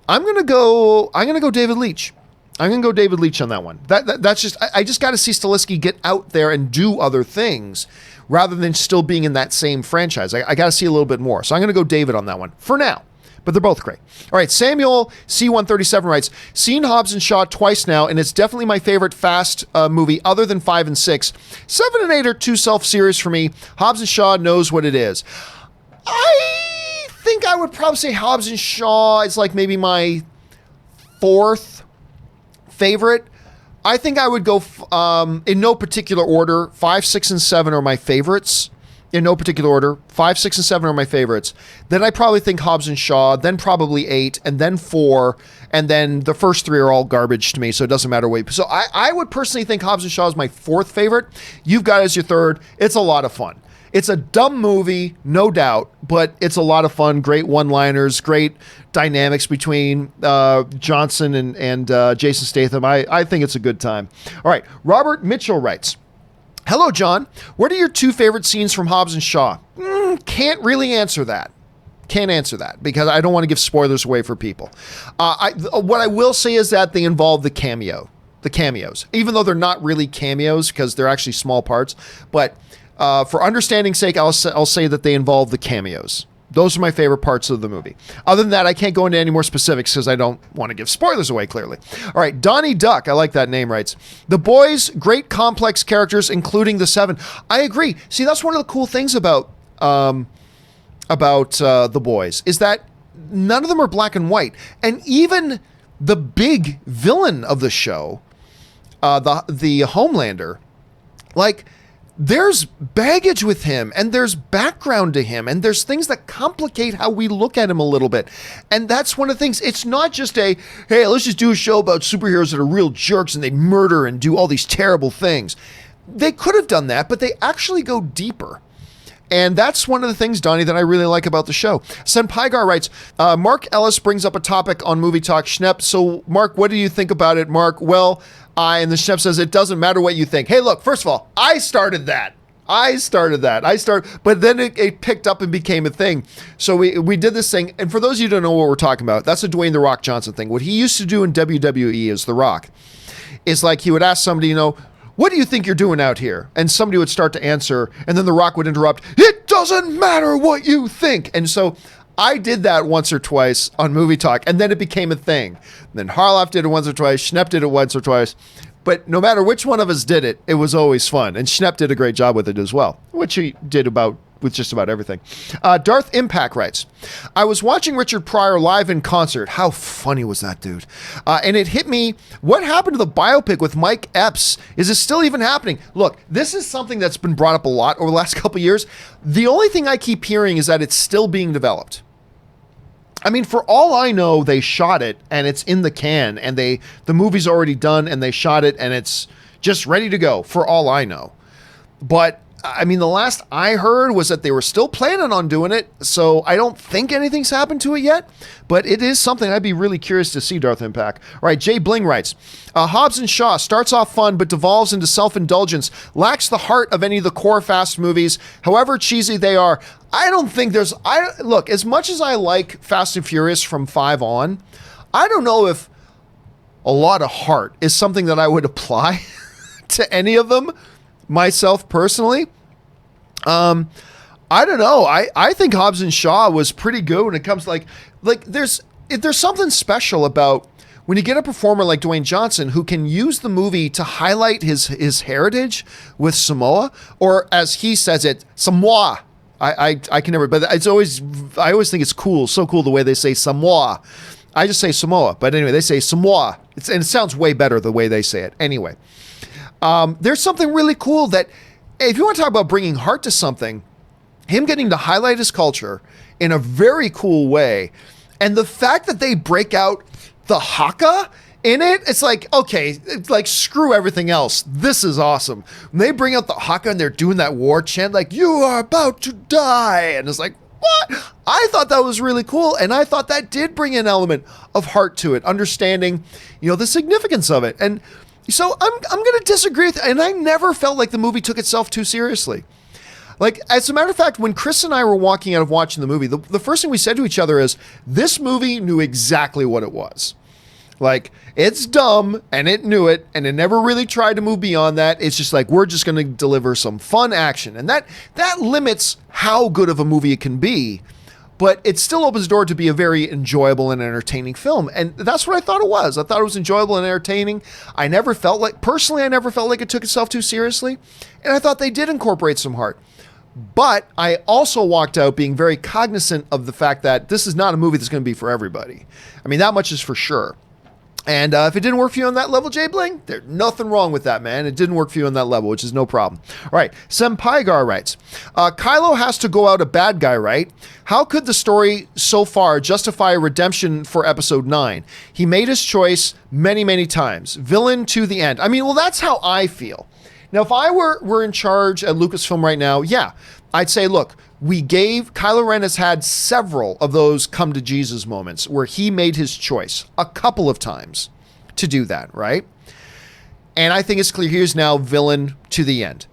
I'm gonna go David Leitch. I'm gonna go David Leitch on that one. That's just I just got to see Stilisky get out there and do other things rather than still being in that same franchise. I got to see a little bit more. So I'm gonna go David on that one for now. But they're both great. All right, Samuel C137 writes, seen Hobbs and Shaw twice now, and it's definitely my favorite Fast movie other than 5 and 6. 7 and 8 are too self-serious for me. Hobbs and Shaw knows what it is. I think I would probably say Hobbs and Shaw is like maybe my 4th favorite. I think I would go in no particular order. 5, 6, and 7 are my favorites. In no particular order. 5, 6, and 7 are my favorites. Then I probably think Hobbs and Shaw, then probably 8, and then 4, and then the first 3 are all garbage to me, so it doesn't matter what. So I would personally think Hobbs and Shaw is my 4th favorite. You've got it as your 3rd. It's a lot of fun. It's a dumb movie, no doubt, but it's a lot of fun. Great one-liners, great dynamics between Johnson and Jason Statham. I think it's a good time. All right, Robert Mitchell writes, hello, John. What are your 2 favorite scenes from Hobbs and Shaw? Can't really answer that. Can't answer that because I don't want to give spoilers away for people. What I will say is that they involve the cameos, even though they're not really cameos because they're actually small parts. But for understanding's sake, I'll say that they involve the cameos. Those are my favorite parts of the movie. Other than that, I can't go into any more specifics because I don't want to give spoilers away, clearly. All right, Donnie Duck, I like that name, writes, the boys, great complex characters, including the 7. I agree. See, that's one of the cool things about the boys, is that none of them are black and white. And even the big villain of the show, the Homelander, like, there's baggage with him and there's background to him and there's things that complicate how we look at him a little bit. And that's one of the things. It's not just hey, let's just do a show about superheroes that are real jerks and they murder and do all these terrible things. They could have done that, but they actually go deeper. And that's one of the things, Donnie, that I really like about the show. Senpaigar writes, Mark Ellis brings up a topic on Movie Talk Schnepp. So, Mark, what do you think about it, Mark? Well, and the Schnepp says, it doesn't matter what you think. Hey, look, first of all, I started that. But then it picked up and became a thing. So we did this thing. And for those of you who don't know what we're talking about, that's a Dwayne The Rock Johnson thing. What he used to do in WWE as The Rock is like he would ask somebody, what do you think you're doing out here? And somebody would start to answer, and then The Rock would interrupt, it doesn't matter what you think. And so I did that once or twice on Movie Talk, and then it became a thing. And then Harloff did it once or twice, Schnepp did it once or twice. But no matter which one of us did it, it was always fun. And Schnepp did a great job with it as well, which he did with just about everything. Darth Impact writes, I was watching Richard Pryor live in concert. How funny was that, dude? And it hit me, what happened to the biopic with Mike Epps? Is it still even happening? Look, this is something that's been brought up a lot over the last couple of years. The only thing I keep hearing is that it's still being developed. I mean, for all I know, they shot it and it's in the can, and the movie's already done and they shot it and it's just ready to go, for all I know. But I mean, the last I heard was that they were still planning on doing it, so I don't think anything's happened to it yet, but it is something I'd be really curious to see, Darth Impact. All right, Jay Bling writes, Hobbs and Shaw starts off fun but devolves into self-indulgence, lacks the heart of any of the core Fast movies, however cheesy they are. I don't think look, as much as I like Fast and Furious from 5 on, I don't know if a lot of heart is something that I would apply to any of them. Myself personally, I don't know. I think Hobbs and Shaw was pretty good when it comes to like there's something special about when you get a performer like Dwayne Johnson who can use the movie to highlight his heritage with Samoa, or as he says it, Samoa. I can never, but I always think it's cool, so cool the way they say Samoa. I just say Samoa, but anyway, they say Samoa. And it sounds way better the way they say it. Anyway. There's something really cool that, if you want to talk about bringing heart to something, him getting to highlight his culture in a very cool way, and the fact that they break out the haka in it, it's like, okay, it's like, screw everything else. This is awesome. When they bring out the haka and they're doing that war chant, like, you are about to die. And it's like, what? I thought that was really cool. And I thought that did bring an element of heart to it, understanding, the significance of it. And so I'm going to disagree with, and I never felt like the movie took itself too seriously. Like, as a matter of fact, when Chris and I were walking out of watching the movie, the first thing we said to each other is, this movie knew exactly what it was. Like, it's dumb, and it knew it, and it never really tried to move beyond that. It's just like, we're just going to deliver some fun action. And that limits how good of a movie it can be. But it still opens the door to be a very enjoyable and entertaining film. And that's what I thought it was. I thought it was enjoyable and entertaining. I never felt like it took itself too seriously. And I thought they did incorporate some heart. But I also walked out being very cognizant of the fact that this is not a movie that's going to be for everybody. I mean, that much is for sure. And if it didn't work for you on that level, Jay Bling, there's nothing wrong with that, man. It didn't work for you on that level, which is no problem. All right, Sempaigar writes, Kylo has to go out a bad guy, right? How could the story so far justify a redemption for episode 9? He made his choice many, many times. Villain to the end. I mean, well, that's how I feel. Now, if I were in charge at Lucasfilm right now, yeah, I'd say, look, Kylo Ren has had several of those come to Jesus moments where he made his choice a couple of times to do that, right? And I think it's clear he is now villain to the end.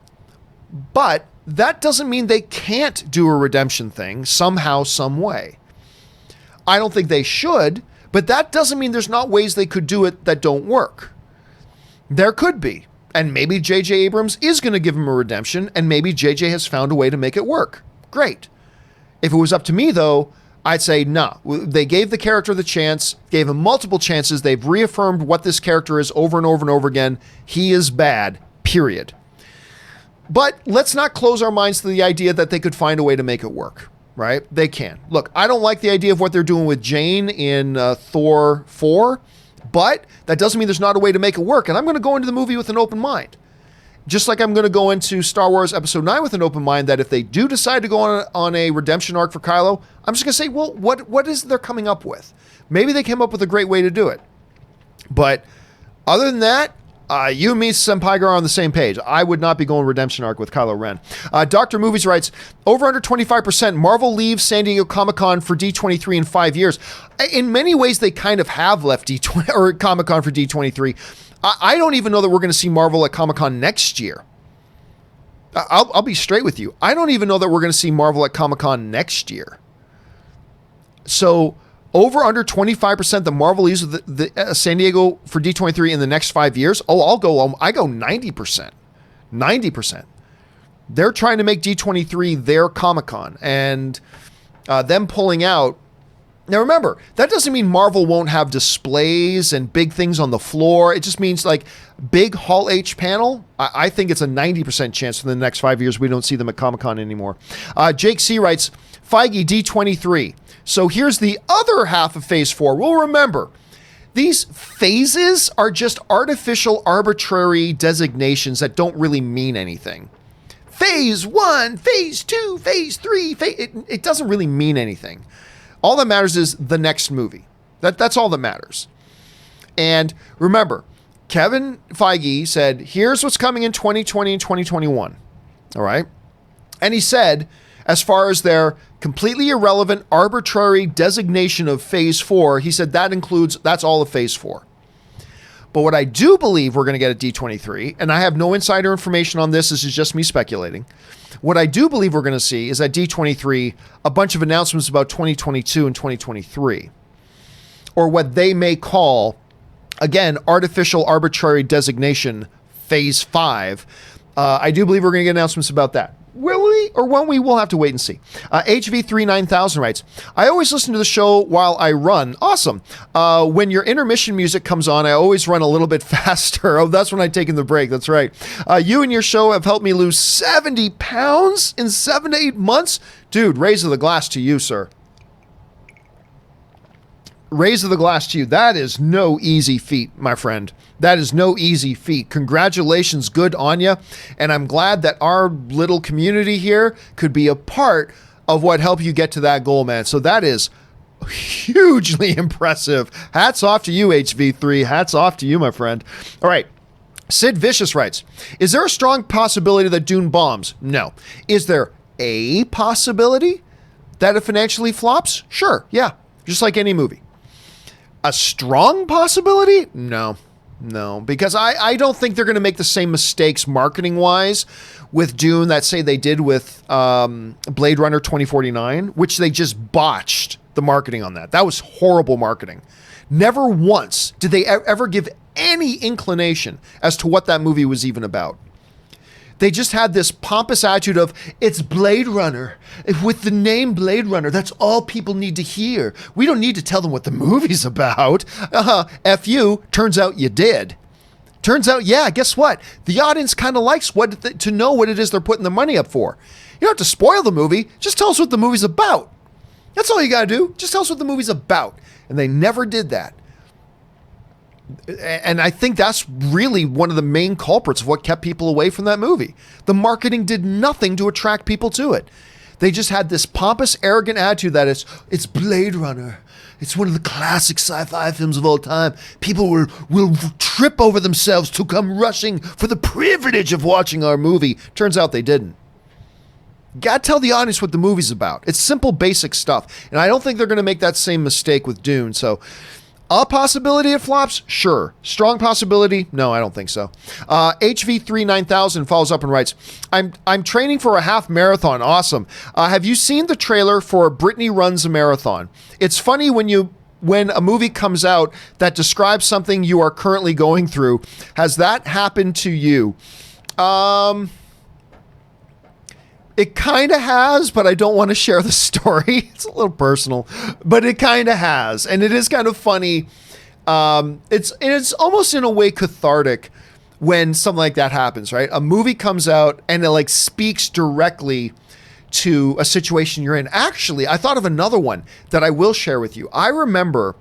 But that doesn't mean they can't do a redemption thing somehow, some way. I don't think they should, but that doesn't mean there's not ways they could do it that don't work. There could be. And maybe J.J. Abrams is going to give him a redemption, and maybe J.J. has found a way to make it work. Great. If it was up to me, though, I'd say, no. They gave the character the chance, gave him multiple chances. They've reaffirmed what this character is over and over and over again. He is bad, period. But let's not close our minds to the idea that they could find a way to make it work, right? They can. Look, I don't like the idea of what they're doing with Jane in Thor 4, but that doesn't mean there's not a way to make it work. And I'm going to go into the movie with an open mind. Just like I'm going to go into Star Wars Episode 9 with an open mind, that if they do decide to go on a redemption arc for Kylo, I'm just going to say, well, what is they're coming up with? Maybe they came up with a great way to do it. But other than that, you and me, Sempaigar, are on the same page. I would not be going redemption arc with Kylo Ren. Dr. Movies writes, over under 25%, Marvel leaves San Diego Comic-Con for D23 in 5 years. In many ways, they kind of have left D20 or Comic-Con for D23. I don't even know that we're going to see Marvel at Comic-Con next year. I'll be straight with you. I don't even know that we're going to see Marvel at Comic-Con next year. So over under 25% the Marvel leaves the San Diego for D23 in the next 5 years. Oh, I go 90%. 90%. They're trying to make D23 their Comic-Con, and them pulling out. Now remember, that doesn't mean Marvel won't have displays and big things on the floor. It just means like big Hall H panel. I think it's a 90% chance for the next 5 years we don't see them at Comic-Con anymore. Jake C. writes, Feige D23. So here's the other half of Phase 4. We'll remember, these phases are just artificial, arbitrary designations that don't really mean anything. Phase 1, Phase 2, Phase 3, it doesn't really mean anything. All that matters is the next movie. That's all that matters. And remember, Kevin Feige said, here's what's coming in 2020 and 2021. All right? And he said, as far as their completely irrelevant, arbitrary designation of Phase 4, he said that's all of Phase 4. But what I do believe we're going to get at D23, and I have no insider information on this is just me speculating. What I do believe we're going to see is at D23 a bunch of announcements about 2022 and 2023, or what they may call, again, artificial arbitrary designation Phase 5. I do believe we're going to get announcements about that. Will we or won't we? We'll have to wait and see. HV39000 writes, I always listen to the show while I run. Awesome. When your intermission music comes on, I always run a little bit faster. Oh, that's when I take in the break. That's right. You and your show have helped me lose 70 pounds in 7 to 8 months. Dude, raise the glass to you, sir. Raise the glass to you. That is no easy feat, my friend. That is no easy feat. Congratulations, good on you. And I'm glad that our little community here could be a part of what helped you get to that goal, man. So that is hugely impressive. Hats off to you, HV3. Hats off to you, my friend. All right. Sid Vicious writes, is there a strong possibility that Dune bombs? No. Is there a possibility that it financially flops? Sure. Yeah. Just like any movie. A strong possibility? No, because I don't think they're going to make the same mistakes marketing-wise with Dune that say they did with Blade Runner 2049, which they just botched the marketing on that. That was horrible marketing. Never once did they ever give any inclination as to what that movie was even about. They just had this pompous attitude of, it's Blade Runner. With the name Blade Runner, that's all people need to hear. We don't need to tell them what the movie's about. F you. Turns out you did. Turns out, yeah, guess what? The audience kind of likes to know what it is they're putting the money up for. You don't have to spoil the movie. Just tell us what the movie's about. That's all you got to do. Just tell us what the movie's about. And they never did that. And I think that's really one of the main culprits of what kept people away from that movie. The marketing did nothing to attract people to it. They just had this pompous, arrogant attitude that it's Blade Runner. It's one of the classic sci-fi films of all time. People will trip over themselves to come rushing for the privilege of watching our movie. Turns out they didn't. Gotta tell the audience what the movie's about. It's simple, basic stuff. And I don't think they're going to make that same mistake with Dune. So, a possibility it flops? Sure. Strong possibility? No, I don't think so. HV39000 follows up and writes, I'm training for a half marathon. Awesome. Have you seen the trailer for Brittany Runs a Marathon? It's funny when a movie comes out that describes something you are currently going through. Has that happened to you? It kind of has, but I don't want to share the story. It's a little personal, but it kind of has. And it is kind of funny. It's almost in a way cathartic when something like that happens, right? A movie comes out and it like speaks directly to a situation you're in. Actually, I thought of another one that I will share with you. I remember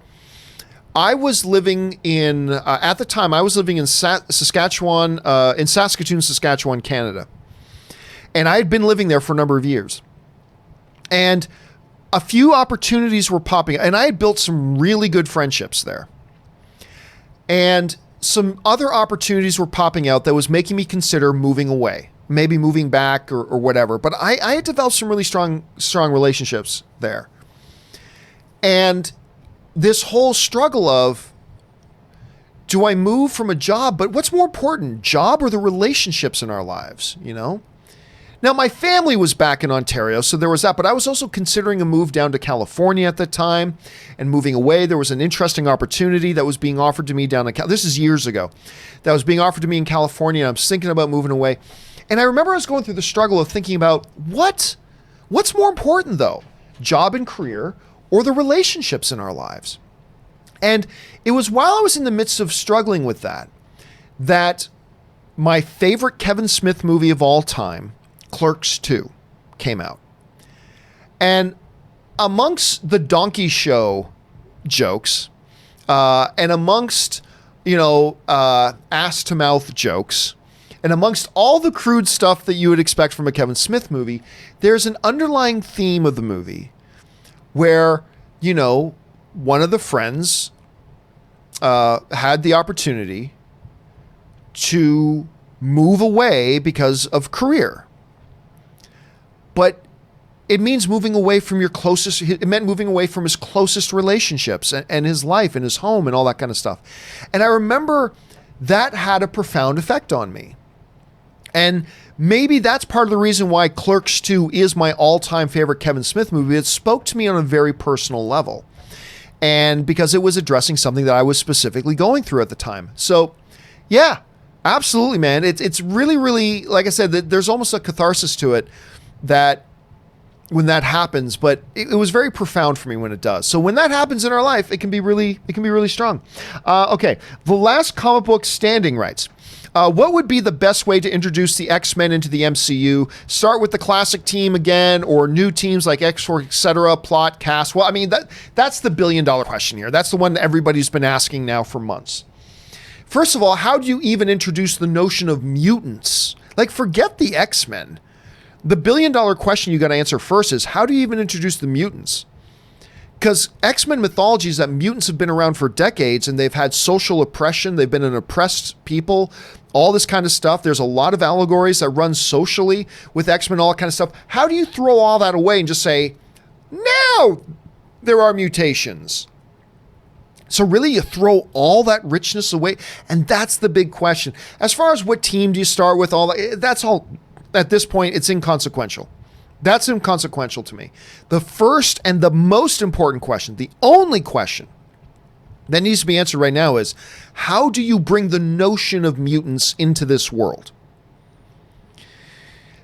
I was living in, at the time, I was living in Saskatchewan, in Saskatoon, Saskatchewan, Canada. And I had been living there for a number of years. And a few opportunities were popping up. And I had built some really good friendships there. And some other opportunities were popping out that was making me consider moving away. Maybe moving back or whatever. But I had developed some really strong relationships there. And this whole struggle of, do I move from a job? But what's more important, job or the relationships in our lives, you know? Now, my family was back in Ontario, so there was that, but I was also considering a move down to California at the time and moving away. There was an interesting opportunity that was being offered to me down in this is years ago, that was being offered to me in California. I was thinking about moving away. And I remember I was going through the struggle of thinking about what's more important though, job and career or the relationships in our lives. And it was while I was in the midst of struggling with that my favorite Kevin Smith movie of all time, Clerks 2, came out. And amongst the donkey show jokes, and amongst, ass to mouth jokes, and amongst all the crude stuff that you would expect from a Kevin Smith movie, there's an underlying theme of the movie where, one of the friends had the opportunity to move away because of career. But it means moving away from it meant moving away from his closest relationships and his life and his home and all that kind of stuff. And I remember that had a profound effect on me. And maybe that's part of the reason why Clerks 2 is my all-time favorite Kevin Smith movie. It spoke to me on a very personal level. And because it was addressing something that I was specifically going through at the time. So, yeah, absolutely, man. It's really, really, like I said, there's almost a catharsis to it that when that happens, but it was very profound for me when it does. So when that happens in our life, it can be really strong. Okay, the last comic book standing writes, what would be the best way to introduce the X-Men into the MCU? Start with the classic team again, or new teams like X-Force, etc., plot, cast? Well, I mean, that's the billion-dollar question here. That's the one that everybody's been asking now for months. First of all, how do you even introduce the notion of mutants? Like, forget the X-Men. The billion-dollar question you got to answer first is, how do you even introduce the mutants? Because X-Men mythology is that mutants have been around for decades and they've had social oppression. They've been an oppressed people, all this kind of stuff. There's a lot of allegories that run socially with X-Men, all that kind of stuff. How do you throw all that away and just say, now there are mutations? So really, you throw all that richness away, and that's the big question. As far as what team do you start with, all that, that's all, at this point, it's inconsequential. That's inconsequential to me. The first and the most important question, the only question that needs to be answered right now is, how do you bring the notion of mutants into this world?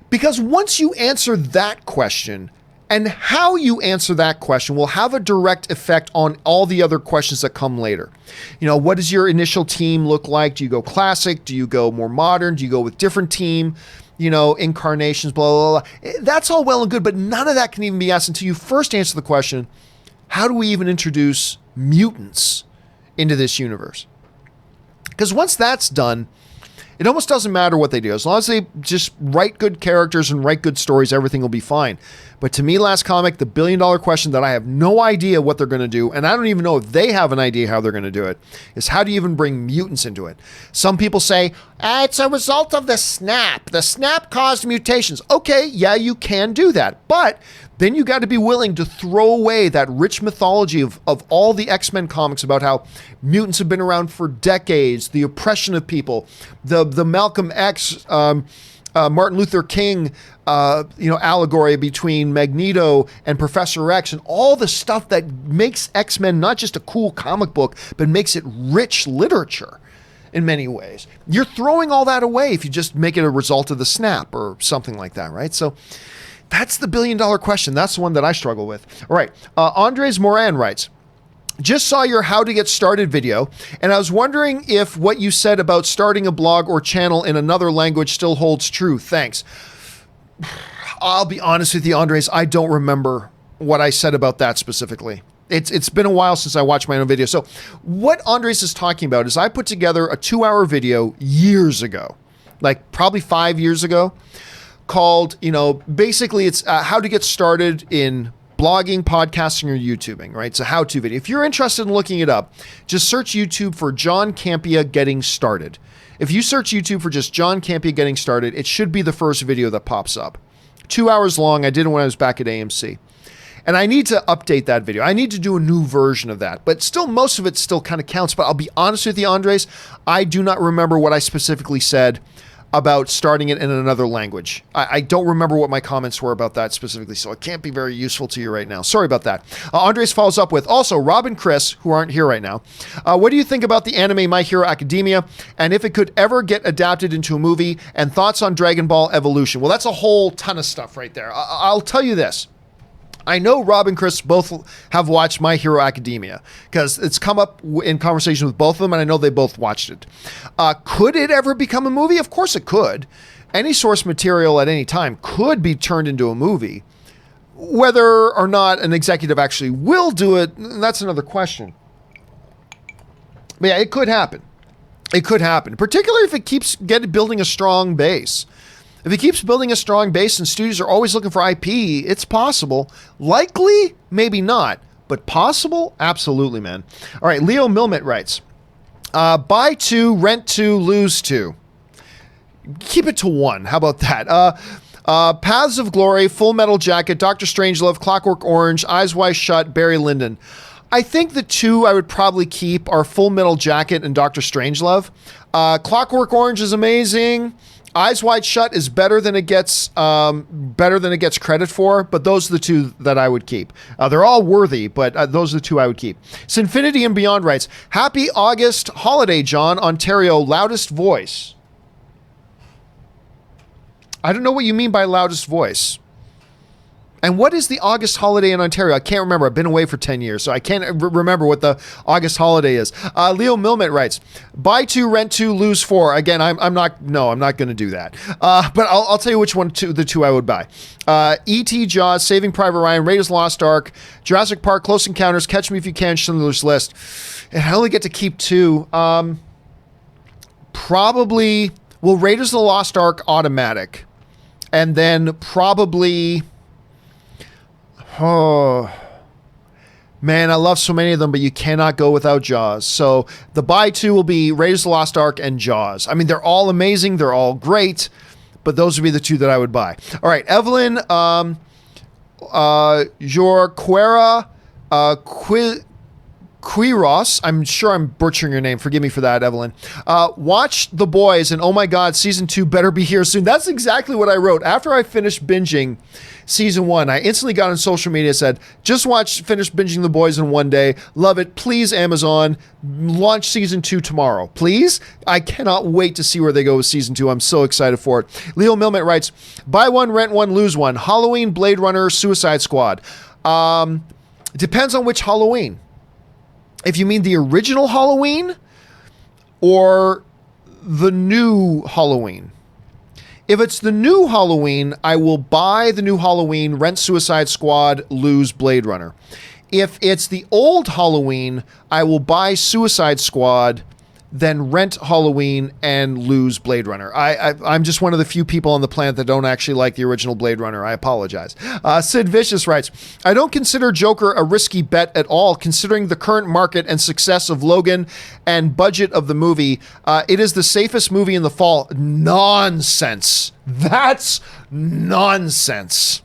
Because once you answer that question, and how you answer that question will have a direct effect on all the other questions that come later. What does your initial team look like? Do you go classic? Do you go more modern? Do you go with different team? Incarnations, blah, blah, blah. That's all well and good, but none of that can even be asked until you first answer the question, how do we even introduce mutants into this universe? Because once that's done, it almost doesn't matter what they do. As long as they just write good characters and write good stories, everything will be fine. But to me, Last Comic, the billion-dollar question that I have no idea what they're going to do, and I don't even know if they have an idea how they're going to do it, is how do you even bring mutants into it? Some people say, it's a result of the snap. The snap caused mutations. Okay, yeah, you can do that. But then you got to be willing to throw away that rich mythology of all the X-Men comics about how mutants have been around for decades, the oppression of people, the Malcolm X, Martin Luther King, allegory between Magneto and Professor X, and all the stuff that makes X-Men not just a cool comic book, but makes it rich literature in many ways. You're throwing all that away if you just make it a result of the snap or something like that, right? So that's the billion-dollar question. That's the one that I struggle with. All right. Andres Moran writes, just saw your How to Get Started video, and I was wondering if what you said about starting a blog or channel in another language still holds true. Thanks. I'll be honest with you, Andres, I don't remember what I said about that specifically. It's been a while since I watched my own video. So what Andres is talking about is I put together a 2-hour video years ago, like probably 5 years ago, called, basically it's how to get started in blogging, podcasting, or YouTubing, right? It's a how-to video. If you're interested in looking it up, just search YouTube for John Campea Getting Started. If you search YouTube for just John Campea Getting Started, it should be the first video that pops up. 2 hours long. I did it when I was back at AMC. And I need to update that video. I need to do a new version of that. But still, most of it still kind of counts. But I'll be honest with you, Andres, I do not remember what I specifically said about starting it in another language. I don't remember what my comments were about that specifically, so it can't be very useful to you right now. Sorry about that. Andres follows up with, also, Rob and Chris, who aren't here right now, what do you think about the anime My Hero Academia, and if it could ever get adapted into a movie, and thoughts on Dragon Ball Evolution? Well, that's a whole ton of stuff right there. I'll tell you this. I know Rob and Chris both have watched My Hero Academia because it's come up in conversation with both of them, and I know they both watched it. Could it ever become a movie? Of course it could. Any source material at any time could be turned into a movie. Whether or not an executive actually will do it, that's another question. But yeah, it could happen. It could happen, particularly if it keeps building a strong base. If it keeps building a strong base and studios are always looking for IP, it's possible. Likely, maybe not, but possible? Absolutely, man. All right, Leo Milmet writes, buy 2, rent 2, lose 2. Keep it to 1. How about that? Paths of Glory, Full Metal Jacket, Dr. Strangelove, Clockwork Orange, Eyes Wide Shut, Barry Lyndon. I think the 2 I would probably keep are Full Metal Jacket and Dr. Strangelove. Clockwork Orange is amazing. Eyes Wide Shut is better than it gets credit for, but those are the 2 that I would keep. They're all worthy, but those are the 2 I would keep. Sinfinity and Beyond writes, Happy August holiday, John, Ontario, loudest voice. I don't know what you mean by loudest voice. And what is the August holiday in Ontario? I can't remember. I've been away for 10 years, so I can't remember what the August holiday is. Leo Milmet writes, buy 2, rent 2, lose 4. Again, I'm not going to do that. But I'll tell you which one, the 2 I would buy. E.T. Jaws, Saving Private Ryan, Raiders of the Lost Ark, Jurassic Park, Close Encounters, Catch Me If You Can, Schindler's List. And I only get to keep 2. Probably, well, Raiders of the Lost Ark, automatic. And then probably... Oh, man, I love so many of them, but you cannot go without Jaws. So the buy 2 will be Raiders of the Lost Ark and Jaws. I mean, they're all amazing. They're all great, but those would be the 2 that I would buy. All right, Evelyn, Jorquera, Quiros, I'm sure I'm butchering your name. Forgive me for that, Evelyn. Watch The Boys, and oh my God, season 2 better be here soon. That's exactly what I wrote. After I finished binging season 1, I instantly got on social media and said, just finish binging The Boys in one day. Love it. Please, Amazon, launch season 2 tomorrow. Please? I cannot wait to see where they go with season 2. I'm so excited for it. Leo Milmet writes, buy 1, rent 1, lose 1. Halloween, Blade Runner, Suicide Squad. It depends on which Halloween. If you mean the original Halloween or the new Halloween. If it's the new Halloween, I will buy the new Halloween, rent Suicide Squad, lose Blade Runner. If it's the old Halloween, I will buy Suicide Squad, then rent Halloween and lose Blade Runner. I'm just one of the few people on the planet that don't actually like the original Blade Runner. I apologize. Sid Vicious writes, I don't consider Joker a risky bet at all, considering the current market and success of Logan and budget of the movie. It is the safest movie in the fall. Nonsense. That's nonsense.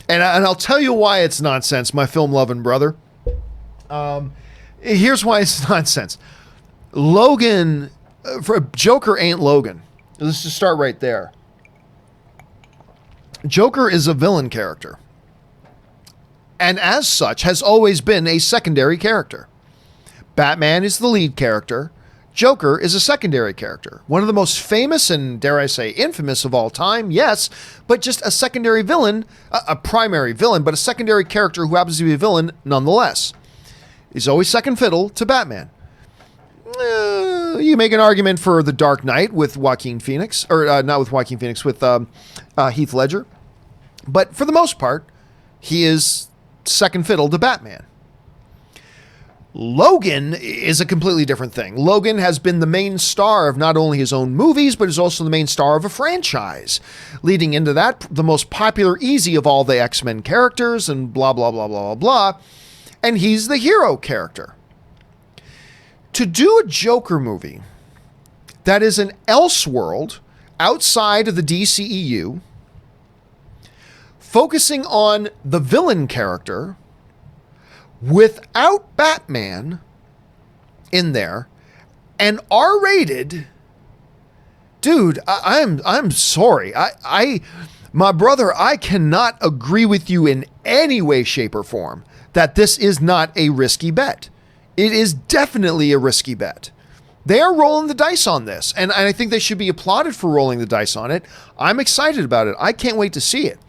And I'll tell you why it's nonsense, my film-loving brother. Here's why it's nonsense. Logan, for Joker ain't Logan. Let's just start right there. Joker is a villain character. And as such, has always been a secondary character. Batman is the lead character. Joker is a secondary character. One of the most famous and, dare I say, infamous of all time, yes, but just a secondary villain, a primary villain, but a secondary character who happens to be a villain nonetheless. He's always second fiddle to Batman. You make an argument for The Dark Knight with Joaquin Phoenix, or not with Joaquin Phoenix, with Heath Ledger. But for the most part, he is second fiddle to Batman. Logan is a completely different thing. Logan has been the main star of not only his own movies, but is also the main star of a franchise. Leading into that, the most popular easy of all the X-Men characters and blah, blah, blah, blah, blah, blah. And he's the hero character. To do a Joker movie that is an Elseworld outside of the DCEU, focusing on the villain character without Batman in there, and R-rated, dude, I'm sorry. My brother, I cannot agree with you in any way, shape, or form that this is not a risky bet. It is definitely a risky bet. They are rolling the dice on this, and I think they should be applauded for rolling the dice on it. I'm excited about it. I can't wait to see it.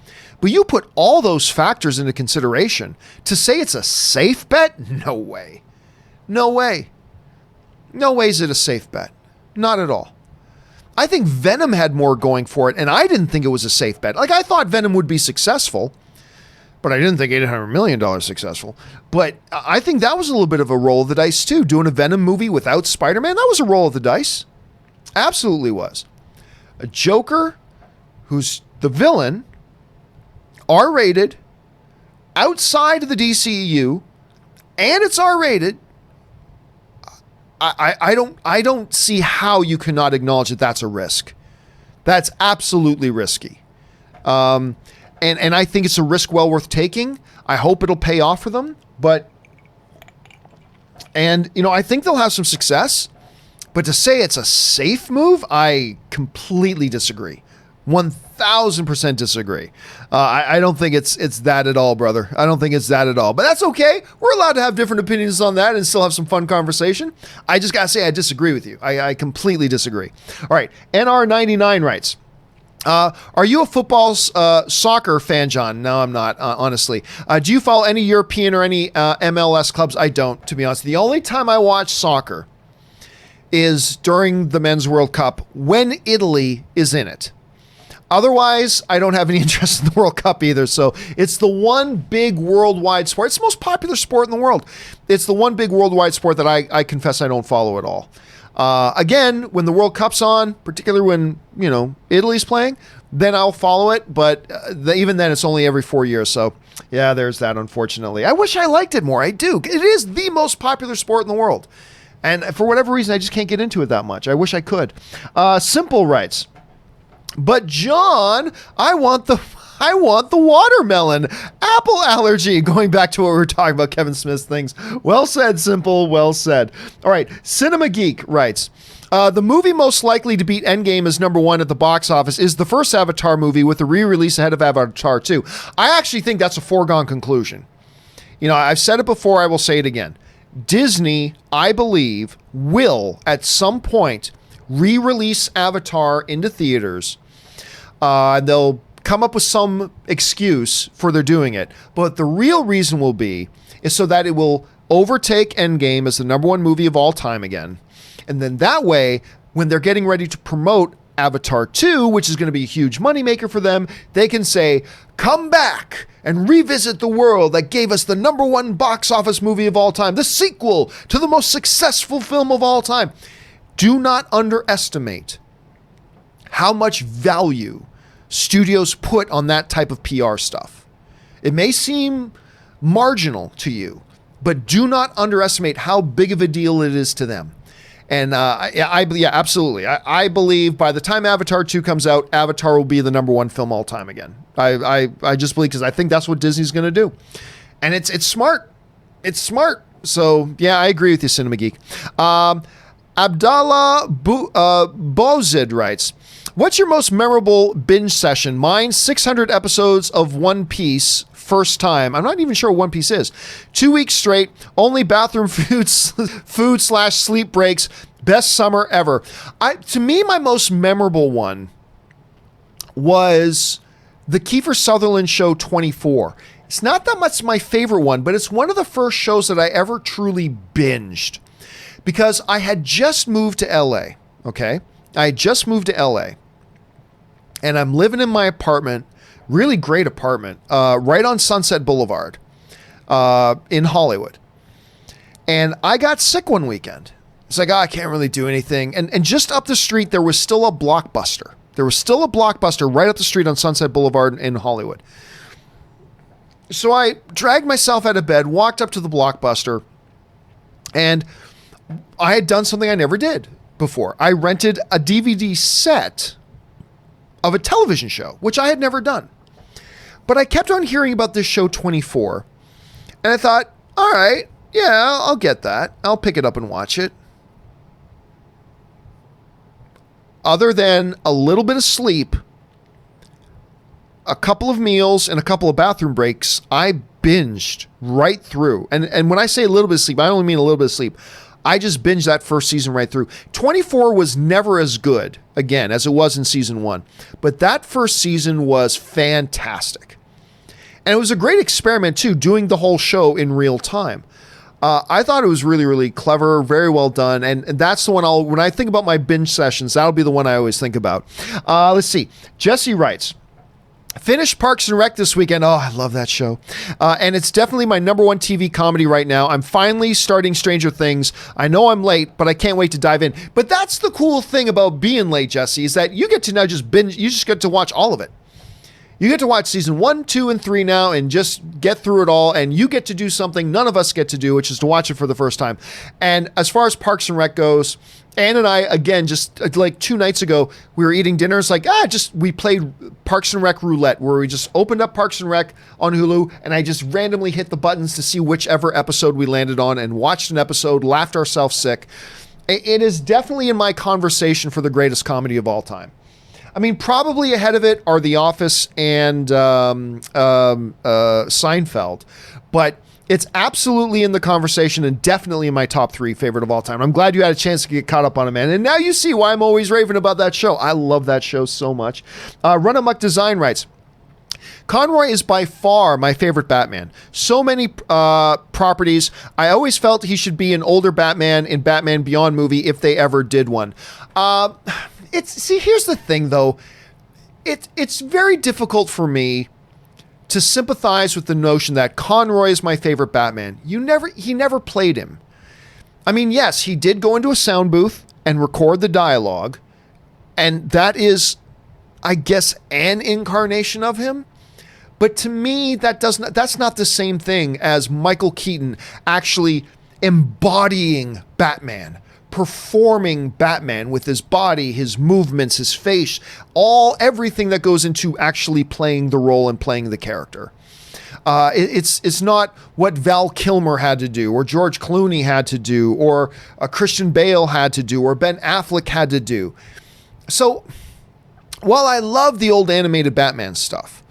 But you put all those factors into consideration to say it's a safe bet? No way. No way. No way is it a safe bet. Not at all. I think Venom had more going for it, and I didn't think it was a safe bet. Like, I thought Venom would be successful, but I didn't think $800 million successful. But I think that was a little bit of a roll of the dice, too. Doing a Venom movie without Spider-Man, that was a roll of the dice. Absolutely was. A Joker, who's the villain, R-rated, outside of the DCEU, and it's R-rated. I don't see how you cannot acknowledge that that's a risk. That's absolutely risky. And I think it's a risk well worth taking. I hope it'll pay off for them. I think they'll have some success. But to say it's a safe move, I completely disagree. 1,000% disagree. I don't think it's that at all, brother. I don't think it's that at all. But that's okay. We're allowed to have different opinions on that and still have some fun conversation. I just got to say I disagree with you. I completely disagree. All right. NR99 writes, are you a football soccer fan, John? No, I'm not, honestly. Do you follow any European or any MLS clubs? I don't, to be honest. The only time I watch soccer is during the Men's World Cup when Italy is in it. Otherwise, I don't have any interest in the World Cup either. So it's the one big worldwide sport. It's the most popular sport in the world. It's the one big worldwide sport that I confess I don't follow at all. Again, when the World Cup's on, particularly when, Italy's playing, then I'll follow it. But even then, it's only every 4 years. So yeah, there's that, unfortunately. I wish I liked it more. I do. It is the most popular sport in the world. And for whatever reason, I just can't get into it that much. I wish I could. Simple writes, but John, I want the watermelon. Apple allergy. Going back to what we were talking about, Kevin Smith's things. Well said, Simple. Well said. All right. Cinema Geek writes, the movie most likely to beat Endgame as number one at the box office is the first Avatar movie with the re-release ahead of Avatar 2. I actually think that's a foregone conclusion. I've said it before. I will say it again. Disney, I believe, will at some point re-release Avatar into theaters. They'll come up with some excuse for their doing it. But the real reason will be is so that it will overtake Endgame as the number one movie of all time again. And then that way, when they're getting ready to promote Avatar 2, which is going to be a huge moneymaker for them, they can say, come back and revisit the world that gave us the number one box office movie of all time, the sequel to the most successful film of all time. Do not underestimate how much value studios put on that type of PR stuff. It may seem marginal to you, but do not underestimate how big of a deal it is to them. And absolutely. I believe by the time Avatar 2 comes out, Avatar will be the number one film all time again. I just believe, because I think that's what Disney's going to do. And it's smart. It's smart. So, yeah, I agree with you, Cinema Geek. Abdallah Bozid writes, what's your most memorable binge session? Mine, 600 episodes of One Piece, first time. I'm not even sure what One Piece is. 2 weeks straight, only bathroom food/sleep breaks. Best summer ever. To me, my most memorable one was the Kiefer Sutherland show 24. It's not that much my favorite one, but it's one of the first shows that I ever truly binged. Because I had just moved to LA, okay? I had just moved to LA. And I'm living in my apartment, really great apartment, right on Sunset Boulevard in Hollywood. And I got sick one weekend. It's like, I can't really do anything. And just up the street, there was still a Blockbuster. There was still a Blockbuster right up the street on Sunset Boulevard in Hollywood. So I dragged myself out of bed, walked up to the Blockbuster, and I had done something I never did before. I rented a DVD set of a television show, which I had never done. But I kept on hearing about this show 24, and I thought, all right, yeah, I'll get that. I'll pick it up and watch it. other than a little bit of sleep, a couple of meals, and a couple of bathroom breaks, I binged right through. And when I say a little bit of sleep, I only mean a little bit of sleep. I just binged that first season right through. 24 was never as good, again, as it was in season 1. But that first season was fantastic. And it was a great experiment, too, doing the whole show in real time. I thought it was really, really clever, very well done. And that's the one when I think about my binge sessions, that'll be the one I always think about. Let's see. Jesse writes, finished Parks and Rec this weekend. Oh, I love that show. And it's definitely my number one TV comedy right now. I'm finally starting Stranger Things. I know I'm late, but I can't wait to dive in. But that's the cool thing about being late, Jesse, is that you get to now just binge. You just get to watch all of it. You get to watch season 1, 2, and 3 now and just get through it all. And you get to do something none of us get to do, which is to watch it for the first time. And as far as Parks and Rec goes, Ann and I, again, just like 2 nights ago, we were eating dinner. It's like, we played Parks and Rec roulette, where we just opened up Parks and Rec on Hulu, and I just randomly hit the buttons to see whichever episode we landed on and watched an episode, laughed ourselves sick. It is definitely in my conversation for the greatest comedy of all time. I mean, probably ahead of it are The Office and Seinfeld, but it's absolutely in the conversation and definitely in my top 3 favorite of all time. I'm glad you had a chance to get caught up on it, man. And now you see why I'm always raving about that show. I love that show so much. Run Amok Design writes, Conroy is by far my favorite Batman. So many properties. I always felt he should be an older Batman in Batman Beyond movie if they ever did one. Here's the thing, though. It's very difficult for me to sympathize with the notion that Conroy is my favorite Batman. He never played him. I mean, yes, he did go into a sound booth and record the dialogue, and that is, I guess, an incarnation of him. But to me, that's not the same thing as Michael Keaton actually embodying Batman, performing Batman with his body, his movements, his face, everything that goes into actually playing the role and playing the character. It's not what Val Kilmer had to do, or George Clooney had to do, or Christian Bale had to do, or Ben Affleck had to do. So while I love the old animated Batman stuff,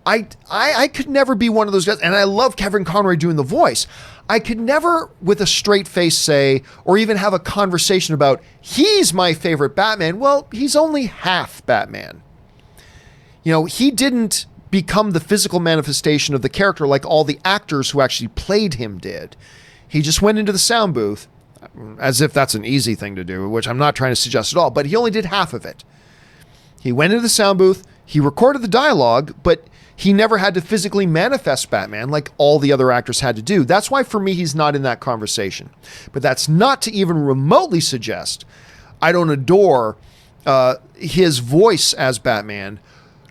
I could never be one of those guys, and I love Kevin Conroy doing the voice. I could never, with a straight face, say, or even have a conversation about, he's my favorite Batman. Well, he's only half Batman. He didn't become the physical manifestation of the character like all the actors who actually played him did. He just went into the sound booth, as if that's an easy thing to do, which I'm not trying to suggest at all, but he only did half of it. He went into the sound booth, he recorded the dialogue, but he never had to physically manifest Batman like all the other actors had to do. That's why, for me, he's not in that conversation. But that's not to even remotely suggest I don't adore his voice as Batman,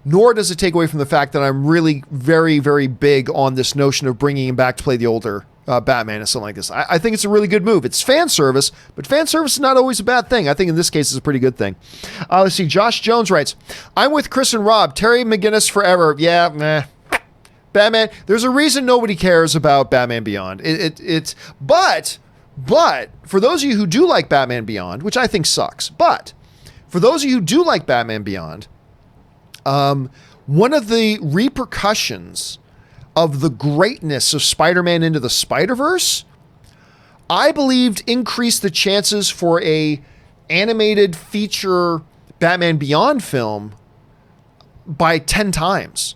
nor does it take away from the fact that I'm really very, very big on this notion of bringing him back to play the older Batman and something like this. I think it's a really good move. It's fan service, but fan service is not always a bad thing. I think in this case it's a pretty good thing. Let's see. Josh Jones writes, I'm with Chris and Rob. Terry McGinnis forever. Yeah, nah. Batman. There's a reason nobody cares about Batman Beyond. But for those of you who do like Batman Beyond, which I think sucks, but for those of you who do like Batman Beyond, one of the repercussions of the greatness of Spider-Man Into the Spider-Verse, I believed increased the chances for a animated feature Batman Beyond film by 10 times.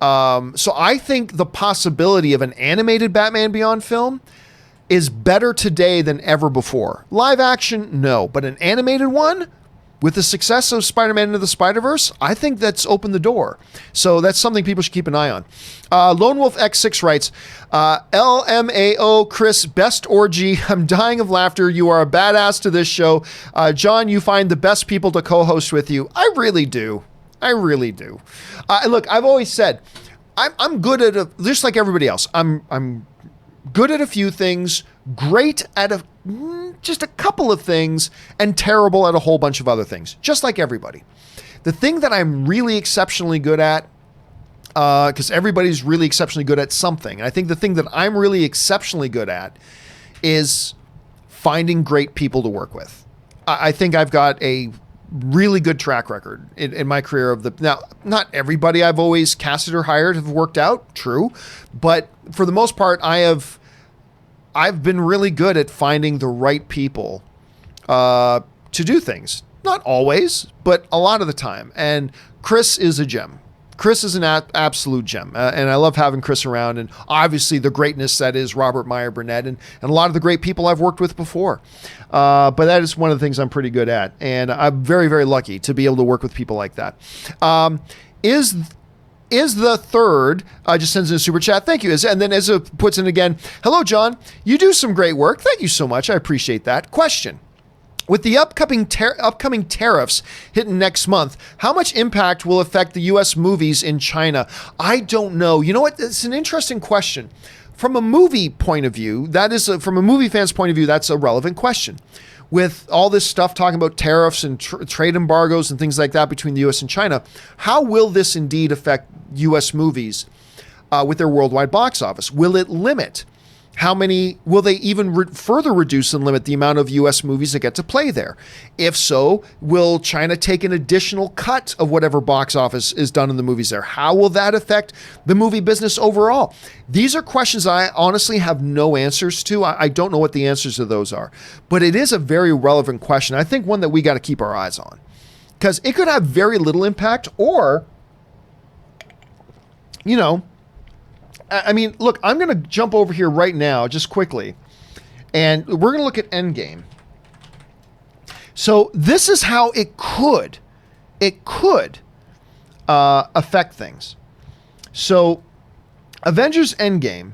So I think the possibility of an animated Batman Beyond film is better today than ever before. Live action, no, but an animated one, with the success of Spider-Man Into the Spider-Verse, I think that's opened the door. So that's something people should keep an eye on. Lone Wolf X6 writes, LMAO, Chris, best orgy. I'm dying of laughter. You are a badass to this show. John, you find the best people to co-host with you. I really do. Look, I've always said, I'm good at just like everybody else. I'm good at a few things, great at just a couple of things, and terrible at a whole bunch of other things, just like everybody. The thing that I'm really exceptionally good at, because everybody's really exceptionally good at something, and I think the thing that I'm really exceptionally good at is finding great people to work with. I think I've got a really good track record in my career of the. Now, not everybody I've always casted or hired have worked out, true, but for the most part, I've been really good at finding the right people to do things. Not always, but a lot of the time. And Chris is a gem. Chris is an absolute gem, and I love having Chris around, and obviously the greatness that is Robert Meyer Burnett, and a lot of the great people I've worked with before. But that is one of the things I'm pretty good at, and I'm very, very lucky to be able to work with people like that. Is the third just sends in a super chat. Thank you. And then Izza puts in again, hello, John. You do some great work. Thank you so much. I appreciate that. Question. With the upcoming tariffs hitting next month, how much impact will affect the U.S. movies in China? I don't know. You know what? It's an interesting question. From a movie point of view, from a movie fan's point of view, that's a relevant question. With all this stuff talking about tariffs and trade embargoes and things like that between the U.S. and China, how will this indeed affect U.S. movies with their worldwide box office? Will it limit? How many, will they even further reduce and limit the amount of U.S. movies that get to play there? If so, will China take an additional cut of whatever box office is done in the movies there? How will that affect the movie business overall? These are questions I honestly have no answers to. I don't know what the answers to those are, but it is a very relevant question. I think one that we got to keep our eyes on, because it could have very little impact, or, you know, I mean, look, I'm going to jump over here right now, just quickly, and we're going to look at Endgame. So this is how it could affect things. So Avengers Endgame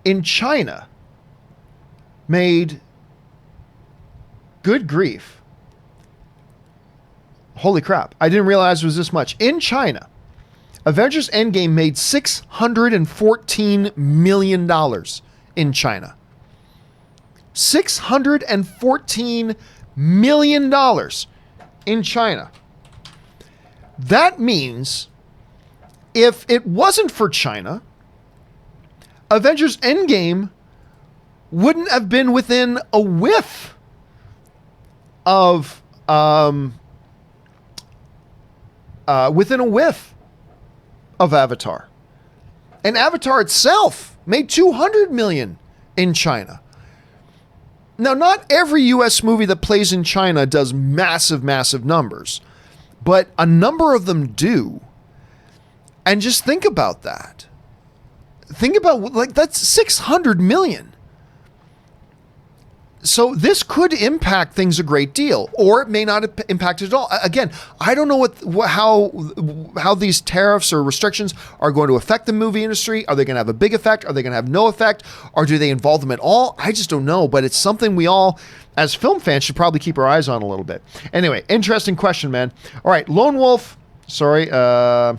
in China made, good grief, holy crap, I didn't realize it was this much. In China, Avengers Endgame made $614 million in China. $614 million in China. That means if it wasn't for China, Avengers Endgame wouldn't have been within a whiff of Avatar. And Avatar itself made $200 million in China. Now, not every U.S. movie that plays in China does massive, massive numbers, but a number of them do. And just think about that. Think about, like, that's $600 million. So this could impact things a great deal, or it may not impact it at all. Again, I don't know how these tariffs or restrictions are going to affect the movie industry. Are they going to have a big effect? Are they going to have no effect? Or do they involve them at all? I just don't know, but it's something we all, as film fans, should probably keep our eyes on a little bit. Anyway, interesting question, man. All right, Lone Wolf. Sorry. Where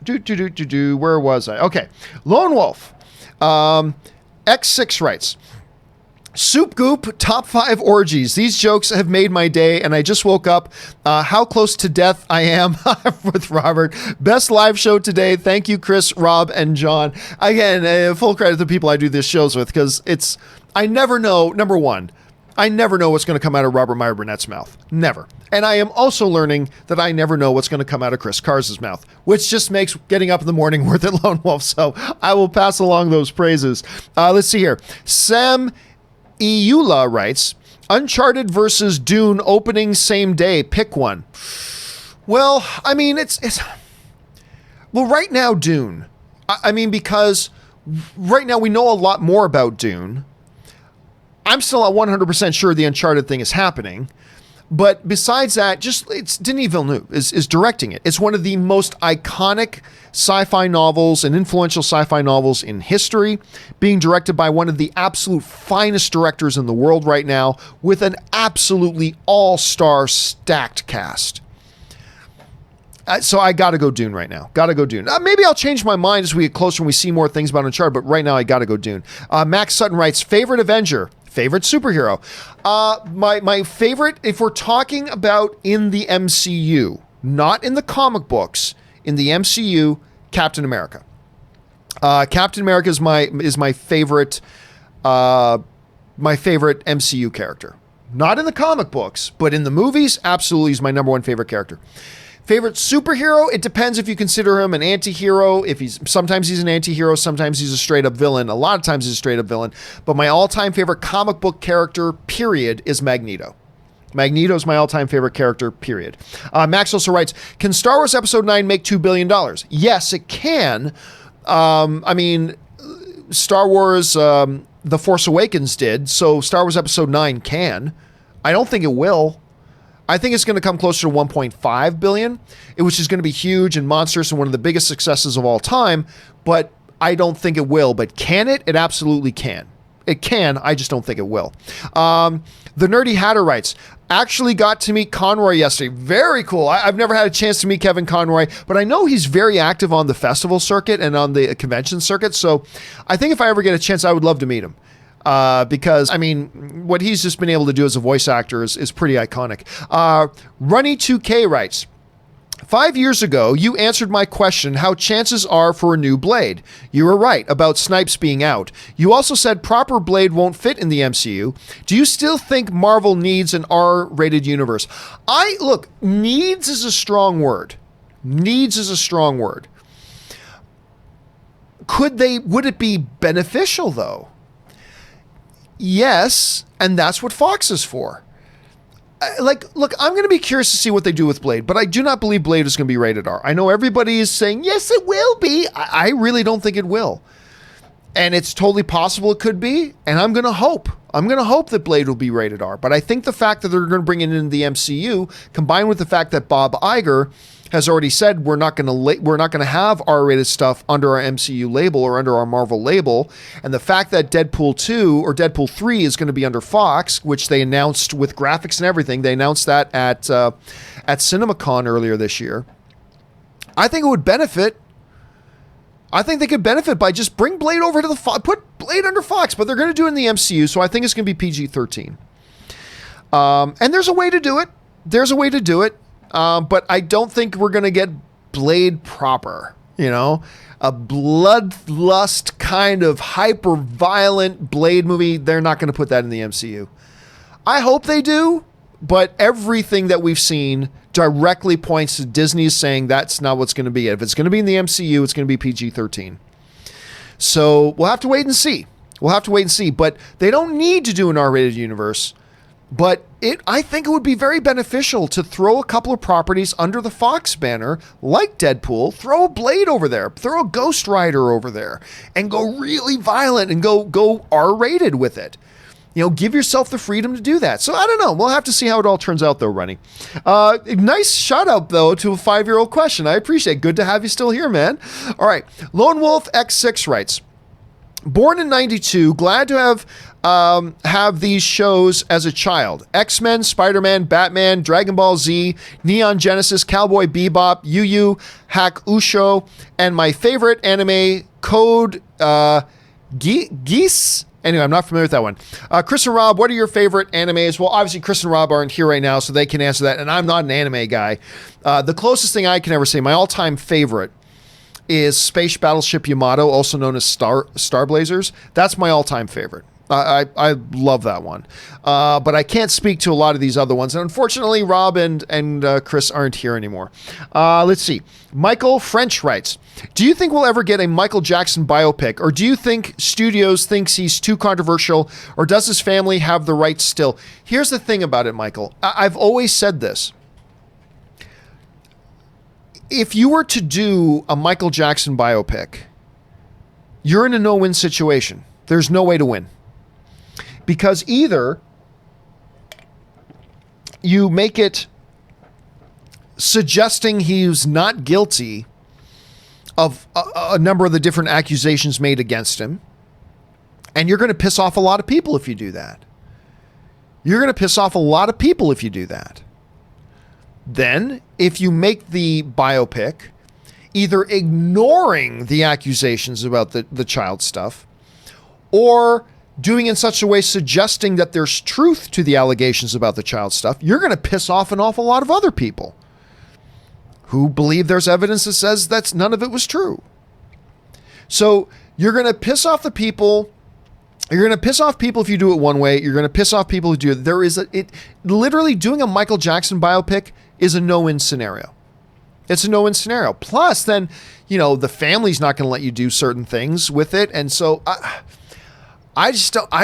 was I? Okay. Lone Wolf. X6 writes, Soup Goop, top 5 orgies. These jokes have made my day, and I just woke up. How close to death I am with Robert. Best live show today. Thank you, Chris, Rob, and John. Again, full credit to the people I do this shows with, because I never know, number one, I never know what's going to come out of Robert Meyer Burnett's mouth. Never. And I am also learning that I never know what's going to come out of Chris Cars's mouth, which just makes getting up in the morning worth it, Lone Wolf. So I will pass along those praises. Let's see here. Sam Eula writes, Uncharted versus Dune opening same day. Pick one. Well, I mean, well, right now, Dune. I mean, because right now we know a lot more about Dune. I'm still not 100% sure the Uncharted thing is happening. But besides that, it's Denis Villeneuve is directing it. It's one of the most iconic sci-fi novels and influential sci-fi novels in history, being directed by one of the absolute finest directors in the world right now, with an absolutely all-star stacked cast. So I got to go Dune right now. Got to go Dune. Maybe I'll change my mind as we get closer and we see more things about Uncharted, but right now I got to go Dune. Max Sutton writes, favorite Avenger? Favorite superhero? My favorite, if we're talking about in the MCU, not in the comic books, in the MCU, Captain America. Captain America is my favorite MCU character. Not in the comic books, but in the movies, absolutely he's my number one favorite character. Favorite superhero? It depends if you consider him an anti-hero. Sometimes he's an anti-hero, sometimes he's a straight up villain. A lot of times he's a straight up villain. But my all-time favorite comic book character, period, is Magneto. Magneto is my all-time favorite character, period. Max also writes, can Star Wars Episode 9 make $2 billion? Yes, it can. Star Wars The Force Awakens did, so Star Wars Episode 9 can. I don't think it will. I think it's going to come closer to 1.5 billion, which is going to be huge and monstrous and one of the biggest successes of all time, but I don't think it will. But can it? It absolutely can. It can. I just don't think it will. The Nerdy Hatter writes, actually got to meet Conroy yesterday. Very cool. I've never had a chance to meet Kevin Conroy, but I know he's very active on the festival circuit and on the convention circuit. So I think if I ever get a chance, I would love to meet him. Because, what he's just been able to do as a voice actor is pretty iconic. Runny2K writes, 5 years ago, you answered my question how chances are for a new Blade. You were right about Snipes being out. You also said proper Blade won't fit in the MCU. Do you still think Marvel needs an R-rated universe? Look, needs is a strong word. Needs is a strong word. Would it be beneficial though? Yes, and that's what Fox is for. Look, I'm going to be curious to see what they do with Blade, but I do not believe Blade is going to be rated R. I know everybody is saying, yes, it will be. I really don't think it will. And it's totally possible it could be, and I'm going to hope. I'm going to hope that Blade will be rated R. But I think the fact that they're going to bring it into the MCU, combined with the fact that Bob Iger has already said we're not going to have R-rated stuff under our MCU label or under our Marvel label, and the fact that Deadpool 2 or Deadpool 3 is going to be under Fox, which they announced with graphics and everything. They announced that at CinemaCon earlier this year. I think it would benefit. I think they could benefit by just bring Blade over to put Blade under Fox, but they're going to do it in the MCU, so I think it's going to be PG-13. And there's a way to do it. But I don't think we're going to get Blade proper, a bloodlust kind of hyper-violent Blade movie. They're not going to put that in the MCU. I hope they do, but everything that we've seen directly points to Disney saying that's not what's going to be. If it's going to be in the MCU, it's going to be PG-13. So we'll have to wait and see. But they don't need to do an R-rated universe. But I think it would be very beneficial to throw a couple of properties under the Fox banner, like Deadpool, throw a Blade over there, throw a Ghost Rider over there, and go really violent and go R-rated with it. Give yourself the freedom to do that. So I don't know. We'll have to see how it all turns out, though, Runny. Nice shout out, though, to a 5-year-old question. I appreciate it. Good to have you still here, man. All right. Lone Wolf X6 writes, born in 92, glad to have these shows as a child. X-Men, Spider-Man, Batman, Dragon Ball Z, Neon Genesis, Cowboy Bebop, Yu Yu Hakusho, and my favorite anime, Code Geass. Anyway, I'm not familiar with that one. Chris and Rob, what are your favorite animes? Well, obviously, Chris and Rob aren't here right now, so they can answer that, and I'm not an anime guy. The closest thing I can ever say, my all-time favorite, is Space Battleship Yamato, also known as Star Blazers. That's my all-time favorite. I love that one. But I can't speak to a lot of these other ones. And unfortunately, Rob and Chris aren't here anymore. Let's see. Michael French writes, do you think we'll ever get a Michael Jackson biopic? Or do you think studios thinks he's too controversial? Or does his family have the rights still? Here's the thing about it, Michael. I've always said this. If you were to do a Michael Jackson biopic, you're in a no-win situation. There's no way to win. Because either you make it suggesting he's not guilty of a number of the different accusations made against him, and you're going to piss off a lot of people if you do that. Then, if you make the biopic either ignoring the accusations about the child stuff, or doing in such a way suggesting that there's truth to the allegations about the child stuff, you're going to piss off an awful lot of other people who believe there's evidence that says that none of it was true. So you're going to piss off the people You're going to piss off people if you do it one way. You're going to piss off people who do it. Literally doing a Michael Jackson biopic is a no-win scenario. It's a no-win scenario. Plus, then, the family's not going to let you do certain things with it. And so I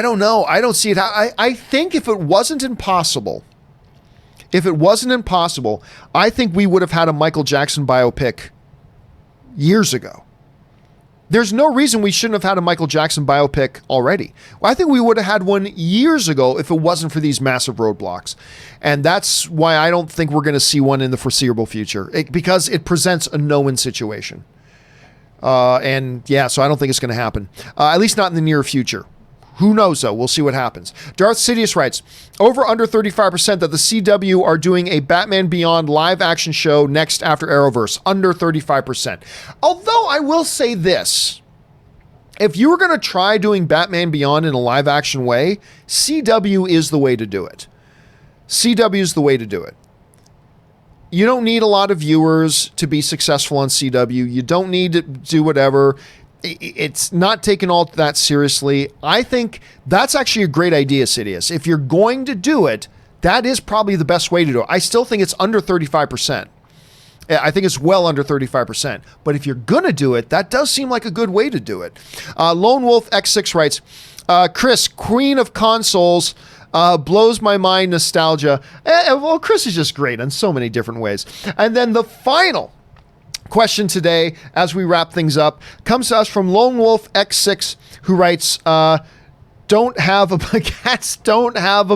don't know. I don't see it. I think if it wasn't impossible, I think we would have had a Michael Jackson biopic years ago. There's no reason we shouldn't have had a Michael Jackson biopic already. Well, I think we would have had one years ago if it wasn't for these massive roadblocks. And that's why I don't think we're going to see one in the foreseeable future, because it presents a no-win situation. So I don't think it's going to happen, at least not in the near future. Who knows, though? We'll see what happens. Darth Sidious writes, over under 35% that the CW are doing a Batman Beyond live action show next after Arrowverse. Under 35%. Although I will say this. If you were going to try doing Batman Beyond in a live action way, CW is the way to do it. CW is the way to do it. You don't need a lot of viewers to be successful on CW. You don't need to do whatever. It's not taken all that seriously. I think that's actually a great idea, Sidious. If you're going to do it, that is probably the best way to do it. I still think it's under 35%. I think it's well under 35%. But if you're going to do it, that does seem like a good way to do it. Lone Wolf X6 writes, Chris, Queen of Consoles, blows my mind nostalgia. Well, Chris is just great in so many different ways. And then the final question today, as we wrap things up, comes to us from Lone Wolf X6, who writes, cats don't have a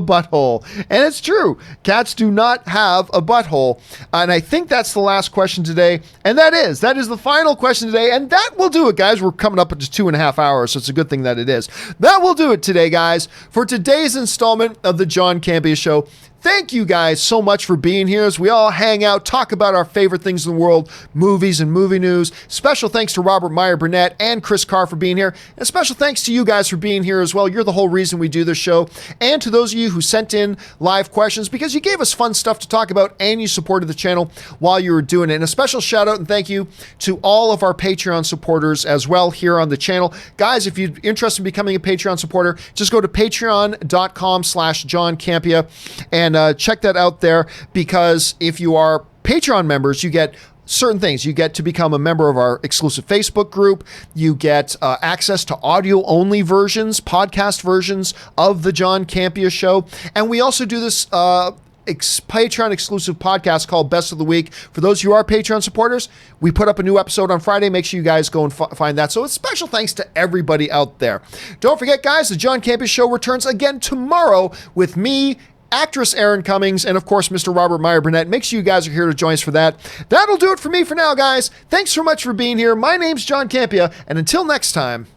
butthole. And it's true. Cats do not have a butthole. And I think that's the last question today. And that is the final question today. And that will do it, guys. We're coming up at just 2.5 hours, so it's a good thing that it is. That will do it today, guys, for today's installment of the John Campea Show. Thank you guys so much for being here as we all hang out, talk about our favorite things in the world, movies and movie news. Special thanks to Robert Meyer Burnett and Chris Carr for being here. And special thanks to you guys for being here as well. You're the whole reason we do this show. And to those of you who sent in live questions, because you gave us fun stuff to talk about and you supported the channel while you were doing it. And a special shout out and thank you to all of our Patreon supporters as well here on the channel. Guys, if you're interested in becoming a Patreon supporter, just go to patreon.com/John Campea and check that out there, because if you are Patreon members, you get certain things. You get to become a member of our exclusive Facebook group. You get access to audio-only versions, podcast versions of the John Campea Show. And we also do this Patreon exclusive podcast called Best of the Week. For those who are Patreon supporters, we put up a new episode on Friday. Make sure you guys go and find that. So it's special thanks to everybody out there. Don't forget, guys, the John Campea Show returns again tomorrow with me, actress Erin Cummings, and of course, Mr. Robert Meyer Burnett. Make sure you guys are here to join us for that. That'll do it for me for now, guys. Thanks so much for being here. My name's John Campea, and until next time,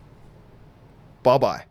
bye-bye.